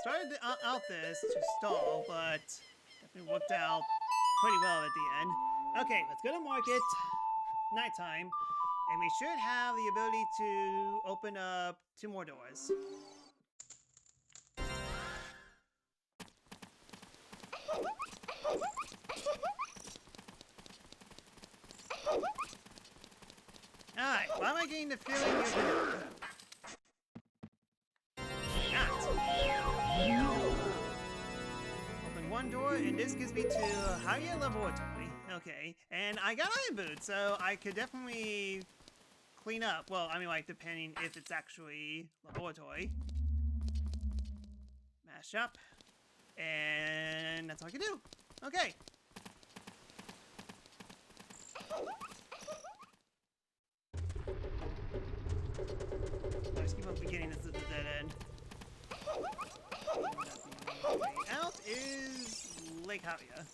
Started out this to stall, but definitely worked out pretty well at the end. Okay, let's go to market. Nighttime. And we should have the ability to open up 2 more doors. Alright, why am I getting the feeling you're open 1 door, and this gives me to Higher Laboratory. Okay, and I got iron boots, so I could definitely clean up. Well, I mean, like, depending if it's actually laboratory. Mash up, and that's all I can do. Okay. Let's keep on forgetting this is the dead end. Out is Lake Havia.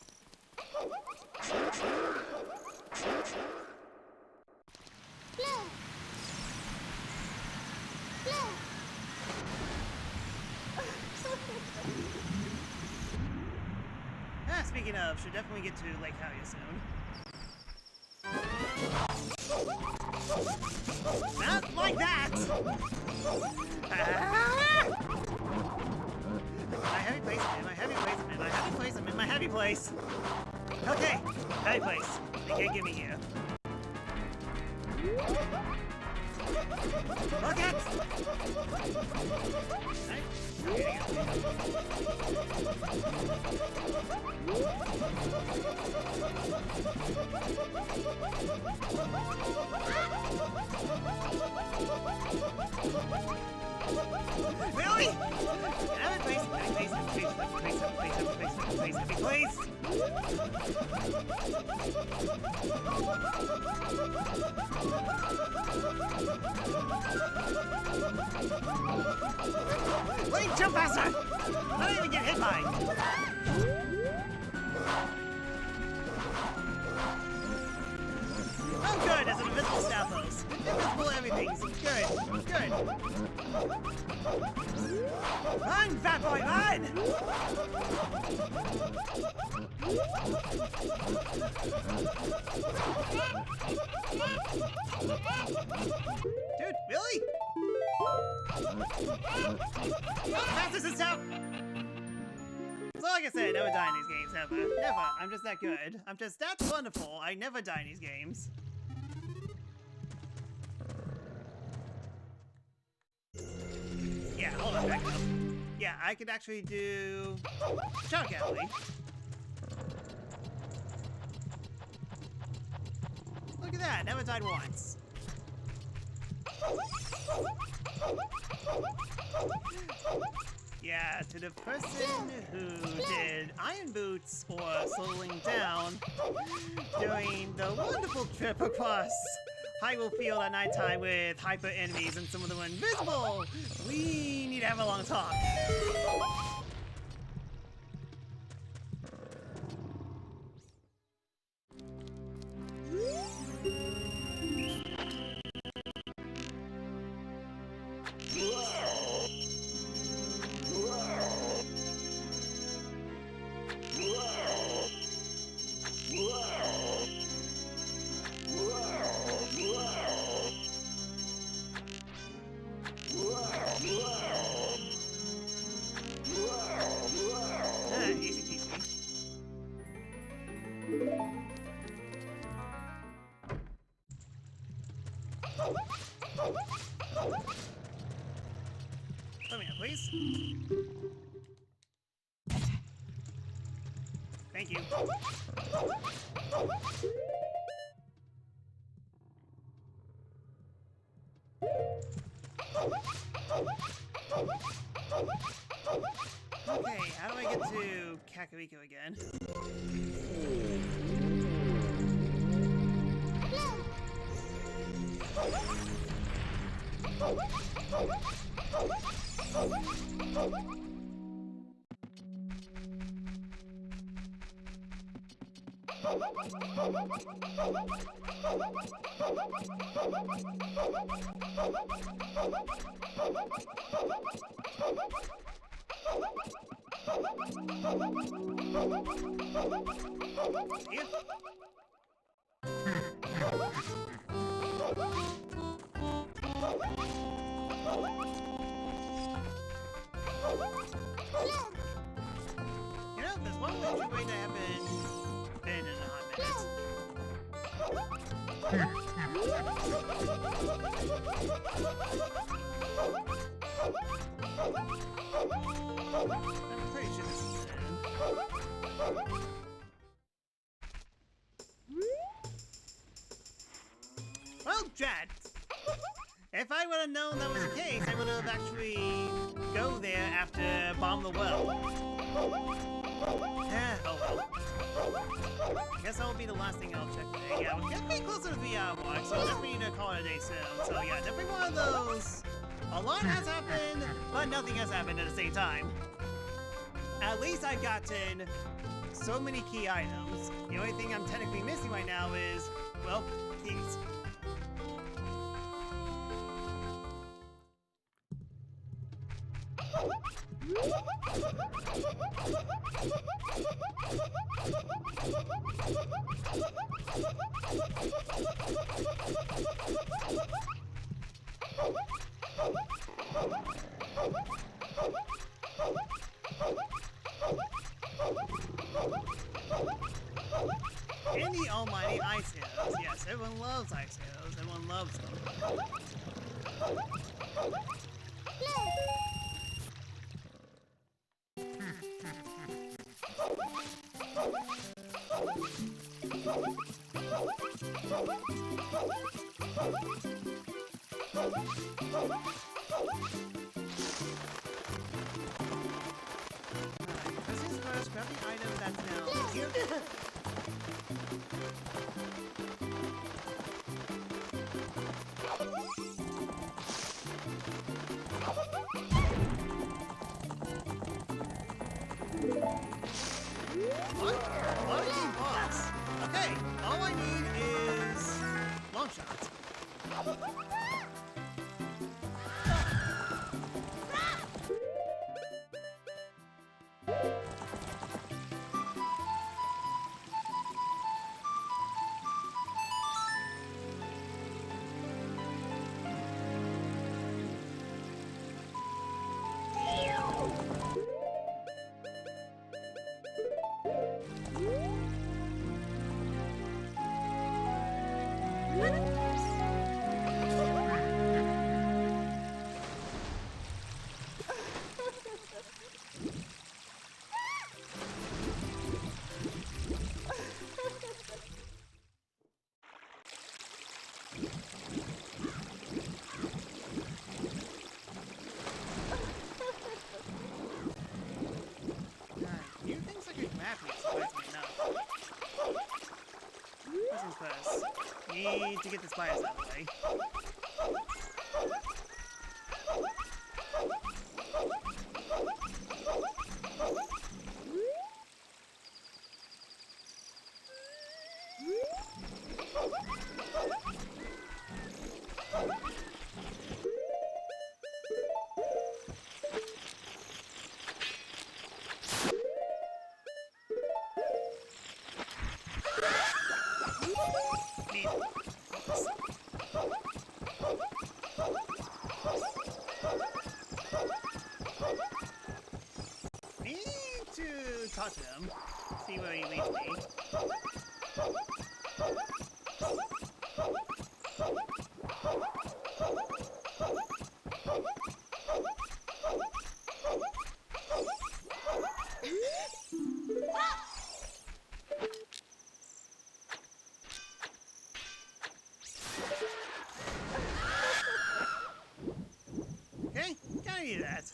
Speaking of, should definitely get to Lake Havia soon. Not like that! My heavy place, my heavy place, my heavy place, I'm in my heavy place. Okay, heavy place. They can't get me here. Look it! Really? Heavy place, heavy place, heavy place, heavy place, heavy place, heavy place, heavy place, heavy place. Wait, jump faster! I don't even get hit by. Oh good, there's an invisible Stalfos. Invisible everything, so good, good. Run, fat boy, run! Dude, really? Fastest is out! So like I said, I never die in these games, ever. Never. I'm just that good. I'm just that wonderful. I never die in these games. Yeah, hold on, back up. Yeah, I could actually do Shark Alley. Look at that, never died once. Yeah, to the person who did Iron Boots or slowing down during the wonderful trip across Hyrule Field at nighttime with hyper enemies and some of them are invisible, we need to have a long talk. Easy peasy. Let me know, please. Thank you. Okay, how do I get to Kakariko again? You know, there's one major way to happen in a hot minute. I'm pretty sure this is the end. Well, Jet, if I would have known that was the case, I would have actually go there after bomb the well. Yeah, oh well. I guess that will be the last thing I'll check today. Yeah, we're getting pretty close to the VR mark, so definitely need to call it a day soon. So yeah, definitely one of those. A lot has happened, but nothing has happened at the same time. At least I've gotten so many key items. The only thing I'm technically missing right now is, well, keys. And the almighty ice hills. Yes, everyone loves ice hills. Everyone loves them. This is first, grab the item that's now here. What are you, boss? Okay, all I need is long shots. You things like a map surprise me enough. First things first, need to get the spiders out of the way. Need to talk to him, see where he leads me. Okay, gotta need that.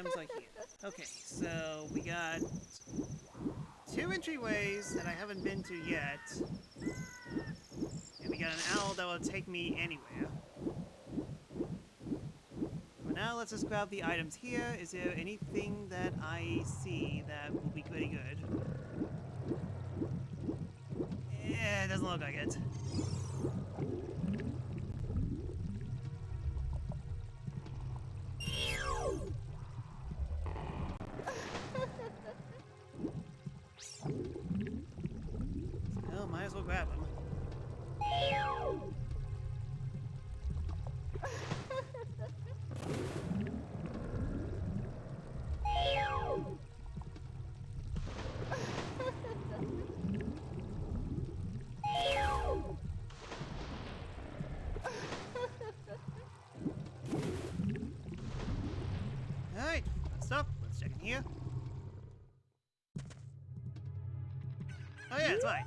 items are here. Okay, so we got 2 entryways that I haven't been to yet. And we got an owl that will take me anywhere. For now, let's just grab the items here. Is there anything that I see that will be pretty good? Yeah, it doesn't look like it. Oh, might as well grab him. Alright, first up, let's check in here. Oh yeah, that's right.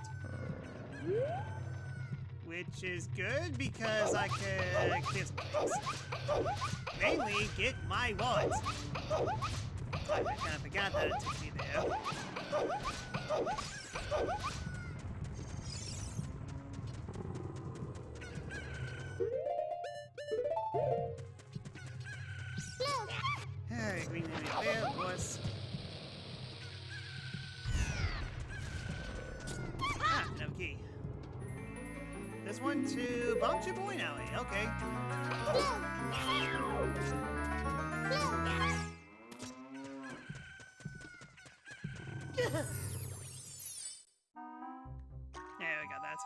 Which is good because I could clear some things. Mainly, get my wants. I kind of forgot that it took me there. Hey, green enemy there, of course. Ah, no key. This one to Bump Your Boy Alley. Okay. Yeah, I got that.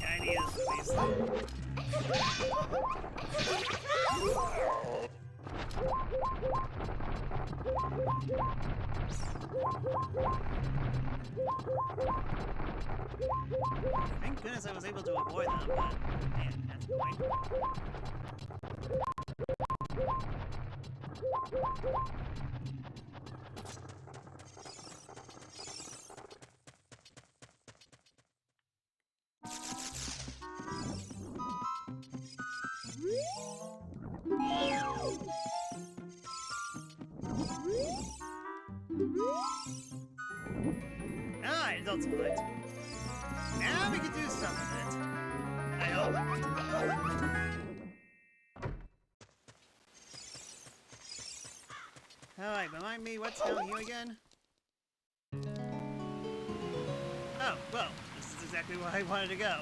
Yeah, I need this, please. Thank goodness I was able to avoid them, but man, that's the point. Ah, adult select. Now we can do some of it. I hope. Alright, remind me what's down here again? Oh, well, this is exactly where I wanted to go.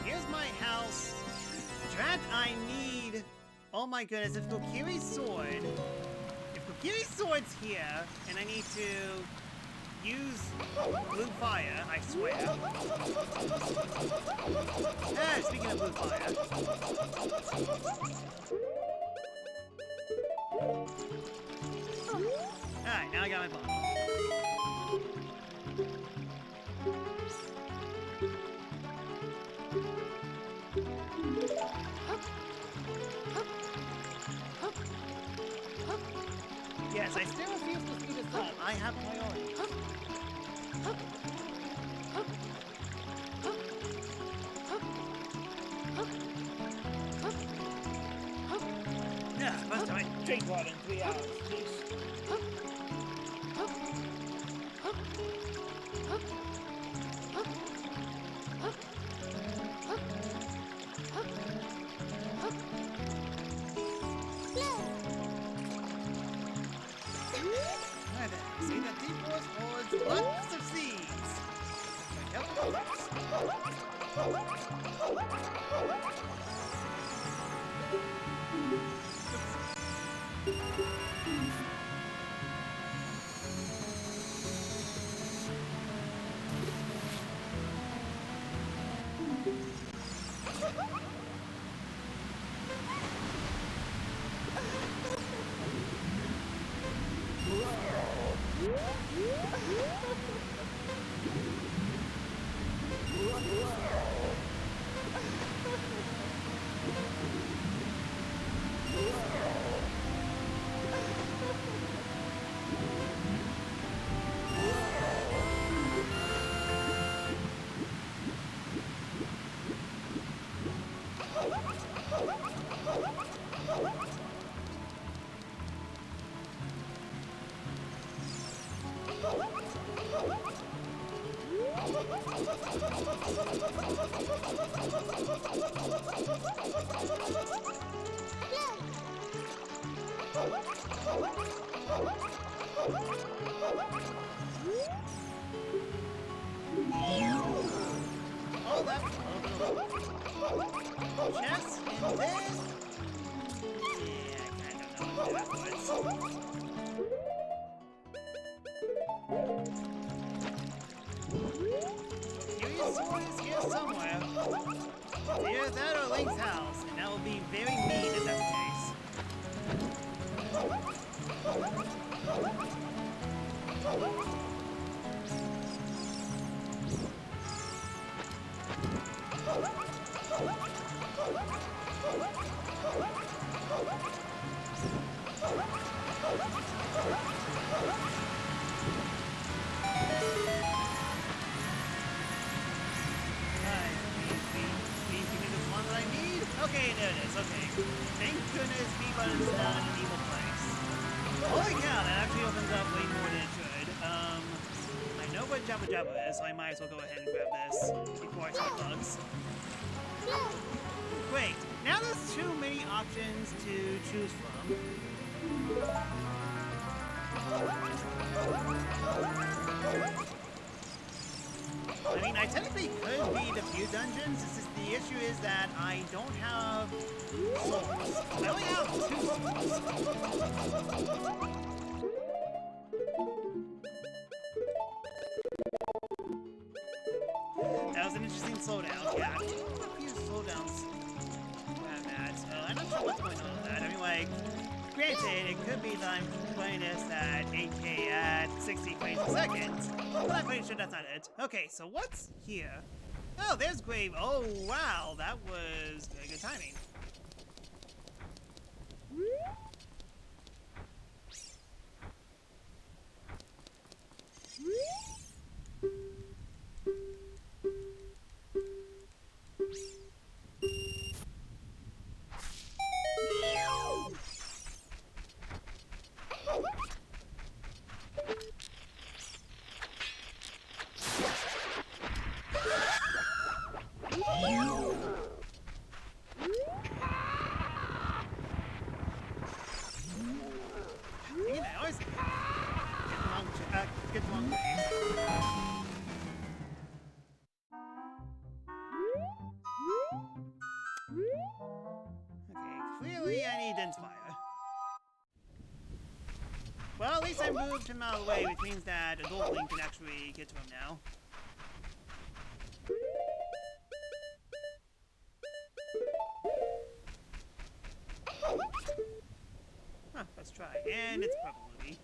Here's my house. Drat, I need... Oh my goodness, if Kokiri's sword... If Kokiri's sword's here, and I need to use blue fire, I swear. Ah, speaking of blue fire. Alright, now I got my bomb. Yes, I still refuse to speed this up. I have priority. Yeah, first time I drink water in 3 hours, please. See that deep forest holds lots of seeds. Oh, that chest and then. Yeah, I kind of know what that was. Curious sword is here somewhere. Either that or Link's house, and that will be very mean in that case. Okay, there it is. Okay. Thank goodness B-button's not in an evil place. Holy cow, that actually opens up way more than it should. I know what Jabba Jabba is, so I might as well go ahead and grab this before I start bugs. Great. Now there's too many options to choose from. I mean, I technically could beat a few dungeons. It's just the issue is that I don't have souls. I only have 2 souls. That was an interesting slowdown. Yeah, I think a few slowdowns around that. I'm not sure what's going on with that. I mean, like, granted, it could be that I'm playing this at 8K at 60 frames a second, but I'm pretty sure that's not it. Okay, so what's here? Oh, there's Grave. Oh, wow, that was very good timing. Clearly, I need Inspire. Well, at least I moved him out of the way, which means that Adult Link can actually get to him now. Huh, let's try. And it's purple movie.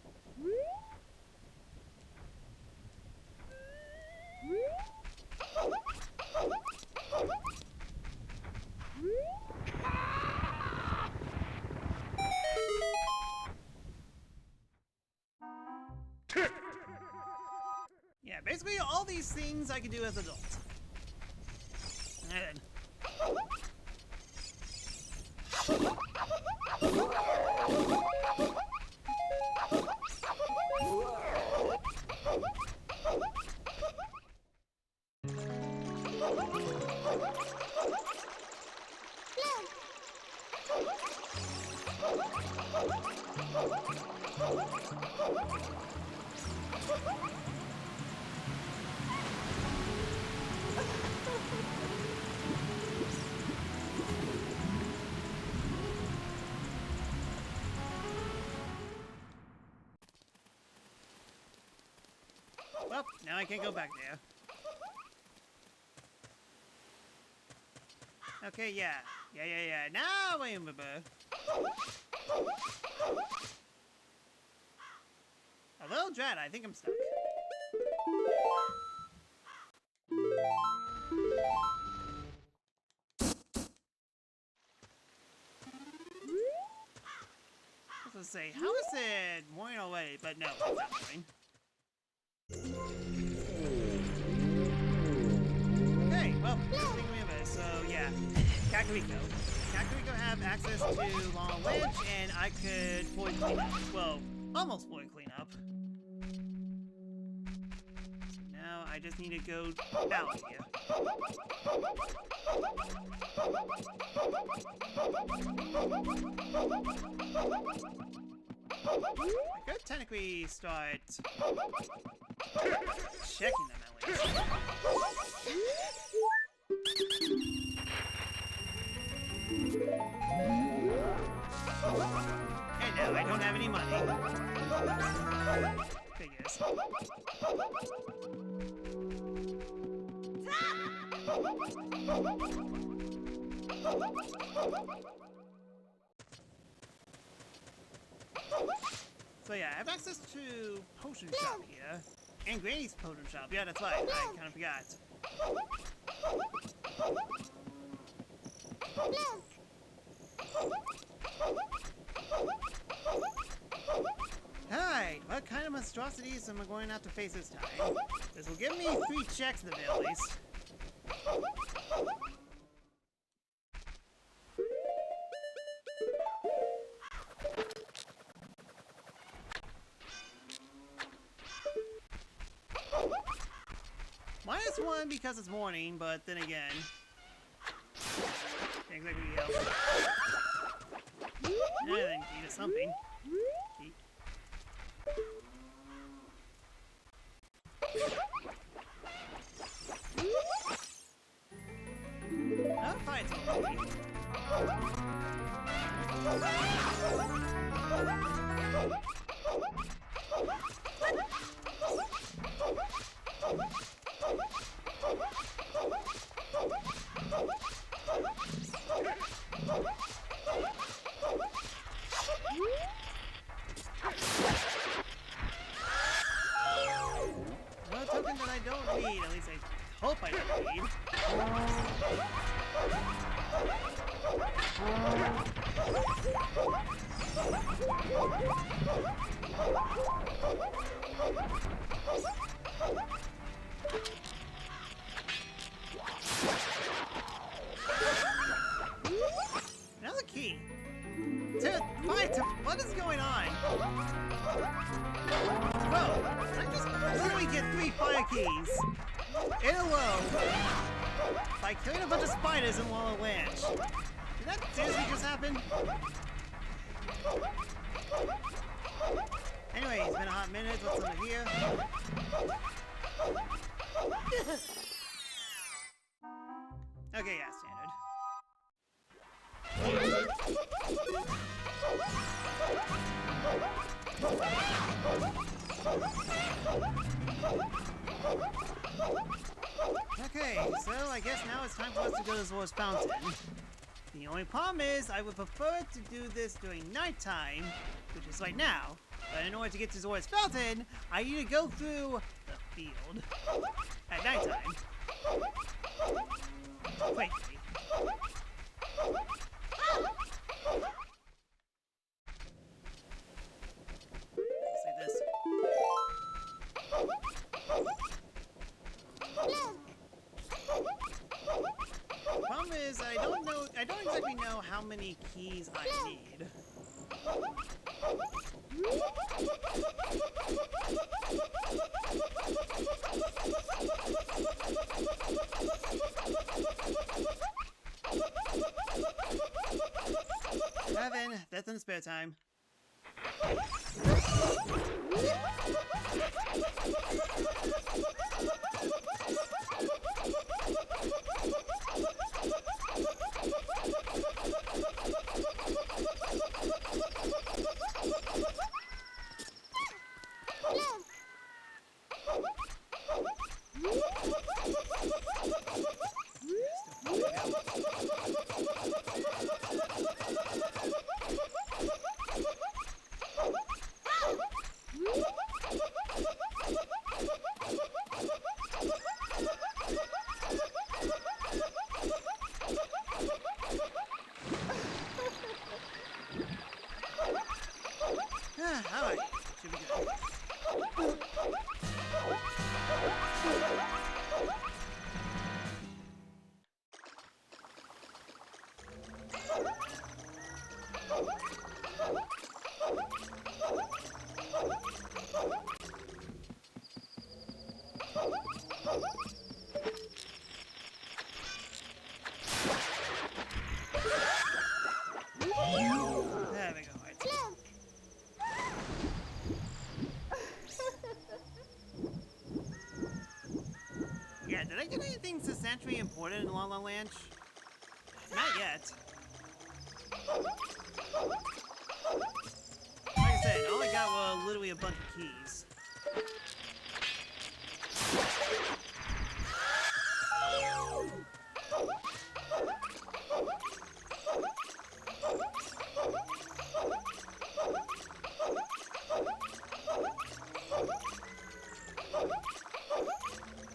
Yeah, basically all these things I can do as adults. And Oh, now I can't go back there. Okay, yeah. Yeah. Now I remember. A little dread, I think I'm stuck. Let's say, how is it morning already? But no, it's not morning. Okay, well, good thing we have it. So, yeah, Kakariko. Kakariko have access to Long Ledge, and I could fully clean up. Well, almost fully clean up. So now I just need to go out here. I could technically start checking them at least. And now I don't have any money. Figures. So yeah, I have access to potion shop here. And Granny's potion shop. Yeah, that's right. I kind of forgot. Alright, what kind of monstrosities am I going to have to face this time? This will give me 3 checks at the very least. -1 because it's morning, but then again, can't exactly help. I think eat is something. Eat. I'll find something. No token that I don't need, at least I hope I don't need. Another key. Dude, what is going on? Whoa, I just literally get 3 fire keys in a row by killing a bunch of spiders in Wall of Lanch. Did that seriously just happen? Anyway, it's been a hot minute. What's under here? Okay, yeah, standard. Okay, so I guess now it's time for us to go to Zora's Fountain. The only problem is I would prefer to do this during nighttime, which is right now. But in order to get to Zora's Fountain, I need to go through the field at nighttime. Wait. Say this. Problem is, I don't exactly know how many keys I need. Seven, that's in spare time. Alright, should be good. There we go. Right. Yeah, did I get anything substantially important in La La Land? Not yet. Like I said, all I got was literally a bunch of keys.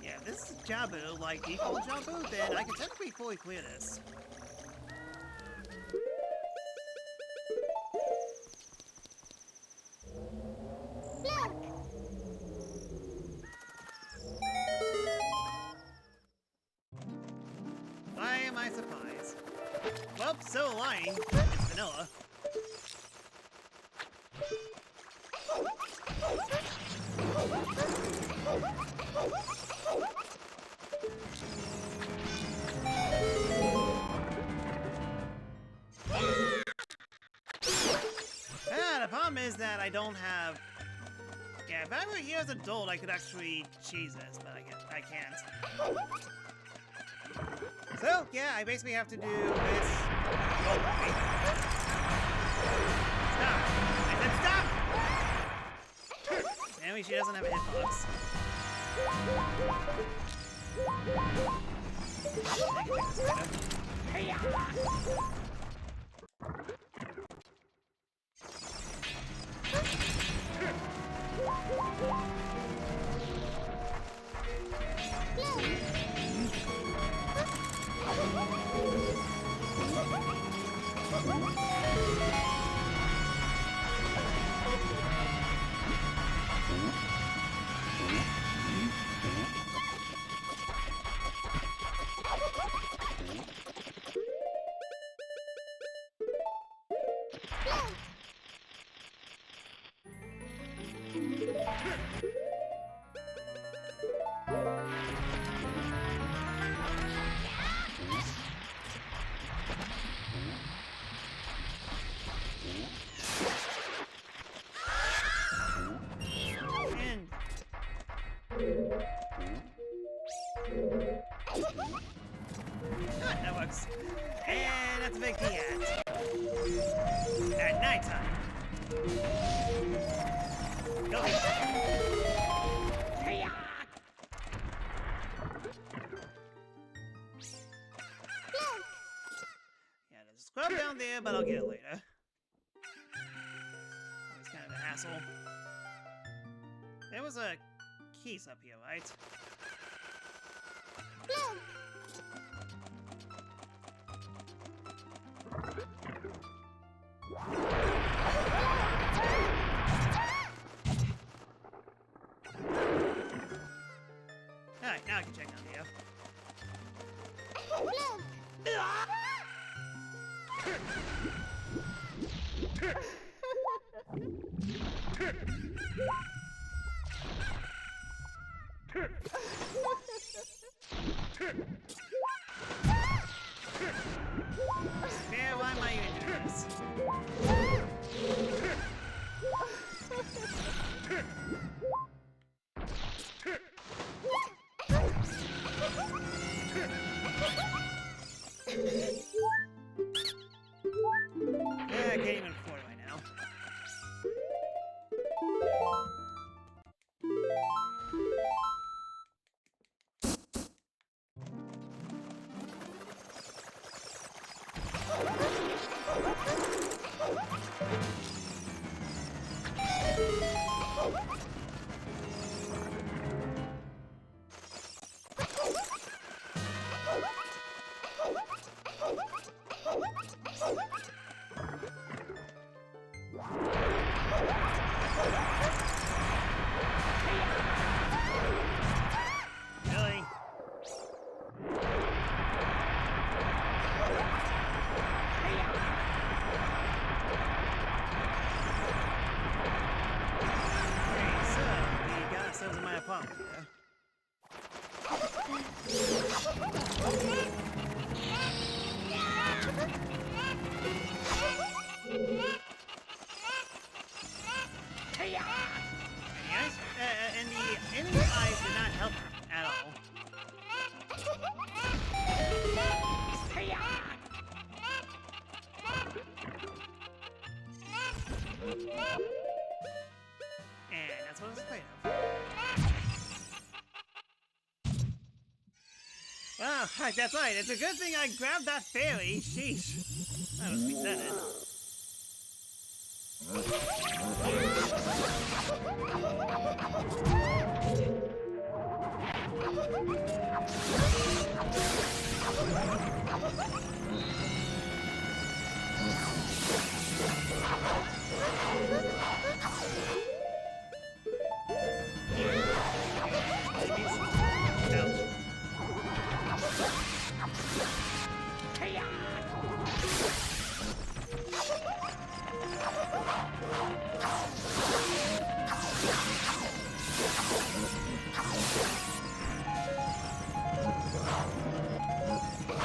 Yeah, if this is Jabu, like default Jabu, then I can technically fully clear this. Why am I surprised? Well, so lying. It's vanilla. The problem is that I don't have... Yeah, if I were here as an adult, I could actually cheese this, but I can't. So, yeah, I basically have to do this... Oh, wait. Stop! I said stop! Anyway, she doesn't have a hitbox. That works. And that's a big key at nighttime. Go. Yeah, there's a scrub down there, but I'll get it later. He's kind of an asshole. There was a keys up here, right? Alright, now I can check down here. Man, why am I even doing this? Yeah, I can't even afford it right now. And that's what I was afraid of. Well, that's right. It's a good thing I grabbed that fairy. Sheesh. That was me said it.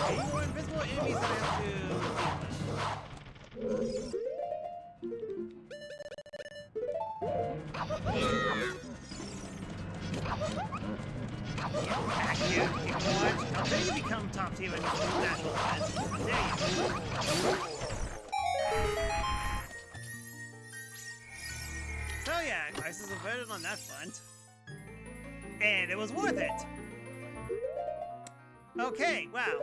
Any more invisible enemies that I have to deal with? How dare you become top tier in natural defense? How dare you? So yeah, crisis averted on that front. And it was worth it! Okay, wow.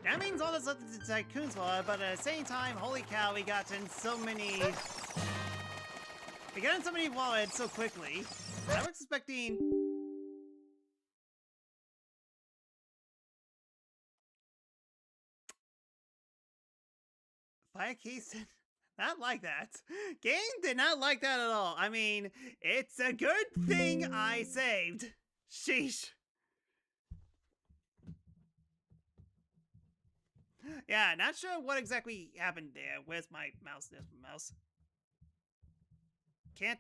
That means all this left to Tycoon's Law, but at the same time, holy cow, we got in so many wallets so quickly. I was expecting... Fire case did not like that. Game did not like that at all. I mean, it's a good thing I saved. Sheesh. Yeah, not sure what exactly happened there. Where's my mouse? There's my mouse. Can't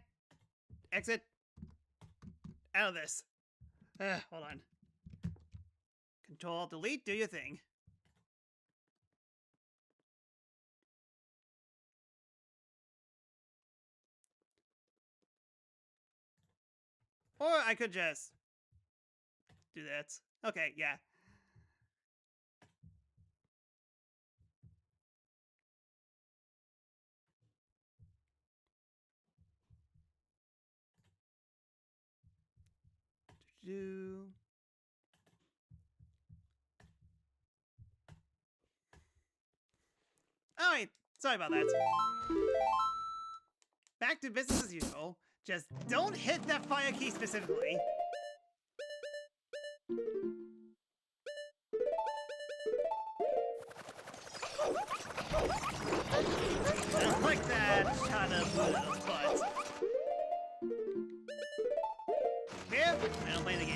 exit out of this. Hold on. Control, delete, do your thing. Or I could just do that. Okay, yeah. Alright, sorry about that. Back to business as usual. Just don't hit that fire key specifically. I don't like that shot of Buddha's butt. Here, I don't play the game.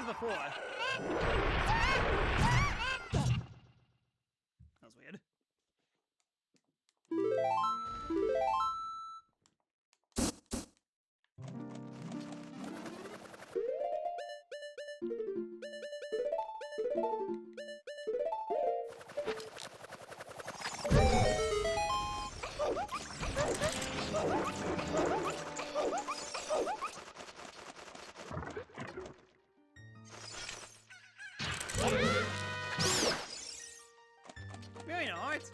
Before. That was weird. Very nice.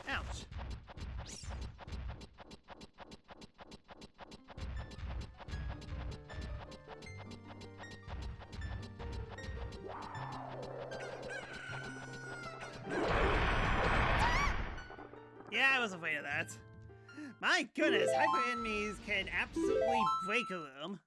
Ouch. Yeah, I was afraid of that. My My goodness, hyper enemies can absolutely break a room.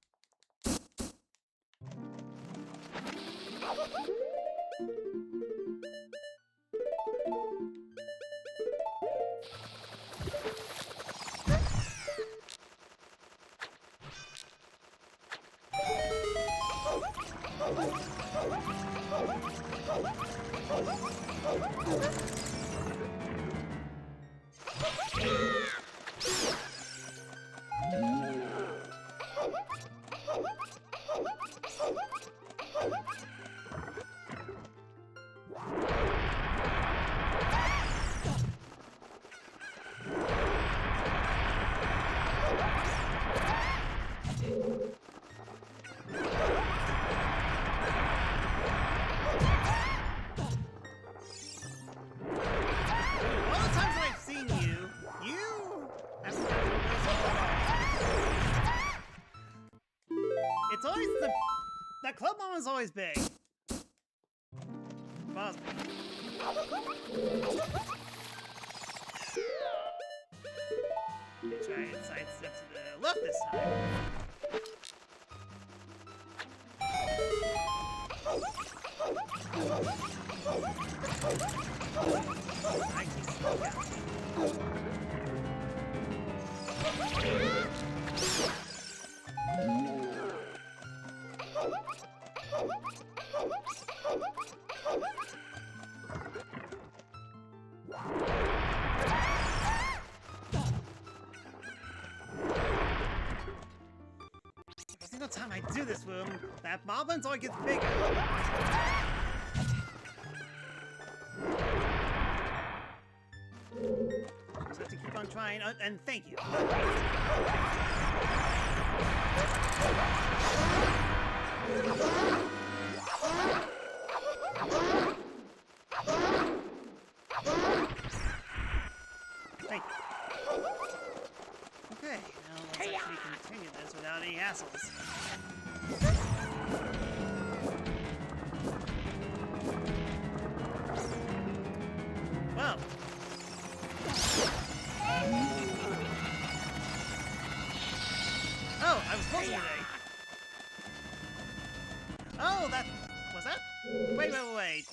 It's always the club mom is always big. Bothers me. Okay, try and sidestep to the left this time. I keep slow down. Every single time I do this room, that moblins always gets bigger. Just have to keep on trying, and thank you. Thank you. Okay, now let's actually continue this without any hassles. Well. Oh, I was close today. Oh, that... was that? Wait.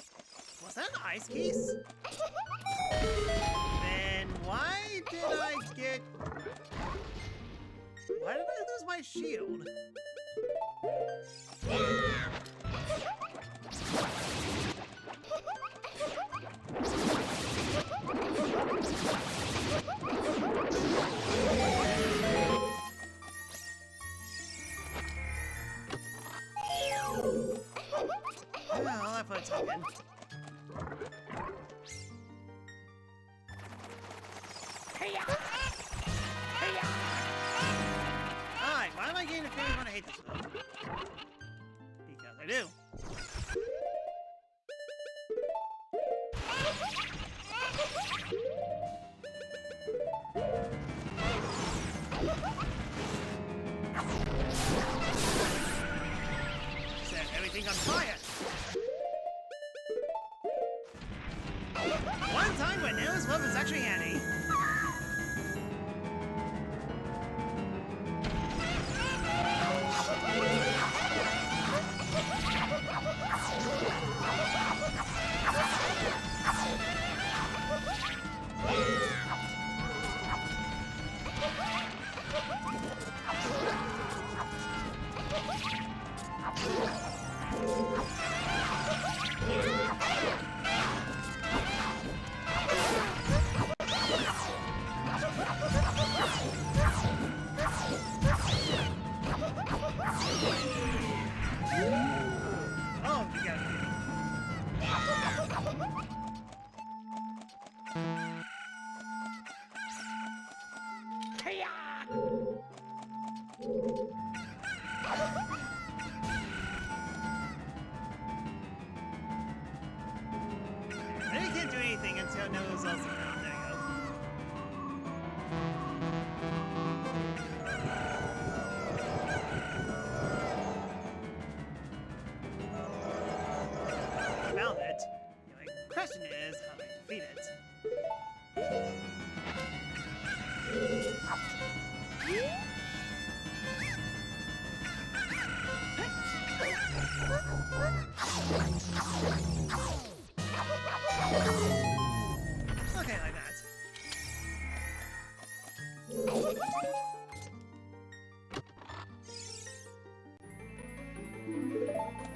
Was that an ice piece? Then why did I get... Why did I lose my shield? Well, that puts it in. Alright, why am I getting a feeling when I hate this film? Because I do. Set everything on fire! One time when Nana's love is actually handy.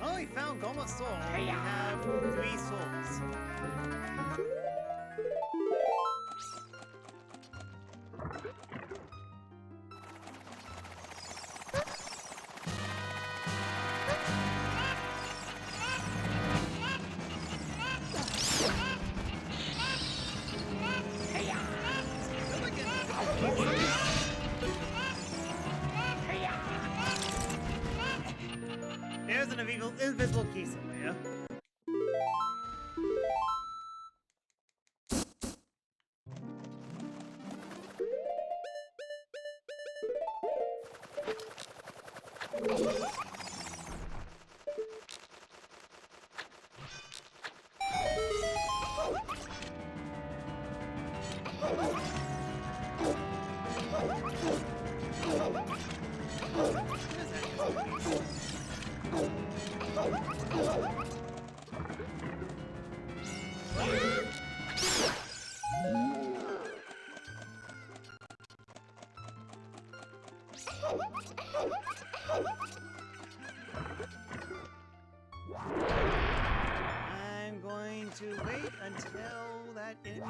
Well, we found Goma's soul. We have 3 souls. There's an invisible key somewhere. I'm going to wait until that enemy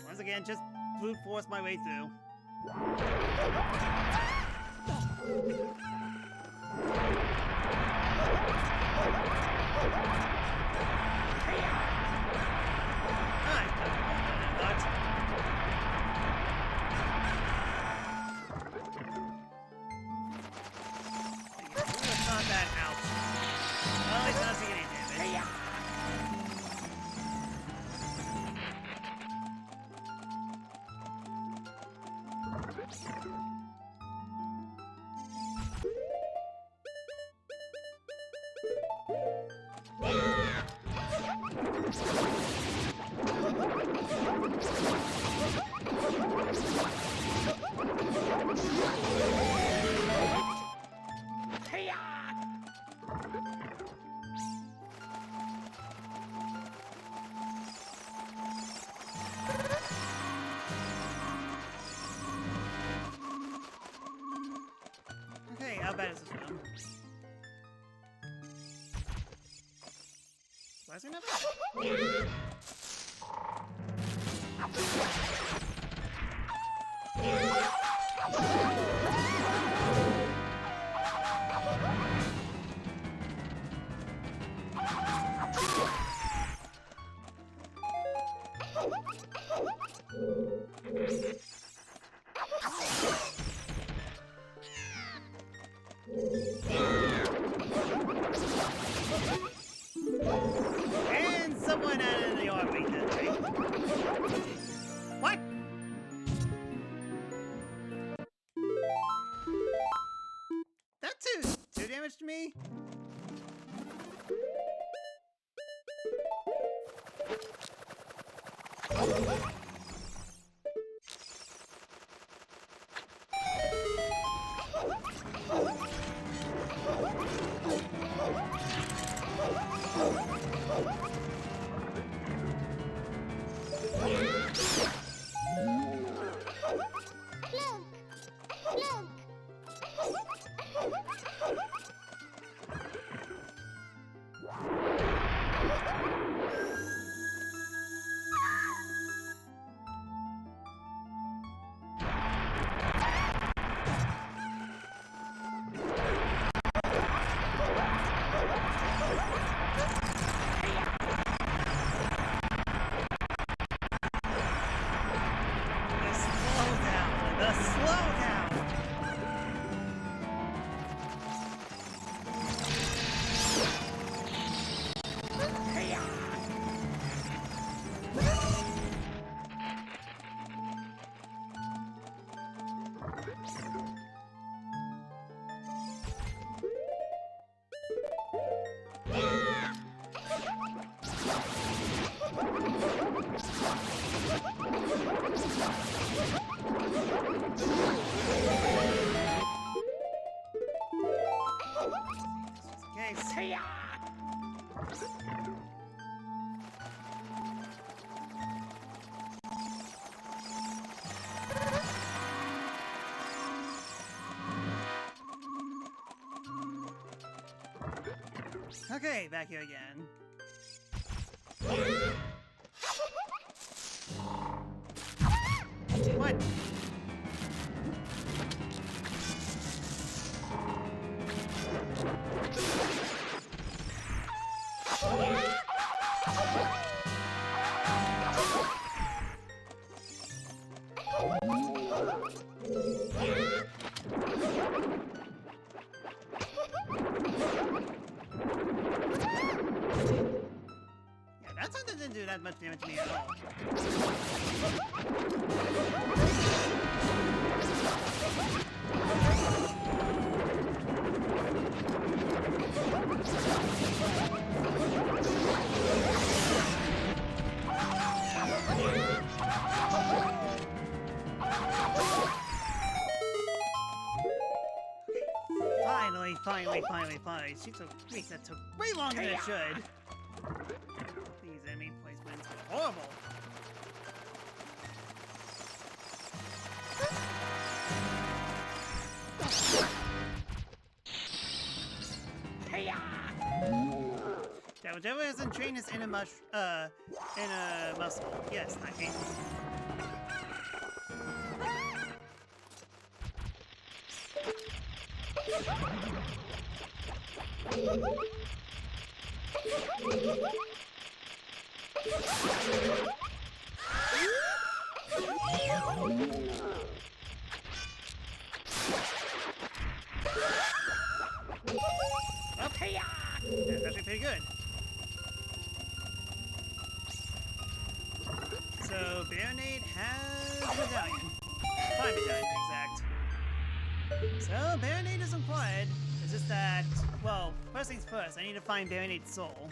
once again, just brute force my way through. Not that out. Well, it's not taking any damage. Okay, how bad is this one? Why is there nothing? And someone added the orbit that way. What? That's two damage to me? Case. Okay, back here again. What? Didn't do that much damage to me at all. Finally. She took me. That took way longer than it should. These enemy placements are horrible. Yeah, whichever hasn't trained his inner muscle. Yes, I hate it. Okay, that's actually pretty good. So, Baronade has a medallion. 5 medallions, exact. So, Baronade is acquired. It's just that, well, first things first, I need to find Baronade's soul.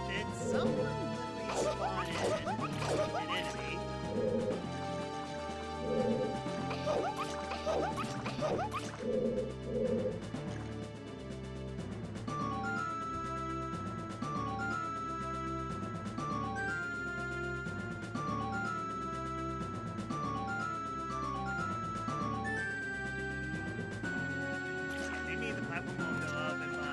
Did someone respawn an enemy? Maybe the platform will go up if I...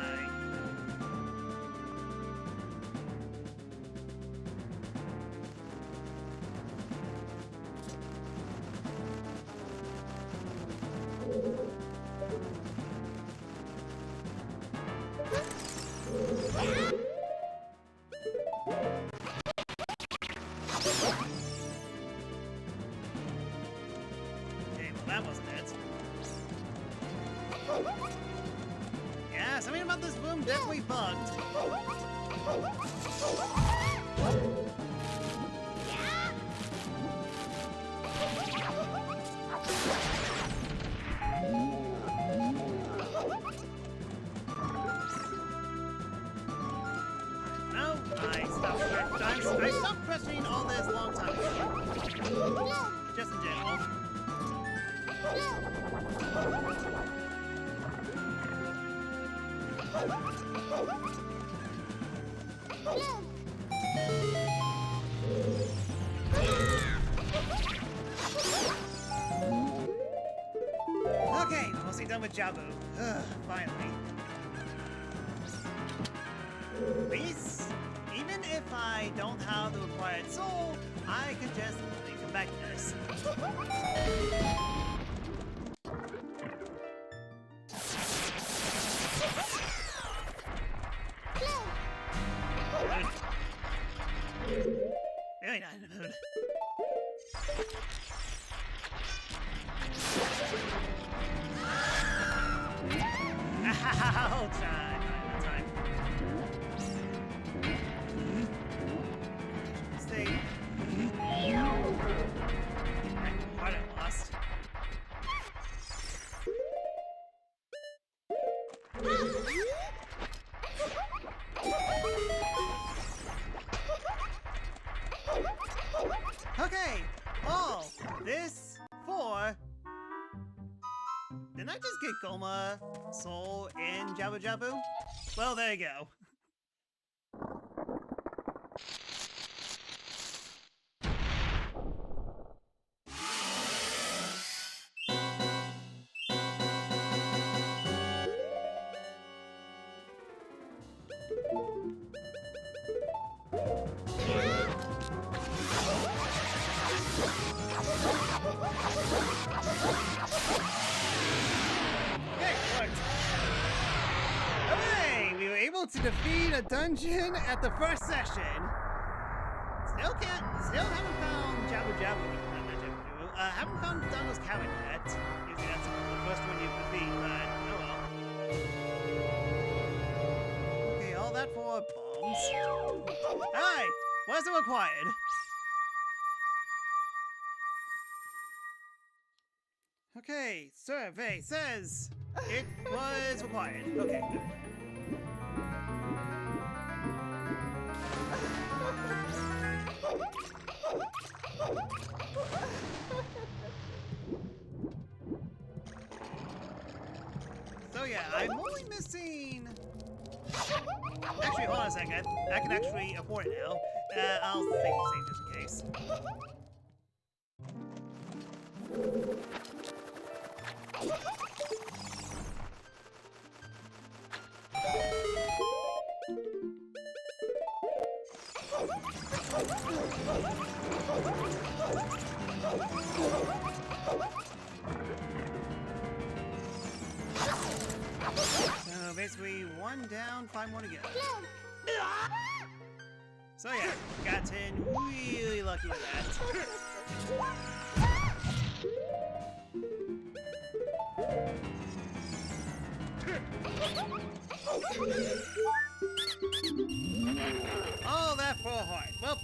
Okay, well that wasn't it. Yeah, something about this room definitely bugged. No, I stopped questioning all this a long time ago. Just in general. Okay, mostly done with Jabu. Ugh, finally. At least, even if I don't have the required soul, I can just come back to this. mood. Really not in the mood. Ow, time. Stay. What I lost. Okay, all this for... Didn't I just get Goma, Soul, and Jabu Jabu? Well, there you go. To defeat a dungeon at the first session. Still haven't found Jabu Jabu. Not Jabu Jabu. Haven't found Donald's cabin yet. Usually that's the first one you defeat, but oh well. Okay, all that for bombs. Alright, what's it required? Okay, survey says it was required. Okay, good. So yeah, I'm only missing... Actually, hold on a second. I can actually afford it now. I'll save just in case. So basically, 1 down, 5 more to go. So yeah, gotten really lucky with that. All that for a heart. Well,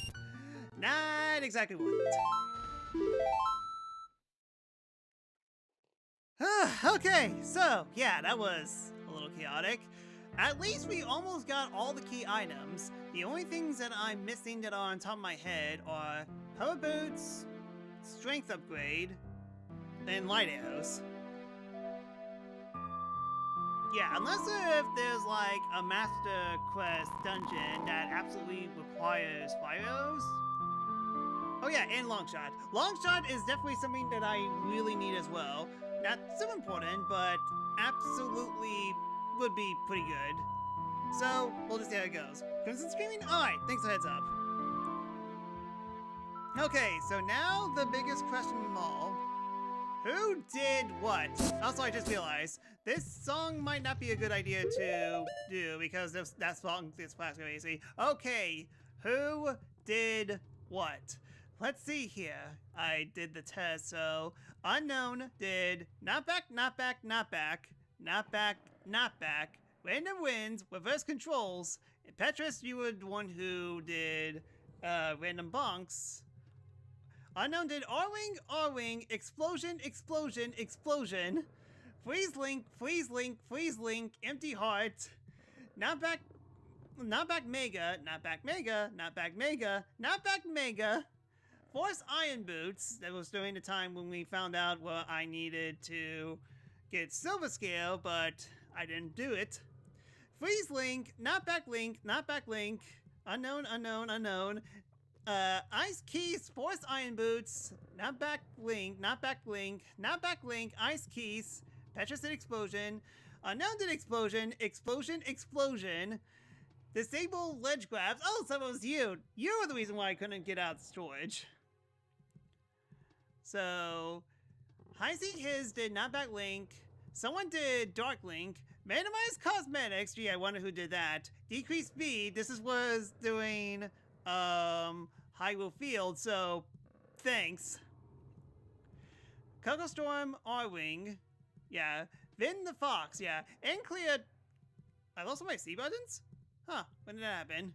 not exactly worth it. Okay, so yeah, that was a little chaotic. At least we almost got all the key items. The only things that I'm missing that are on top of my head are power boots, strength upgrade, and light arrows. Yeah, unless if there's like a master quest dungeon that absolutely requires fire arrows. Oh yeah, and long shot. Long shot is definitely something that I really need as well. Not so important, but absolutely would be pretty good. So, we'll just see how it goes. Crimson Screaming? Alright, thanks for the heads up. Okay, so now the biggest question of them all. Who did what? Also, I just realized, this song might not be a good idea to do because that song is classic easy. Okay, who did what? Let's see here. I did the test, so unknown did not back, not back, not back, not back, not back. Random wins, reverse controls. Petrus, you were the one who did random bonks. Unknown did R-Wing, R-Wing, explosion, explosion, explosion. Freeze link, freeze link, freeze link, empty heart. Not back mega, not back mega, not back mega, not back mega. Force iron boots, that was during the time when we found out what I needed to get silver scale, but I didn't do it. Freeze link, not back link, not back link. Unknown, unknown, unknown. Ice keys, force iron boots, not back link, not back link, not back link, ice keys, Petrus did explosion, unknown did explosion, explosion, explosion, disable ledge grabs. Oh, so it was you. You were the reason why I couldn't get out storage. So, Heisey his did not back link, someone did dark link, Randomized cosmetics. Gee, I wonder who did that. Decreased speed. This is was doing Hyrule Field, so thanks. Coco Storm R-Wing. Yeah. Vin the Fox, yeah. And cleared. I lost all my C buttons? Huh, when did that happen?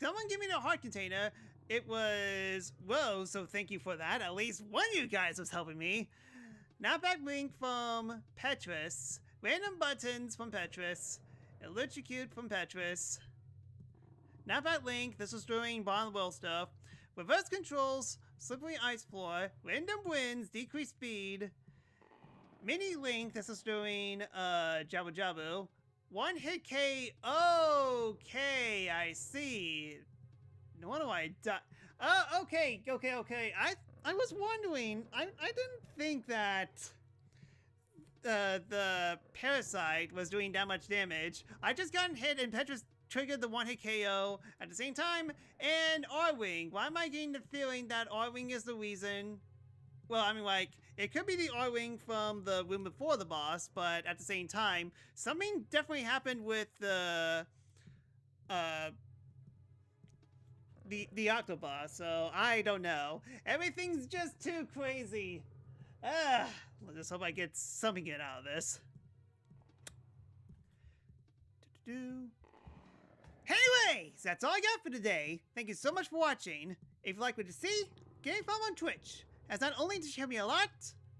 Someone give me the heart container. It was Rose, so thank you for that. At least one of you guys was helping me. Knockback Link from Petrus. Random buttons from Petrus. Electrocute from Petrus. Knockback Link, this was doing Bond World stuff. Reverse controls, slippery ice floor. Random winds, decreased speed. Mini Link, this is doing Jabu Jabu. One hit K. Okay, I see. What do I do? Oh, okay. I was wondering. I didn't think that the parasite was doing that much damage. I just got hit and Petrus triggered the one hit KO at the same time. And R-Wing. Why am I getting the feeling that R-Wing is the reason? Well, I mean, like, it could be the R-Wing from the room before the boss, but at the same time, something definitely happened with the Octobus, so I don't know. Everything's just too crazy. Let's just hope I get something good out of this. Anyways, that's all I got for today. Thank you so much for watching. If you like what you see, get a follow on Twitch, as not only does it help me a lot,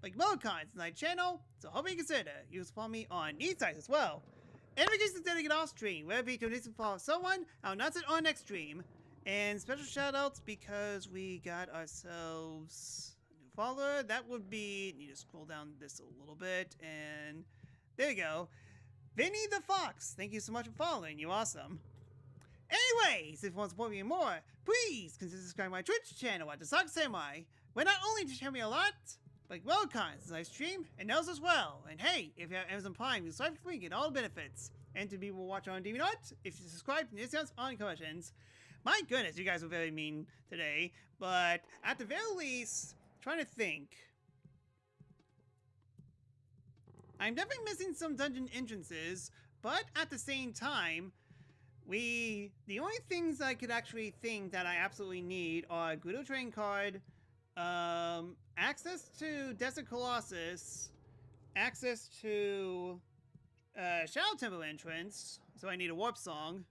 like emoticons in my channel, so hope you consider you can follow me on these sites as well. And if you consider get off stream, wherever you can listen to follow someone, I'll announce it on next stream. And special shoutouts because we got ourselves a new follower. That would be, need to scroll down this a little bit, and there you go. Vinny the Fox, thank you so much for following, you're awesome. Anyways, if you want to support me more, please consider subscribing to my Twitch channel at The-Sakura-Samurai, where not only does it help me a lot, like welcomes as I stream, and knows as well. And hey, if you have Amazon Prime, you subscribe for free, get all the benefits. And to be able to watch on DVDot, if you subscribe to discounts on questions. My goodness, you guys were very mean today, but at the very least, trying to think. I'm definitely missing some dungeon entrances, but at the same time, the only things I could actually think that I absolutely need are Guido Train Card, access to Desert Colossus, access to Shadow Temple entrance, so I need a Warp Song.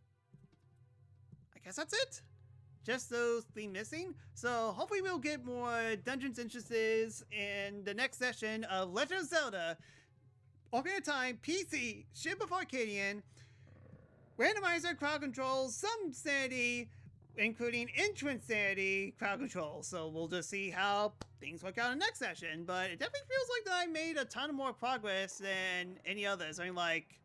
I guess that's it. Just those three missing. So hopefully we'll get more dungeons entrances in the next session of Legend of Zelda Ocarina of Time PC Ship of Arcadian. Randomizer, crowd control, SomeSanity, including entrance sanity, crowd control. So we'll just see how things work out in the next session. But it definitely feels like that I made a ton more progress than any others. I mean, like,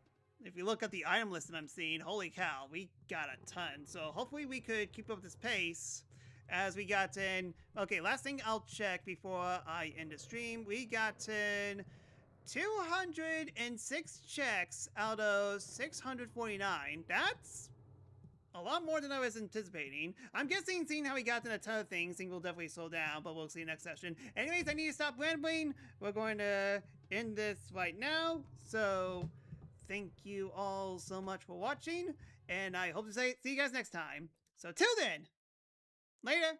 if you look at the item list that I'm seeing, holy cow, we got a ton. So hopefully we could keep up this pace as we got in. Okay, last thing I'll check before I end the stream. We got in 206 checks out of 649. That's a lot more than I was anticipating. I'm guessing, seeing how we got in a ton of things will definitely slow down, but we'll see next session. Anyways, I need to stop rambling. We're going to end this right now. So thank you all so much for watching, and I hope to see you guys next time. So till then, later.